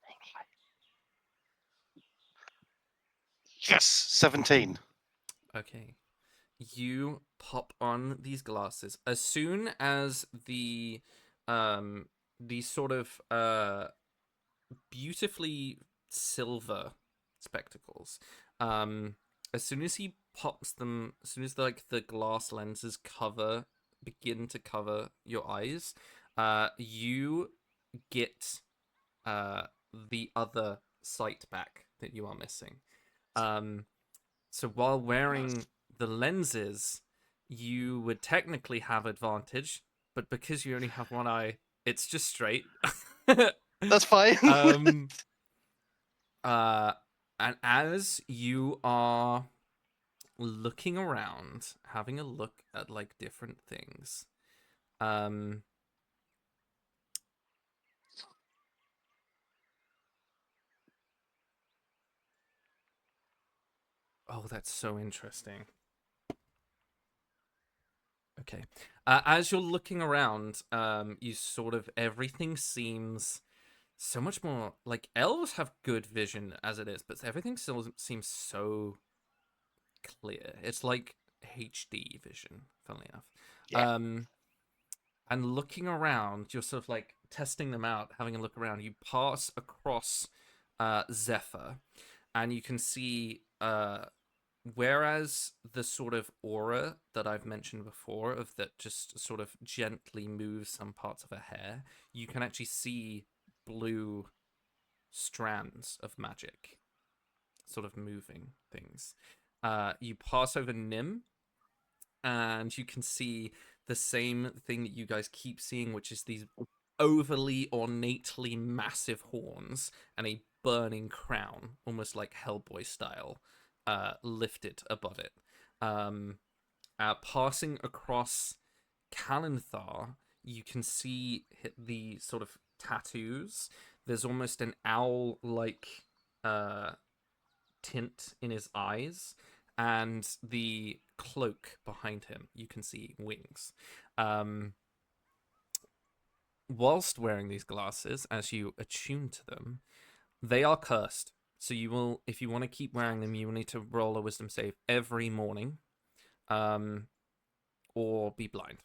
Yes, 17. Okay. You pop on these glasses as soon as the these sort of beautifully silver spectacles, as soon as he pops them, as soon as like the glass lenses begin to cover your eyes, you get the other sight back that you are missing. So while wearing the lenses, you would technically have advantage, but because you only have one eye, it's just straight. That's fine. And as you are looking around, having a look at like different things, oh, that's so interesting. Okay. As you're looking around, you sort of everything seems so much more like elves have good vision as it is, but everything still seems so clear. It's like HD vision, funnily enough. Yeah. and looking around, you're sort of like testing them out, having a look around. You pass across Zephyr, and you can see whereas the sort of aura that I've mentioned before of that just sort of gently moves some parts of her hair, you can actually see blue strands of magic sort of moving things. You pass over Nim, and you can see the same thing that you guys keep seeing, which is these overly ornately massive horns and a burning crown, almost like Hellboy style, lifted above it. Passing across Kalinthar, you can see the sort of tattoos. There's almost an owl-like tint in his eyes, and the cloak behind him, you can see wings. Whilst wearing these glasses, as you attune to them, they are cursed. So you will, if you want to keep wearing them, you will need to roll a wisdom save every morning, or be blind.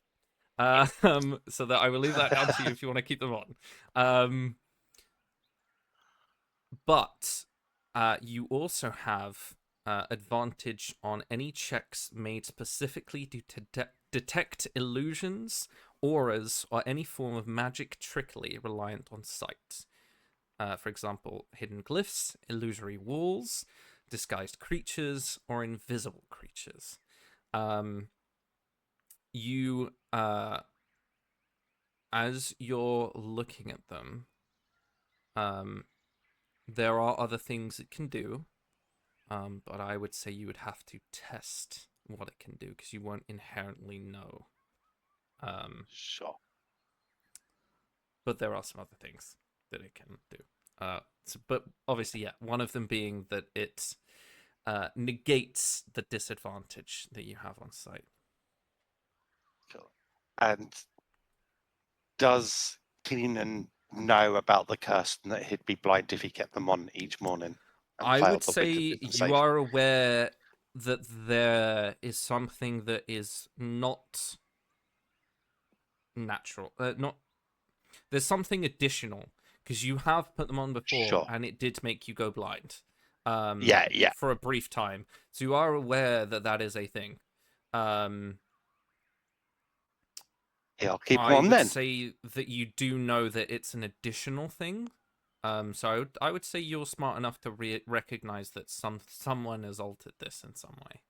So that I will leave that down to you if you want to keep them on. But you also have advantage on any checks made specifically to detect illusions, auras, or any form of magic trickery reliant on sight. For example, hidden glyphs, illusory walls, disguised creatures, or invisible creatures. You, as you're looking at them, there are other things it can do, but I would say you would have to test what it can do because you won't inherently know. Sure. But there are some other things that it can do. But obviously, yeah, one of them being that it negates the disadvantage that you have on sight. Sure. And does Keenan know about the curse and that he'd be blind if he kept them on each morning? And I failed would the say wisdom you save? are aware that there is something that is not natural. There's something additional because you have put them on before, Sure. and it did make you go blind. Yeah. For a brief time, so you are aware that that is a thing. Yeah, I'll keep them I on would then. say that you do know that it's an additional thing. So I would say you're smart enough to recognize that someone has altered this in some way.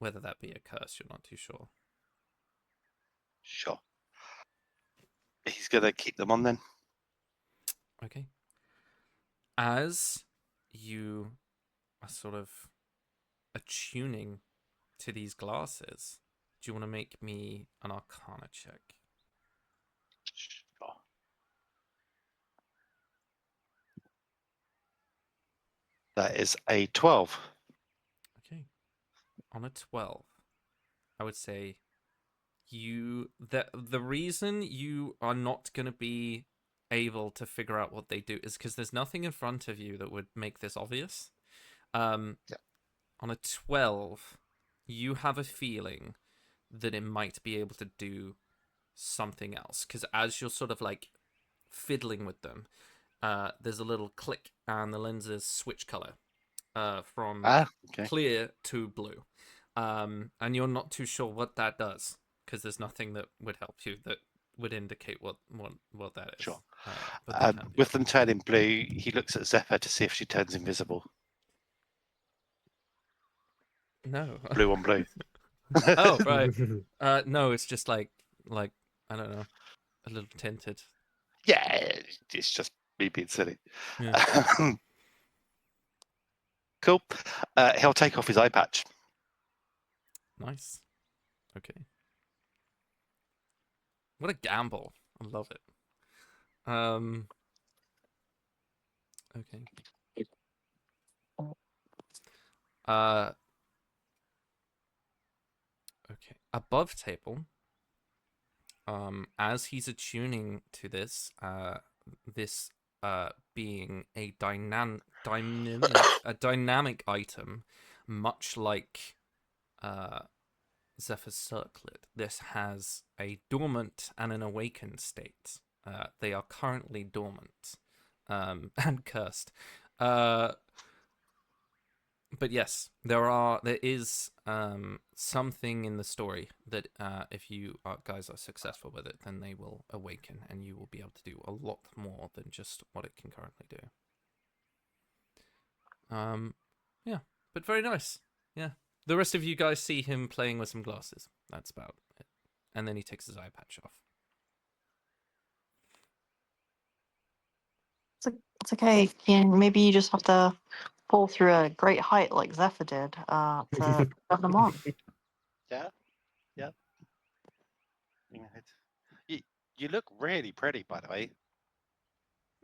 Whether that be a curse, you're not too sure. Sure. He's gonna keep them on then. Okay. As you are sort of attuning to these glasses, do you want to make me an Arcana check? Sure. That is a 12. Okay. On a 12, I would say the reason you are not going to be able to figure out what they do is because there's nothing in front of you that would make this obvious. Yeah. On a 12, you have a feeling that it might be able to do something else, because as you're sort of like fiddling with them, there's a little click and the lenses switch color from Okay. clear to blue, and you're not too sure what that does because there's nothing that would help you that would indicate what that is. Sure. But they can do With that. them turning blue, he looks at Zephyr to see if she turns invisible. No. Blue on blue. Oh, right. No, it's just like I don't know, a little tinted. Yeah, it's just me being silly. Yeah. Cool. He'll take off his eye patch. Nice. Okay. What a gamble. I love it. Okay. Okay. Above table, as he's attuning to this, this being a dynamic item, much like Zephyr's circlet, this has a dormant and an awakened state. They are currently dormant and cursed. But yes, there is something in the story that if you guys are successful with it, then they will awaken, and you will be able to do a lot more than just what it can currently do. Yeah, but very nice. Yeah, the rest of you guys see him playing with some glasses. That's about it, and then he takes his eye patch off. It's okay. Maybe you just have to fall through a great height like Zephyr did to have them on. Yeah. Yeah. You look really pretty, by the way,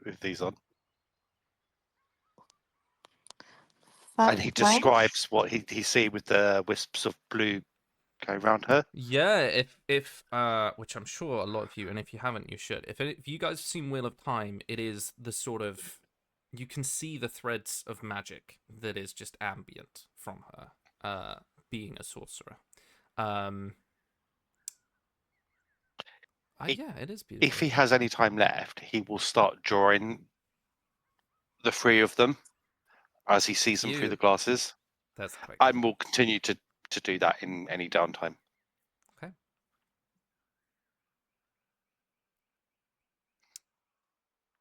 with these on. And he describes what he see with the wisps of blue going around her. Yeah, if which I'm sure a lot of you, and if you haven't, you should. If you guys have seen Wheel of Time, it is the sort of, you can see the threads of magic that is just ambient from her, being a sorcerer. Yeah, it is beautiful. If he has any time left, he will start drawing the three of them as he sees them through the glasses. That's quite I cool. will continue to do that in any downtime. Okay.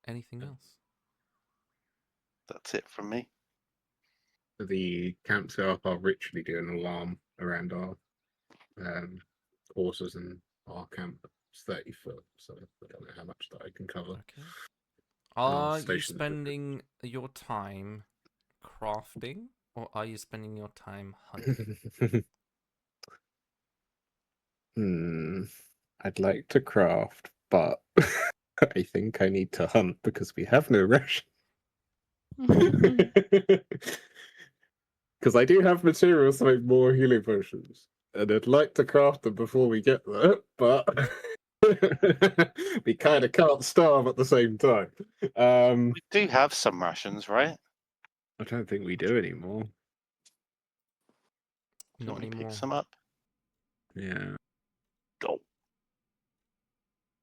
Anything else? That's it from me. The camp staff are ritually doing an alarm around our horses and our camp. It's 30 foot, so I don't know how much that I can cover. Okay. Are you stations are spending your time crafting, or are you spending your time hunting? I'd like to craft, but I think I need to hunt because we have no ration. Because I do have materials to make more healing potions, and I'd like to craft them before we get there, but we kind of can't starve at the same time. We do have some rations, right? I don't think we do anymore. Not Can we anymore. pick some up? Yeah. Oh.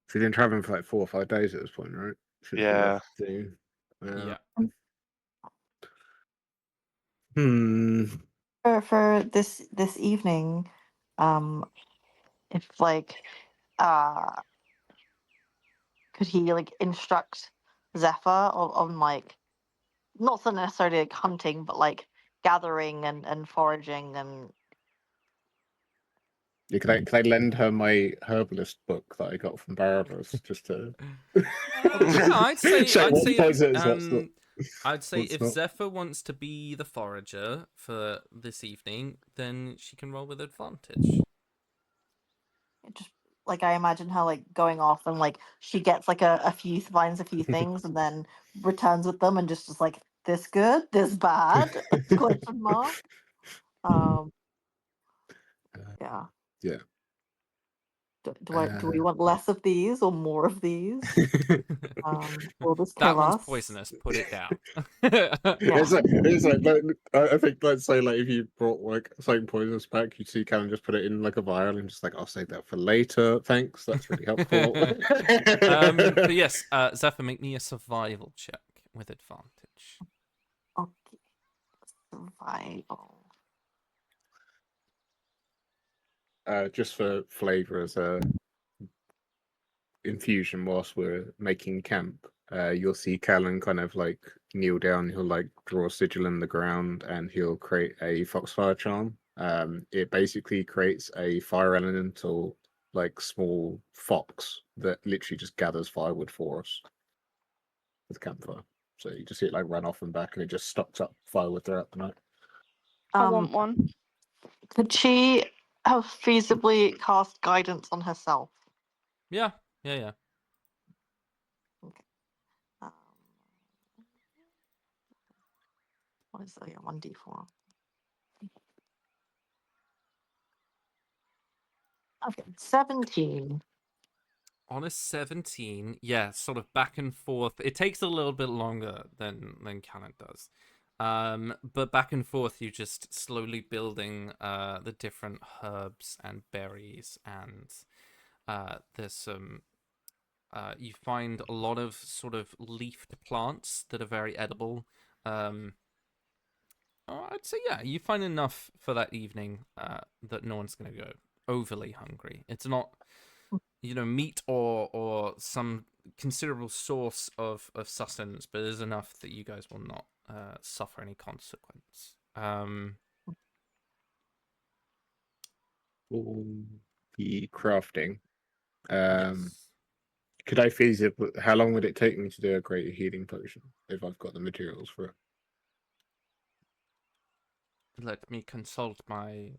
So you've been traveling for like 4 or 5 days at this point, right? Yeah. Yeah. For this evening, if like could he like instruct Zephyr on like not so necessarily like hunting, but like gathering and foraging and Yeah, could I lend her my herbalist book that I got from Barabas just to? Yeah, I'd say What's if not? Zephyr wants to be the forager for this evening, then she can roll with advantage. just like I imagine her like going off and like she gets like finds a few things and then returns with them and just like this good, this bad? Question mark. Yeah. Yeah. Do we want less of these or more of these? Will this That kill one's us? poisonous. Put it down. It's like I think let's say like if you brought like something poisonous back, you'd see Callum just put it in like a vial and just like I'll save that for later. Thanks, that's really helpful. But yes, Zephyr, make me a survival check with advantage. Okay. Survival. Just for flavour as a infusion whilst we're making camp, you'll see Callan kind of like kneel down, he'll like draw a sigil in the ground and he'll create a foxfire charm. It basically creates a fire elemental like small fox that literally just gathers firewood for us with campfire. So you just see it like run off and back and it just stocks up firewood throughout the night. I want one. Could she have feasibly cast guidance on herself? Yeah. Okay. What is that? Yeah, 1d4. Okay, 17. On a 17, yeah, sort of back and forth. It takes a little bit longer than Callan does. But back and forth, you just slowly building the different herbs and berries, and there's some. You find a lot of sort of leafed plants that are very edible. I'd say, yeah, you find enough for that evening that no one's going to go overly hungry. It's not, meat or some considerable source of sustenance, but it is enough that you guys will not suffer any consequence. For the crafting, Yes. could I feasibly? How long would it take me to do a greater healing potion if I've got the materials for it? Let me consult my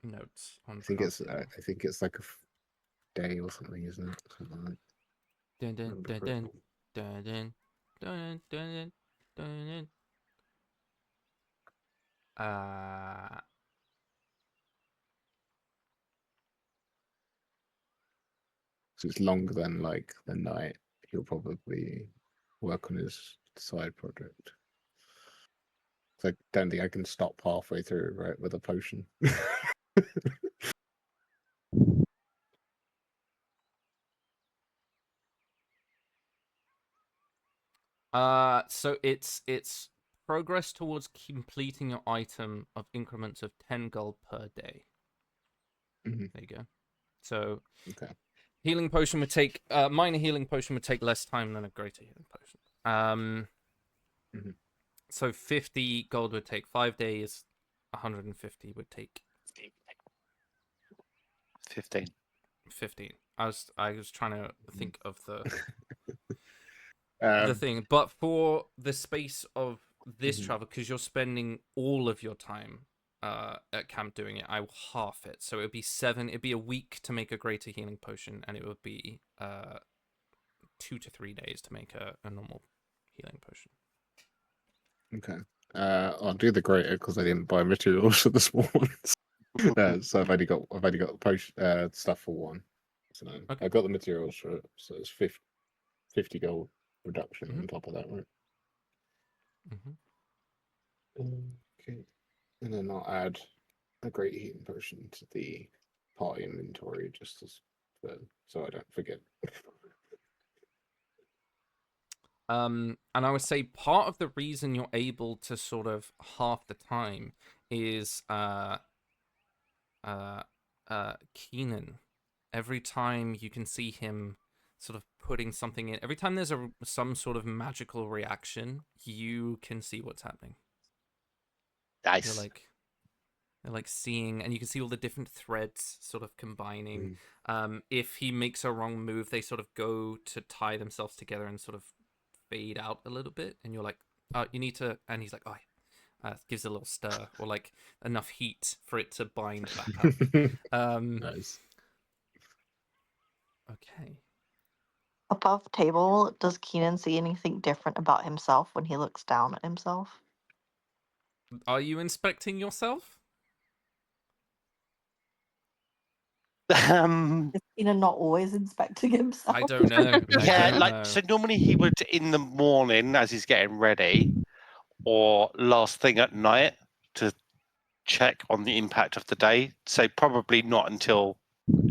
notes on I think crafting. I think it's like a day or something, isn't it? Something like Dun, dun, remember dun, dun, correctly. dun, dun, dun, dun, dun, dun. So it's longer than like the night. He'll probably work on his side project. So I don't think I can stop halfway through, right, with a potion. So it's progress towards completing your item of increments of 10 gold per day. Mhm. There you go. So Okay. healing potion would take minor healing potion would take less time than a greater healing potion. Mhm. So 50 gold would take 5 days, 150 would take 15. 15. I was trying to think of the Um, thing, but for the space of this Mhm. travel, because you're spending all of your time at camp doing it, I will half it. So it'd be a week to make a greater healing potion, and it would be 2 to 3 days to make a normal healing potion. Okay. I'll do the greater because I didn't buy materials for the small ones. So I've only got potion stuff for one. So Okay. I got the materials for it. So it's 50 gold reduction Mhm. on top of that, right? Mm-hmm. Okay. And then I'll add a great healing potion to the party inventory just as so I don't forget. And I would say part of the reason you're able to sort of half the time is Keenan. Every time you can see him sort of putting something in, every time there's some sort of magical reaction, you can see what's happening. You're Nice. like seeing, and you can see all the different threads sort of combining. Mm. If he makes a wrong move, they sort of go to tie themselves together and sort of fade out a little bit, and you're like, oh, you need to, and he's like, oh, gives a little stir or like enough heat for it to bind back up. Nice. Okay. Above table, does Keenan see anything different about himself when he looks down at himself? Are you inspecting yourself? Is Keenan not always inspecting himself? I don't know. Yeah, so normally he would in the morning as he's getting ready, or last thing at night to check on the impact of the day. So probably not until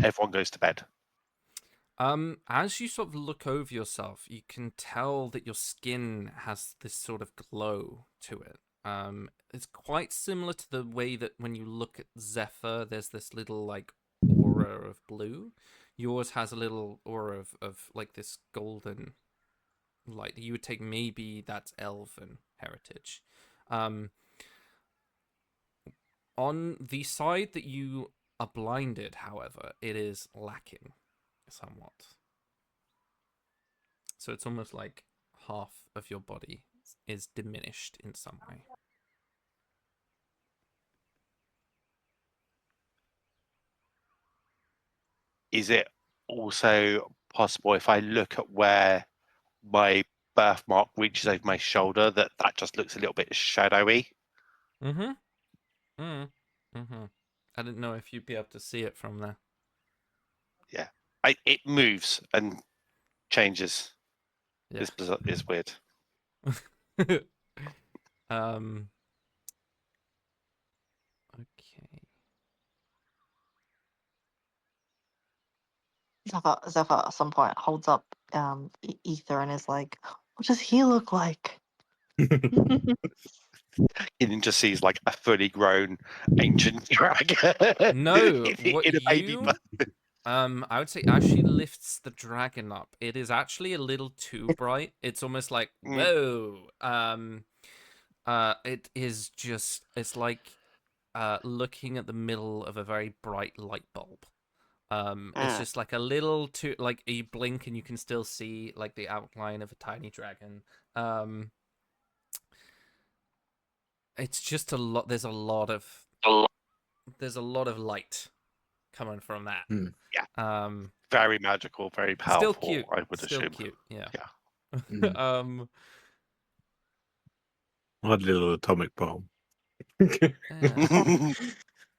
everyone goes to bed. As you sort of look over yourself, you can tell that your skin has this sort of glow to it. It's quite similar to the way that when you look at Zephyr, there's this little like aura of blue. Yours has a little aura of like this golden light. You would take maybe that's elven heritage. On the side that you are blinded, however, it is lacking somewhat. So it's almost like half of your body is diminished in some way. Is it also possible if I look at where my birthmark reaches over my shoulder that just looks a little bit shadowy? Mm-hmm. Mm-hmm. I didn't know if you'd be able to see it from there. Yeah. It moves and changes. Yeah. It's weird. Okay. Zephyr at some point holds up Ether and is like, "What does he look like?" Keenan just sees like a fully grown ancient dragon No, in what a baby you mode. I would say as she lifts the dragon up, it is actually a little too bright. It's almost like whoa. It is just it's like looking at the middle of a very bright light bulb. It's just like a little too like you blink and you can still see like the outline of a tiny dragon. It's just a lot. There's a lot of light coming from that. Yeah. Very magical, very powerful. Still cute. I would Still assume. cute. Yeah. Yeah. Odd little atomic bomb. Yeah.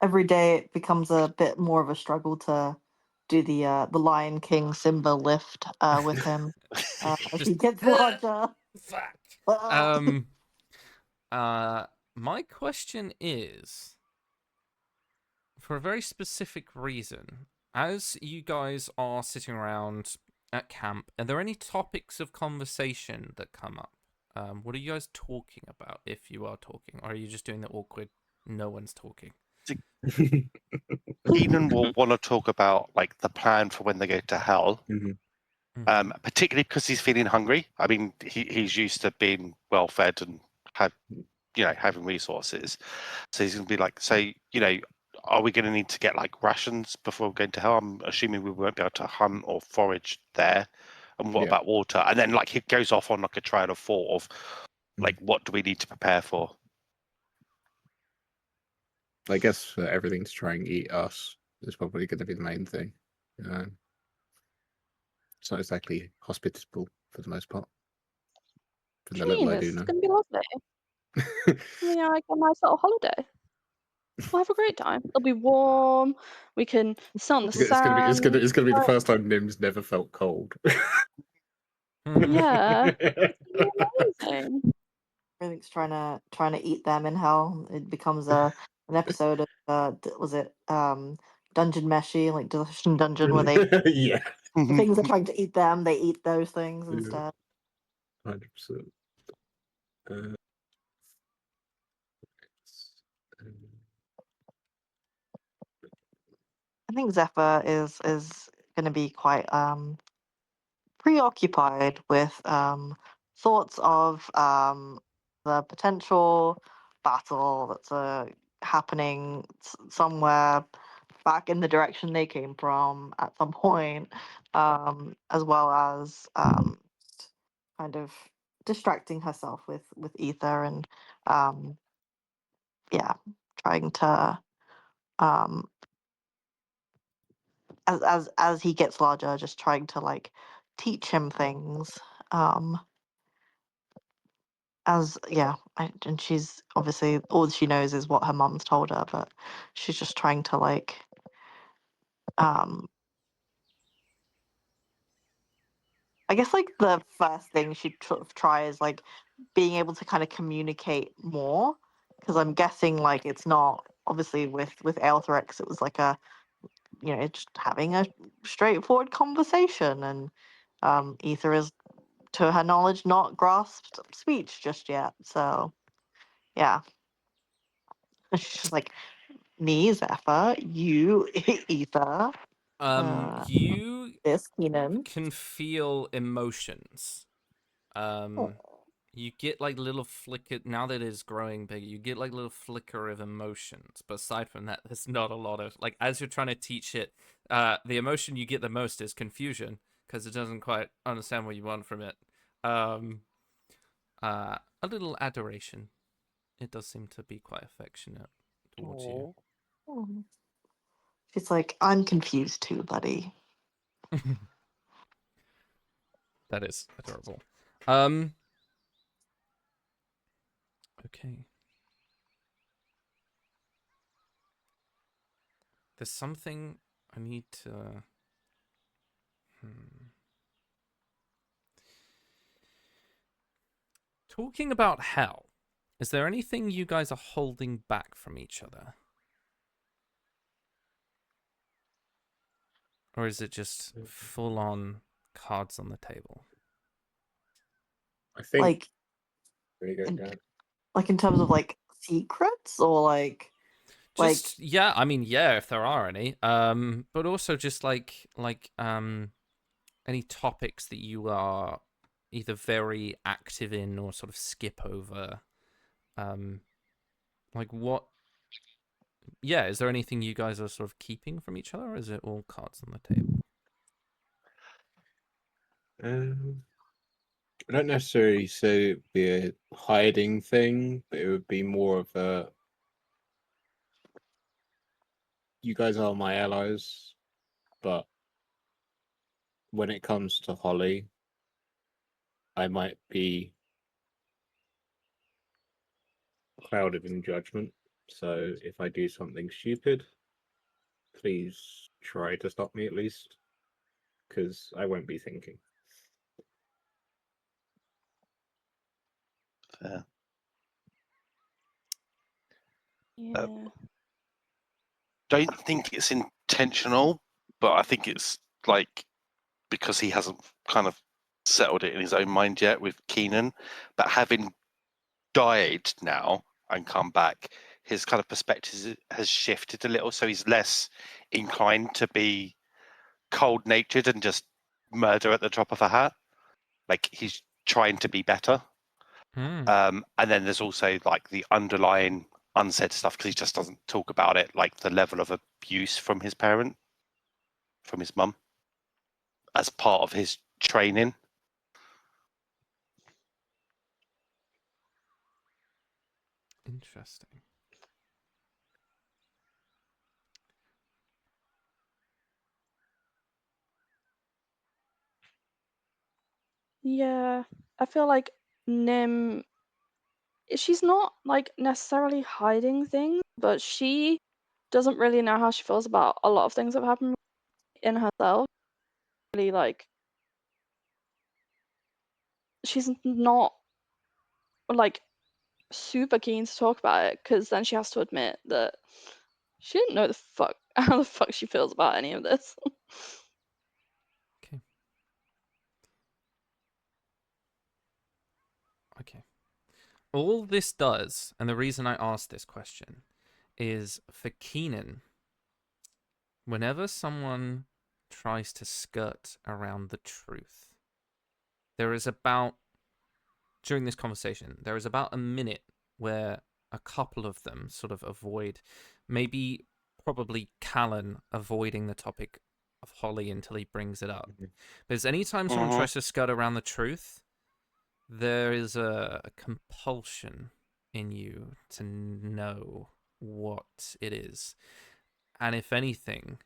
Every day it becomes a bit more of a struggle to do the Lion King Simba lift with him as he gets larger. Fuck. My question is, for a very specific reason, as you guys are sitting around at camp, are there any topics of conversation that come up? What are you guys talking about, if you are talking? Or are you just doing the awkward, no one's talking? Keenan will want to talk about like the plan for when they go to hell. Particularly because he's feeling hungry. I mean, he's used to being well fed and having resources. So he's going to be like, are we going to need to get like rations before we go into hell? I'm assuming we won't be able to hunt or forage there. And what about water? And then like he goes off on like a trail of thought of like, what do we need to prepare for? I guess for everything to try and eat us is probably going to be the main thing. It's not exactly hospitable for the most part. From the little I This do is know. going to be lovely. Like a nice little holiday. We'll have a great time. It'll be warm. We can sit on the sand. It's gonna be the first time Nim's never felt cold. Yeah, it's gonna be amazing. Everything's trying to eat them in hell. It becomes an episode of was it Dungeon Meshi, like Discretion Dungeon, where they yeah, things are trying to eat them. They eat those things instead. 100%. I think Zephyr is going to be quite preoccupied with thoughts of the potential battle that's happening somewhere back in the direction they came from at some point, as well as kind of distracting herself with ether and trying to um, as he gets larger, just trying to like teach him things. And she's obviously all she knows is what her mom's told her, but she's just trying to like I guess like the first thing she'd sort of try is like being able to kind of communicate more, because I'm guessing like it's not obviously with Aelthrix it was like a just having a straightforward conversation, and Ether is, to her knowledge, not grasped speech just yet. So yeah, she's just like, me, Zephyr, you, Ether, You this Keenan. can feel emotions. You get like little flicker now that it is growing bigger. You get like little flicker of emotions, but aside from that, there's not a lot of like as you're trying to teach it. The emotion you get the most is confusion because it doesn't quite understand what you want from it. A little adoration. It does seem to be quite affectionate towards you. She's like, I'm confused too, buddy. That is adorable. Okay. There's something I need to... Talking about hell, Is there anything you guys are holding back from each other? Or is it just full on cards on the table? I think. Like, There you go, in, Dan. like in terms of like secrets or like Just yeah, I mean yeah, if there are any. But also just like any topics that you are either very active in or sort of skip over. Like what? Yeah, is there anything you guys are sort of keeping from each other, or is it all cards on the table? I don't necessarily say it'd be a hiding thing, but it would be more of a. You guys are my allies, but when it comes to Holly, I might be clouded in judgment. So if I do something stupid, please try to stop me at least, because I won't be thinking. Fair. Yeah. Don't think it's intentional, but I think it's like because he hasn't kind of settled it in his own mind yet with Keenan. But having died now and come back, his kind of perspective has shifted a little, so he's less inclined to be cold-natured and just murder at the drop of a hat. Like he's trying to be better. And then there's also like the underlying unsaid stuff because he just doesn't talk about it, like the level of abuse from his parent, from his mum, as part of his training. Interesting. Yeah. I feel like Nim, she's not like necessarily hiding things, but she doesn't really know how she feels about a lot of things that have happened in herself. Really, like, she's not like super keen to talk about it because then she has to admit that she didn't know the fuck how the fuck she feels about any of this. Okay. All this does, and the reason I asked this question, is for Keenan, whenever someone tries to skirt around the truth, there is about, during this conversation, there is about a minute where a couple of them sort of avoid, maybe probably Callan avoiding the topic of Holly until he brings it up. Because anytime someone tries to skirt around the truth, there is a compulsion in you to know what it is. And if anything,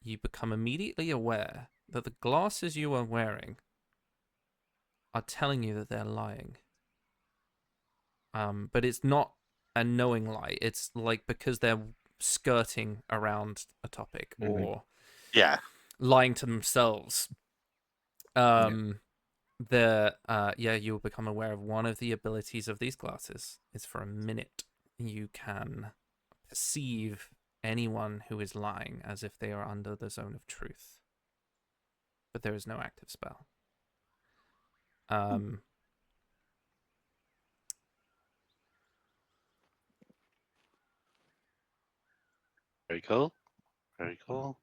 you become immediately aware that the glasses you are wearing are telling you that they're lying. But it's not a knowing lie. It's like because they're skirting around a topic or lying to themselves. You'll become aware of one of the abilities of these glasses is for a minute you can perceive anyone who is lying as if they are under the zone of truth. But there is no active spell. Very cool. Very cool.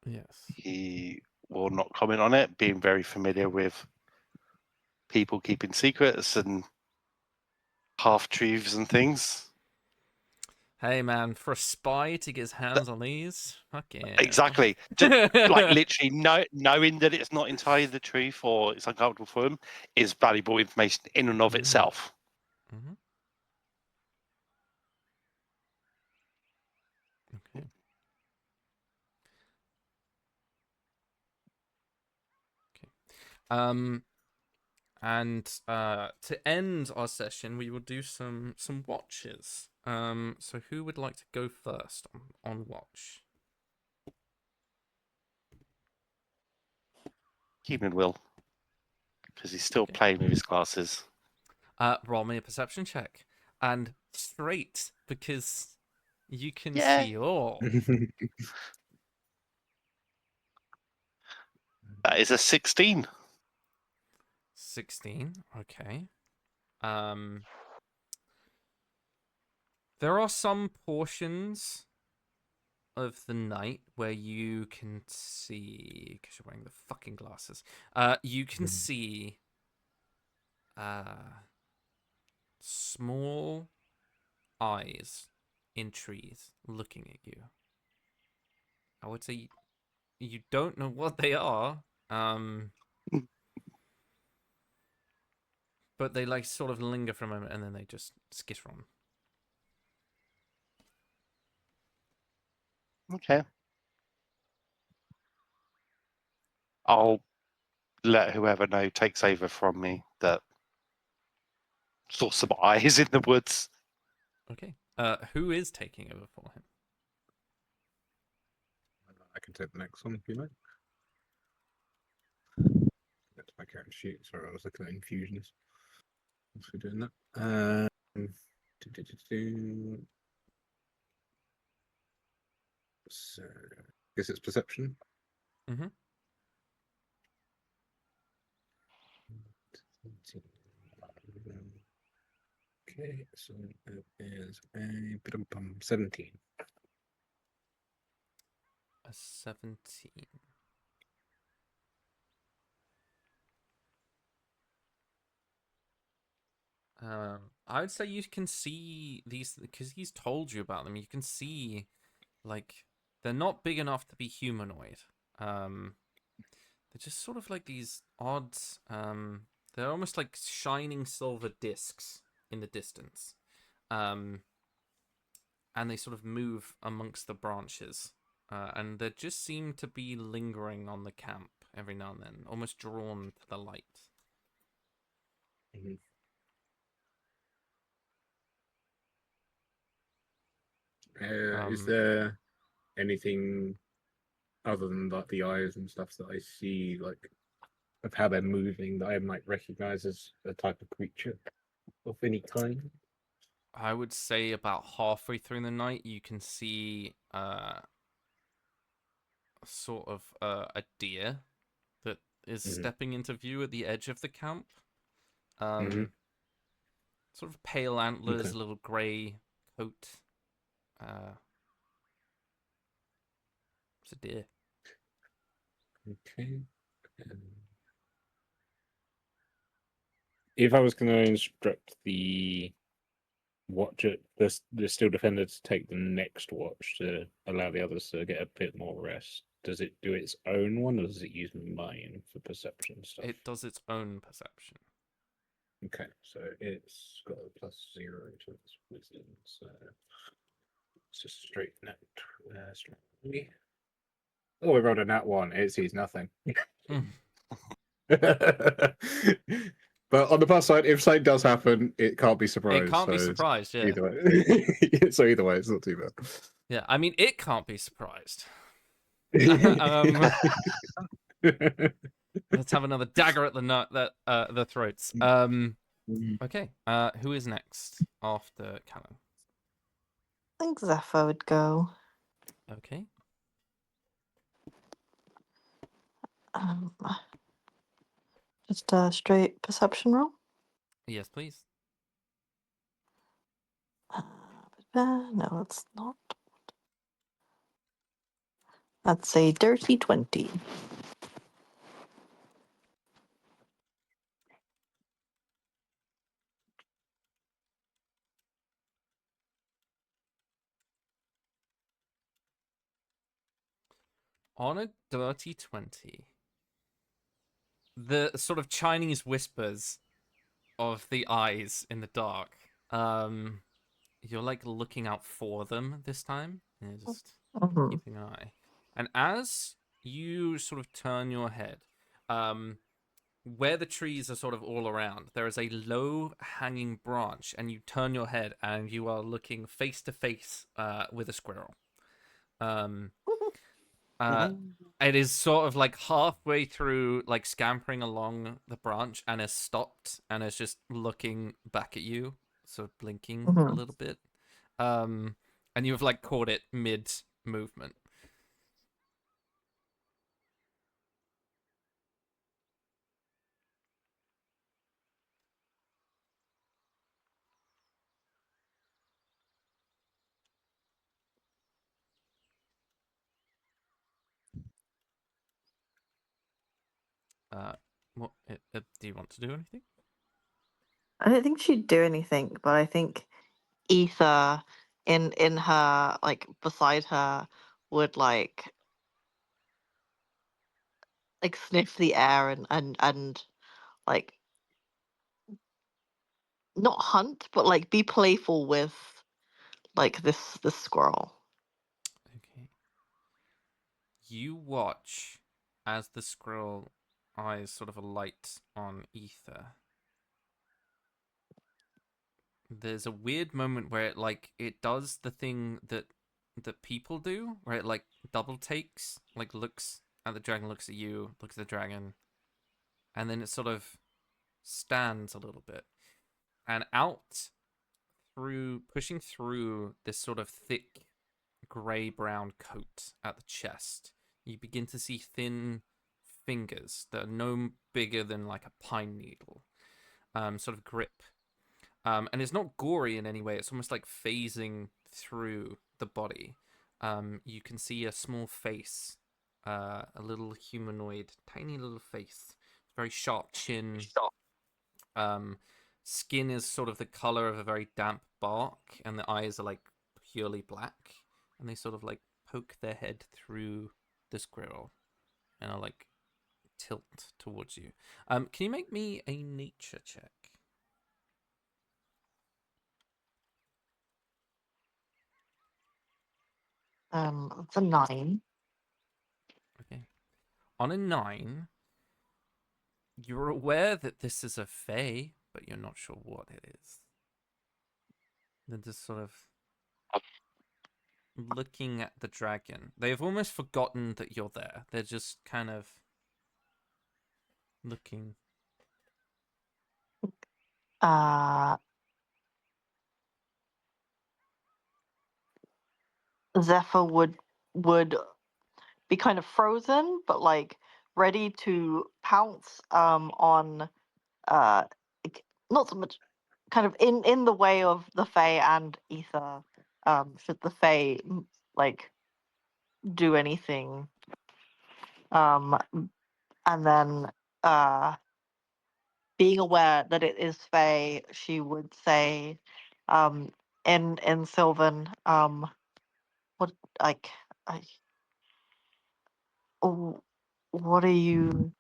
Yes. He will not comment on it, being very familiar with people keeping secrets and half-truths and things. Hey man, for a spy to get his hands on these, fuck yeah. Exactly. Just, like literally knowing that it's not entirely the truth or it's uncomfortable for him is valuable information in and of itself. Mm-hmm. Okay. And to end our session, we will do some watches. So who would like to go first on watch? Human will, because he's still playing with his glasses. Roll me a perception check. and straight because you can Yeah. see all. That is a 16. 16. Okay. There are some portions of the night where you can see, because you're wearing the fucking glasses. You can see small eyes in trees looking at you. I would say you don't know what they are. But they like sort of linger for a moment and then they just skitter on. Okay. I'll let whoever takes over from me that saw some eyes in the woods. Okay. Who is taking over for him? I can take the next one if you like. That's my character sheet. Sorry, I was looking at infusions. Thanks for doing that. So, I guess it's perception. Mm-hmm. Okay, so it is a 17. A 17. I would say you can see these because he's told you about them. You can see, like, they're not big enough to be humanoid. They're just sort of like these odd. They're almost like shining silver discs in the distance. And they sort of move amongst the branches. And they just seem to be lingering on the camp every now and then, almost drawn to the light. Mm-hmm. Is there anything other than like the eyes and stuff that I see, like of how they're moving, that I might recognize as a type of creature of any kind? I would say about halfway through the night, you can see sort of a deer that is stepping into view at the edge of the camp. Sort of pale antlers, a little grey coat. It's a deer. Okay. If I was going to instruct the watcher, the still defender, to take the next watch to allow the others to get a bit more rest, does it do its own one, or does it use mine for perception stuff? It does its own perception. Okay, so it's got a +0 to its wisdom, so it's just straight net. Oh, we rolled a nat 1. It sees nothing. But on the plus side, if something does happen, it can't be surprised. It can't be surprised, yeah. Either way. So either way, it's not too bad. Yeah, I mean, it can't be surprised. Let's have another dagger at the throats. Okay. Who is next after Callan? I think Zephyr would go. Okay. Just a straight perception roll. Yes, please. No, it's not. That's a dirty 20. On a dirty 20, the sort of Chinese whispers of the eyes in the dark, you're like looking out for them this time. You're just keeping an eye. And as you sort of turn your head, where the trees are sort of all around, there is a low hanging branch, and you turn your head and you are looking face to face with a squirrel. It is sort of like halfway through, like scampering along the branch, and has stopped and is just looking back at you, sort of blinking a Mhm. little bit. And you've like caught it mid movement. What do you want to do anything? I don't think she'd do anything, but I think Ether in her, like, beside her, would like sniff the air and like not hunt, but like be playful with like this squirrel. Okay. You watch as the squirrel eyes sort of alight on Ether. There's a weird moment where it does the thing that people do, where it like double takes, like looks at the dragon, looks at you, looks at the dragon, and then it sort of stands a little bit. And out through pushing through this sort of thick grey brown coat at the chest, you begin to see thin fingers that are no bigger than like a pine needle, sort of grip. And it's not gory in any way. It's almost like phasing through the body. You can see a small face, a little humanoid, tiny little face, very sharp chin. Skin is sort of the color of a very damp bark, and the eyes are like purely black, and they sort of like poke their head through the squirrel, and are like tilt towards you. Can you make me a nature check? It's a 9. Okay. On a 9, you're aware that this is a fae, but you're not sure what it is. They're just sort of looking at the dragon. They've almost forgotten that you're there. They're just kind of looking. Uh, Zephyr would be kind of frozen, but like ready to pounce on like, not so much kind of in the way of the Fae and Ether. Should the Fae like do anything? Um, and then being aware that it is Fae, she would say, in Sylvan, what like I oh, what are you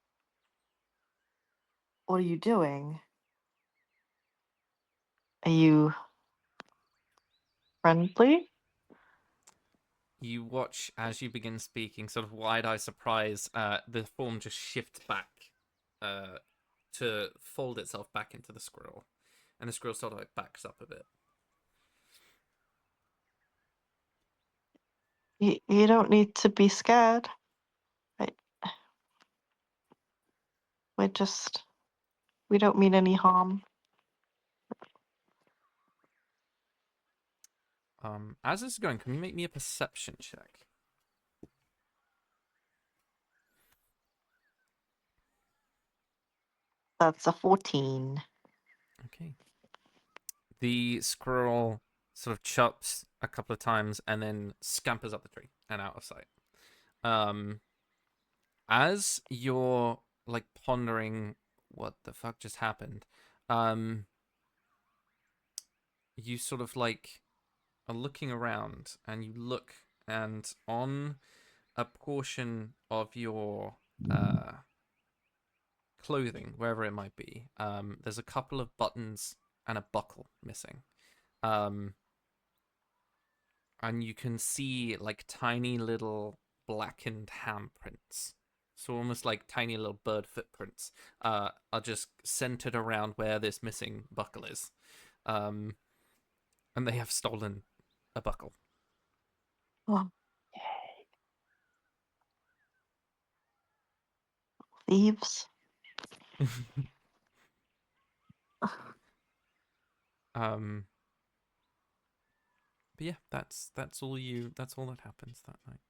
doing? Are you friendly? You watch as you begin speaking, sort of wide-eyed surprise. The form just shifts back, to fold itself back into the squirrel, and the squirrel sort of like backs up a bit. You don't need to be scared. I, we don't mean any harm. As this is going, can you make me a perception check? That's a 14. Okay. The squirrel sort of chops a couple of times and then scampers up the tree and out of sight. As you're like pondering what the fuck just happened, you sort of like are looking around, and you look, and on a portion of your clothing, wherever it might be, there's a couple of buttons and a buckle missing. And you can see like tiny little blackened handprints. So almost like tiny little bird footprints are just centered around where this missing buckle is. And they have stolen a buckle. Oh, thieves. But yeah, that's all that happens that night.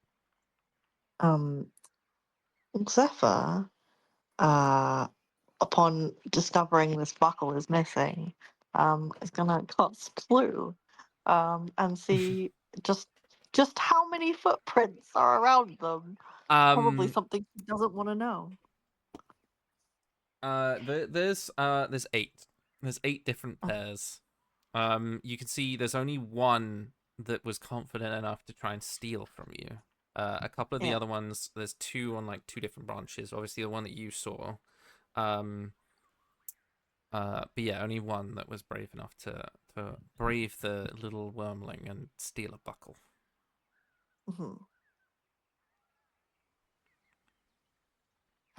Zephyr, upon discovering this buckle is missing, is gonna cast Clue, and see just how many footprints are around them. Probably something he doesn't want to know. There's 8. There's 8 different pairs. You can see there's only one that was confident enough to try and steal from you. A couple of the Yeah. other ones, there's 2 on like 2 different branches. Obviously, the one that you saw. But yeah, only one that was brave enough to brave the little wormling and steal a buckle. Mhm.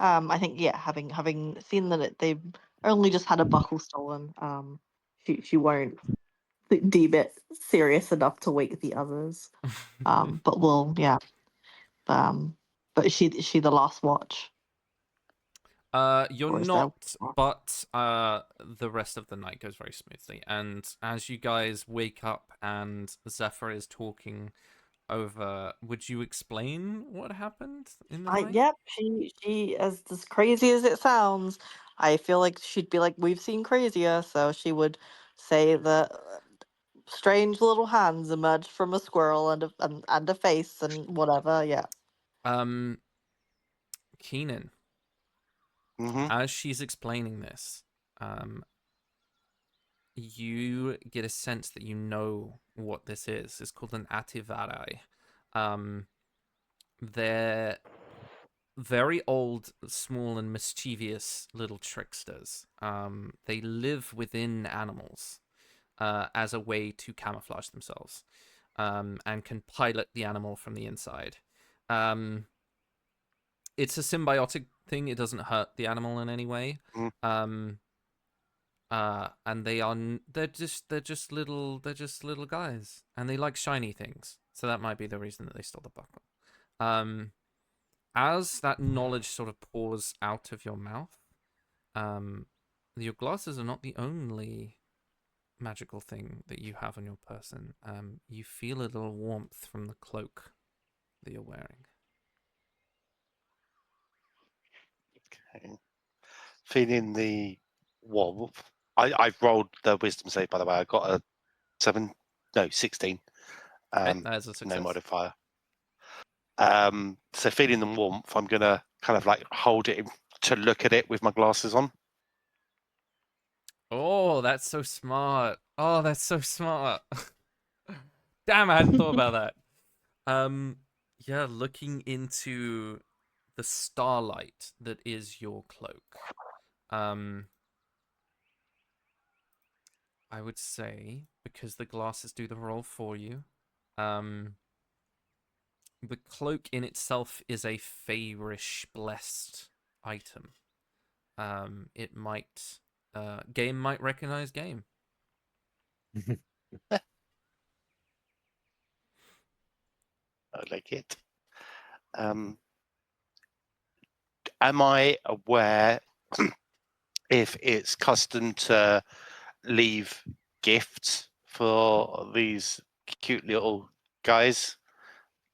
I think having seen that they've only just had a buckle stolen, she won't deem it serious enough to wake the others. But will but is she the last watch? You're Or is there not, but the rest of the night goes very smoothly. And as you guys wake up and Zephyr is talking over, would you explain what happened in the night? Yep, she as crazy as it sounds, I feel like she'd be like, we've seen crazier, so she would say that strange little hands emerged from a squirrel and a face and whatever, yeah. Keenan, Mm-hmm. as she's explaining this, you get a sense that you know what this is. It's called an Ativarai. They're very old, small, and mischievous little tricksters. They live within animals as a way to camouflage themselves, and can pilot the animal from the inside. It's a symbiotic thing. It doesn't hurt the animal in any way. Mm. And they're just little guys, and they like shiny things. So that might be the reason that they stole the buckle. As that knowledge sort of pours out of your mouth, your glasses are not the only magical thing that you have on your person. You feel a little warmth from the cloak that you're wearing. Okay. Feeling the warmth. I've rolled the wisdom save, by the way. I got a 16. Okay, that is a success. No modifier. So feeling the warmth, I'm gonna kind of like hold it to look at it with my glasses on. Oh, that's so smart. Oh, that's so smart. Damn, I hadn't thought about that. Yeah, looking into the starlight that is your cloak. I would say, because the glasses do the role for you, the cloak in itself is a favorish blessed item. It might game might recognize game. I like it. Am I aware if it's custom to leave gifts for these cute little guys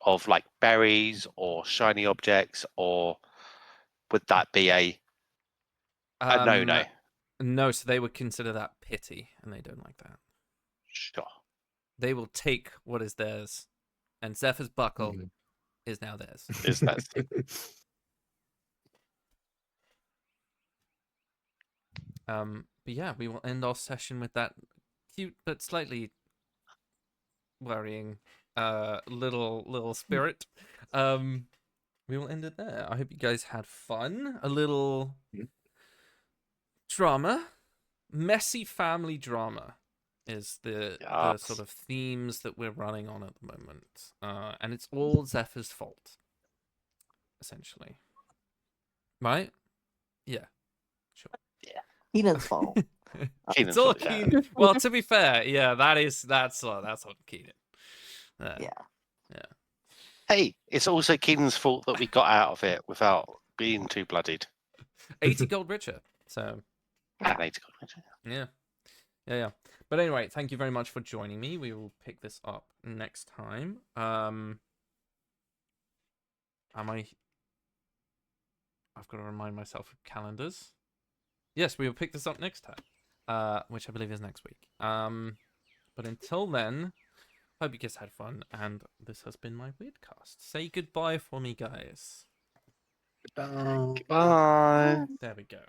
of like berries or shiny objects, or would that be a no? No, so they would consider that pity, and they don't like that. Sure. They will take what is theirs, and Zephyr's buckle is now theirs. Is that But yeah, we will end our session with that cute but slightly worrying little spirit. We will end it there. I hope you guys had fun. A little drama, messy family drama is the sort of themes that we're running on at the moment. And it's all Zephyr's fault, essentially. Right? Yeah. Sure. Yeah. Keenan's fault. It's all Keenan. Well, to be fair, yeah, that's on Keenan. Yeah. Hey, it's also Keenan's fault that we got out of it without being too bloodied. 80 gold richer. So and 80 gold richer. yeah. Yeah. But anyway, thank you very much for joining me. We will pick this up next time. I've got to remind myself of calendars. Yes, we will pick this up next time, which I believe is next week. But until then, hope you guys had fun, and this has been my Wyrdcast. Say goodbye for me, guys. Bye. There we go.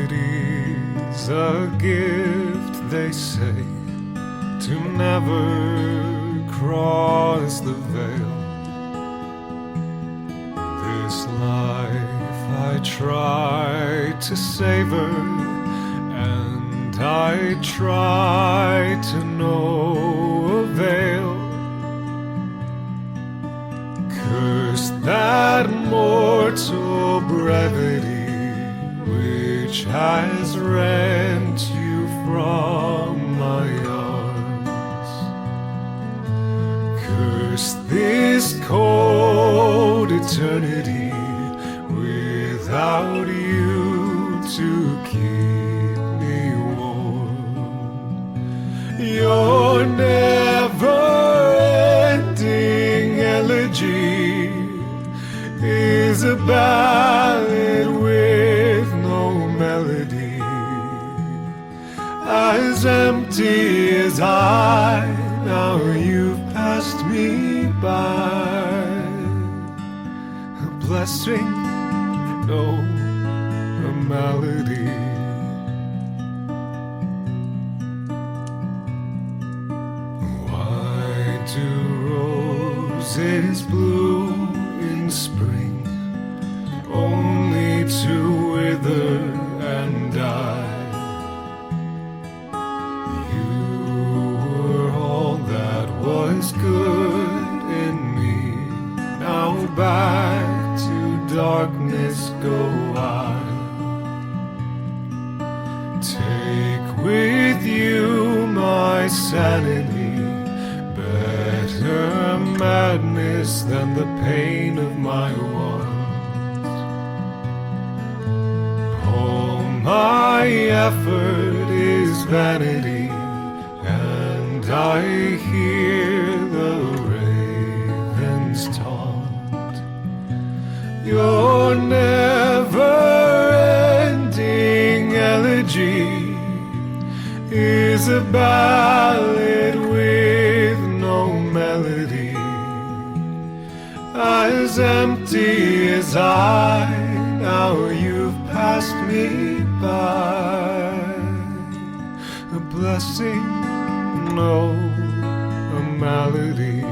Eternity's a gift, they say, to never cross the veil. This life I try to savor, and I try to no avail. Curse that mortal brevity which has rent you from my arms. Curse this cold eternity without you to keep me warm. Your never-ending elegy is a ballad with no melody, as empty as I. Now you've passed me by. A blessing, no, a malady. Why do roses bloom in spring, only to wither and die? You were all that was good in me. Now back to darkness go I. Take with you my sanity, better madness than the pain of my want. All my effort is vanity, and I hear the ravens taunt. Your never-ending elegy is a ballad with no melody, as empty as I. Now you've passed me by. A blessing, no, a malady.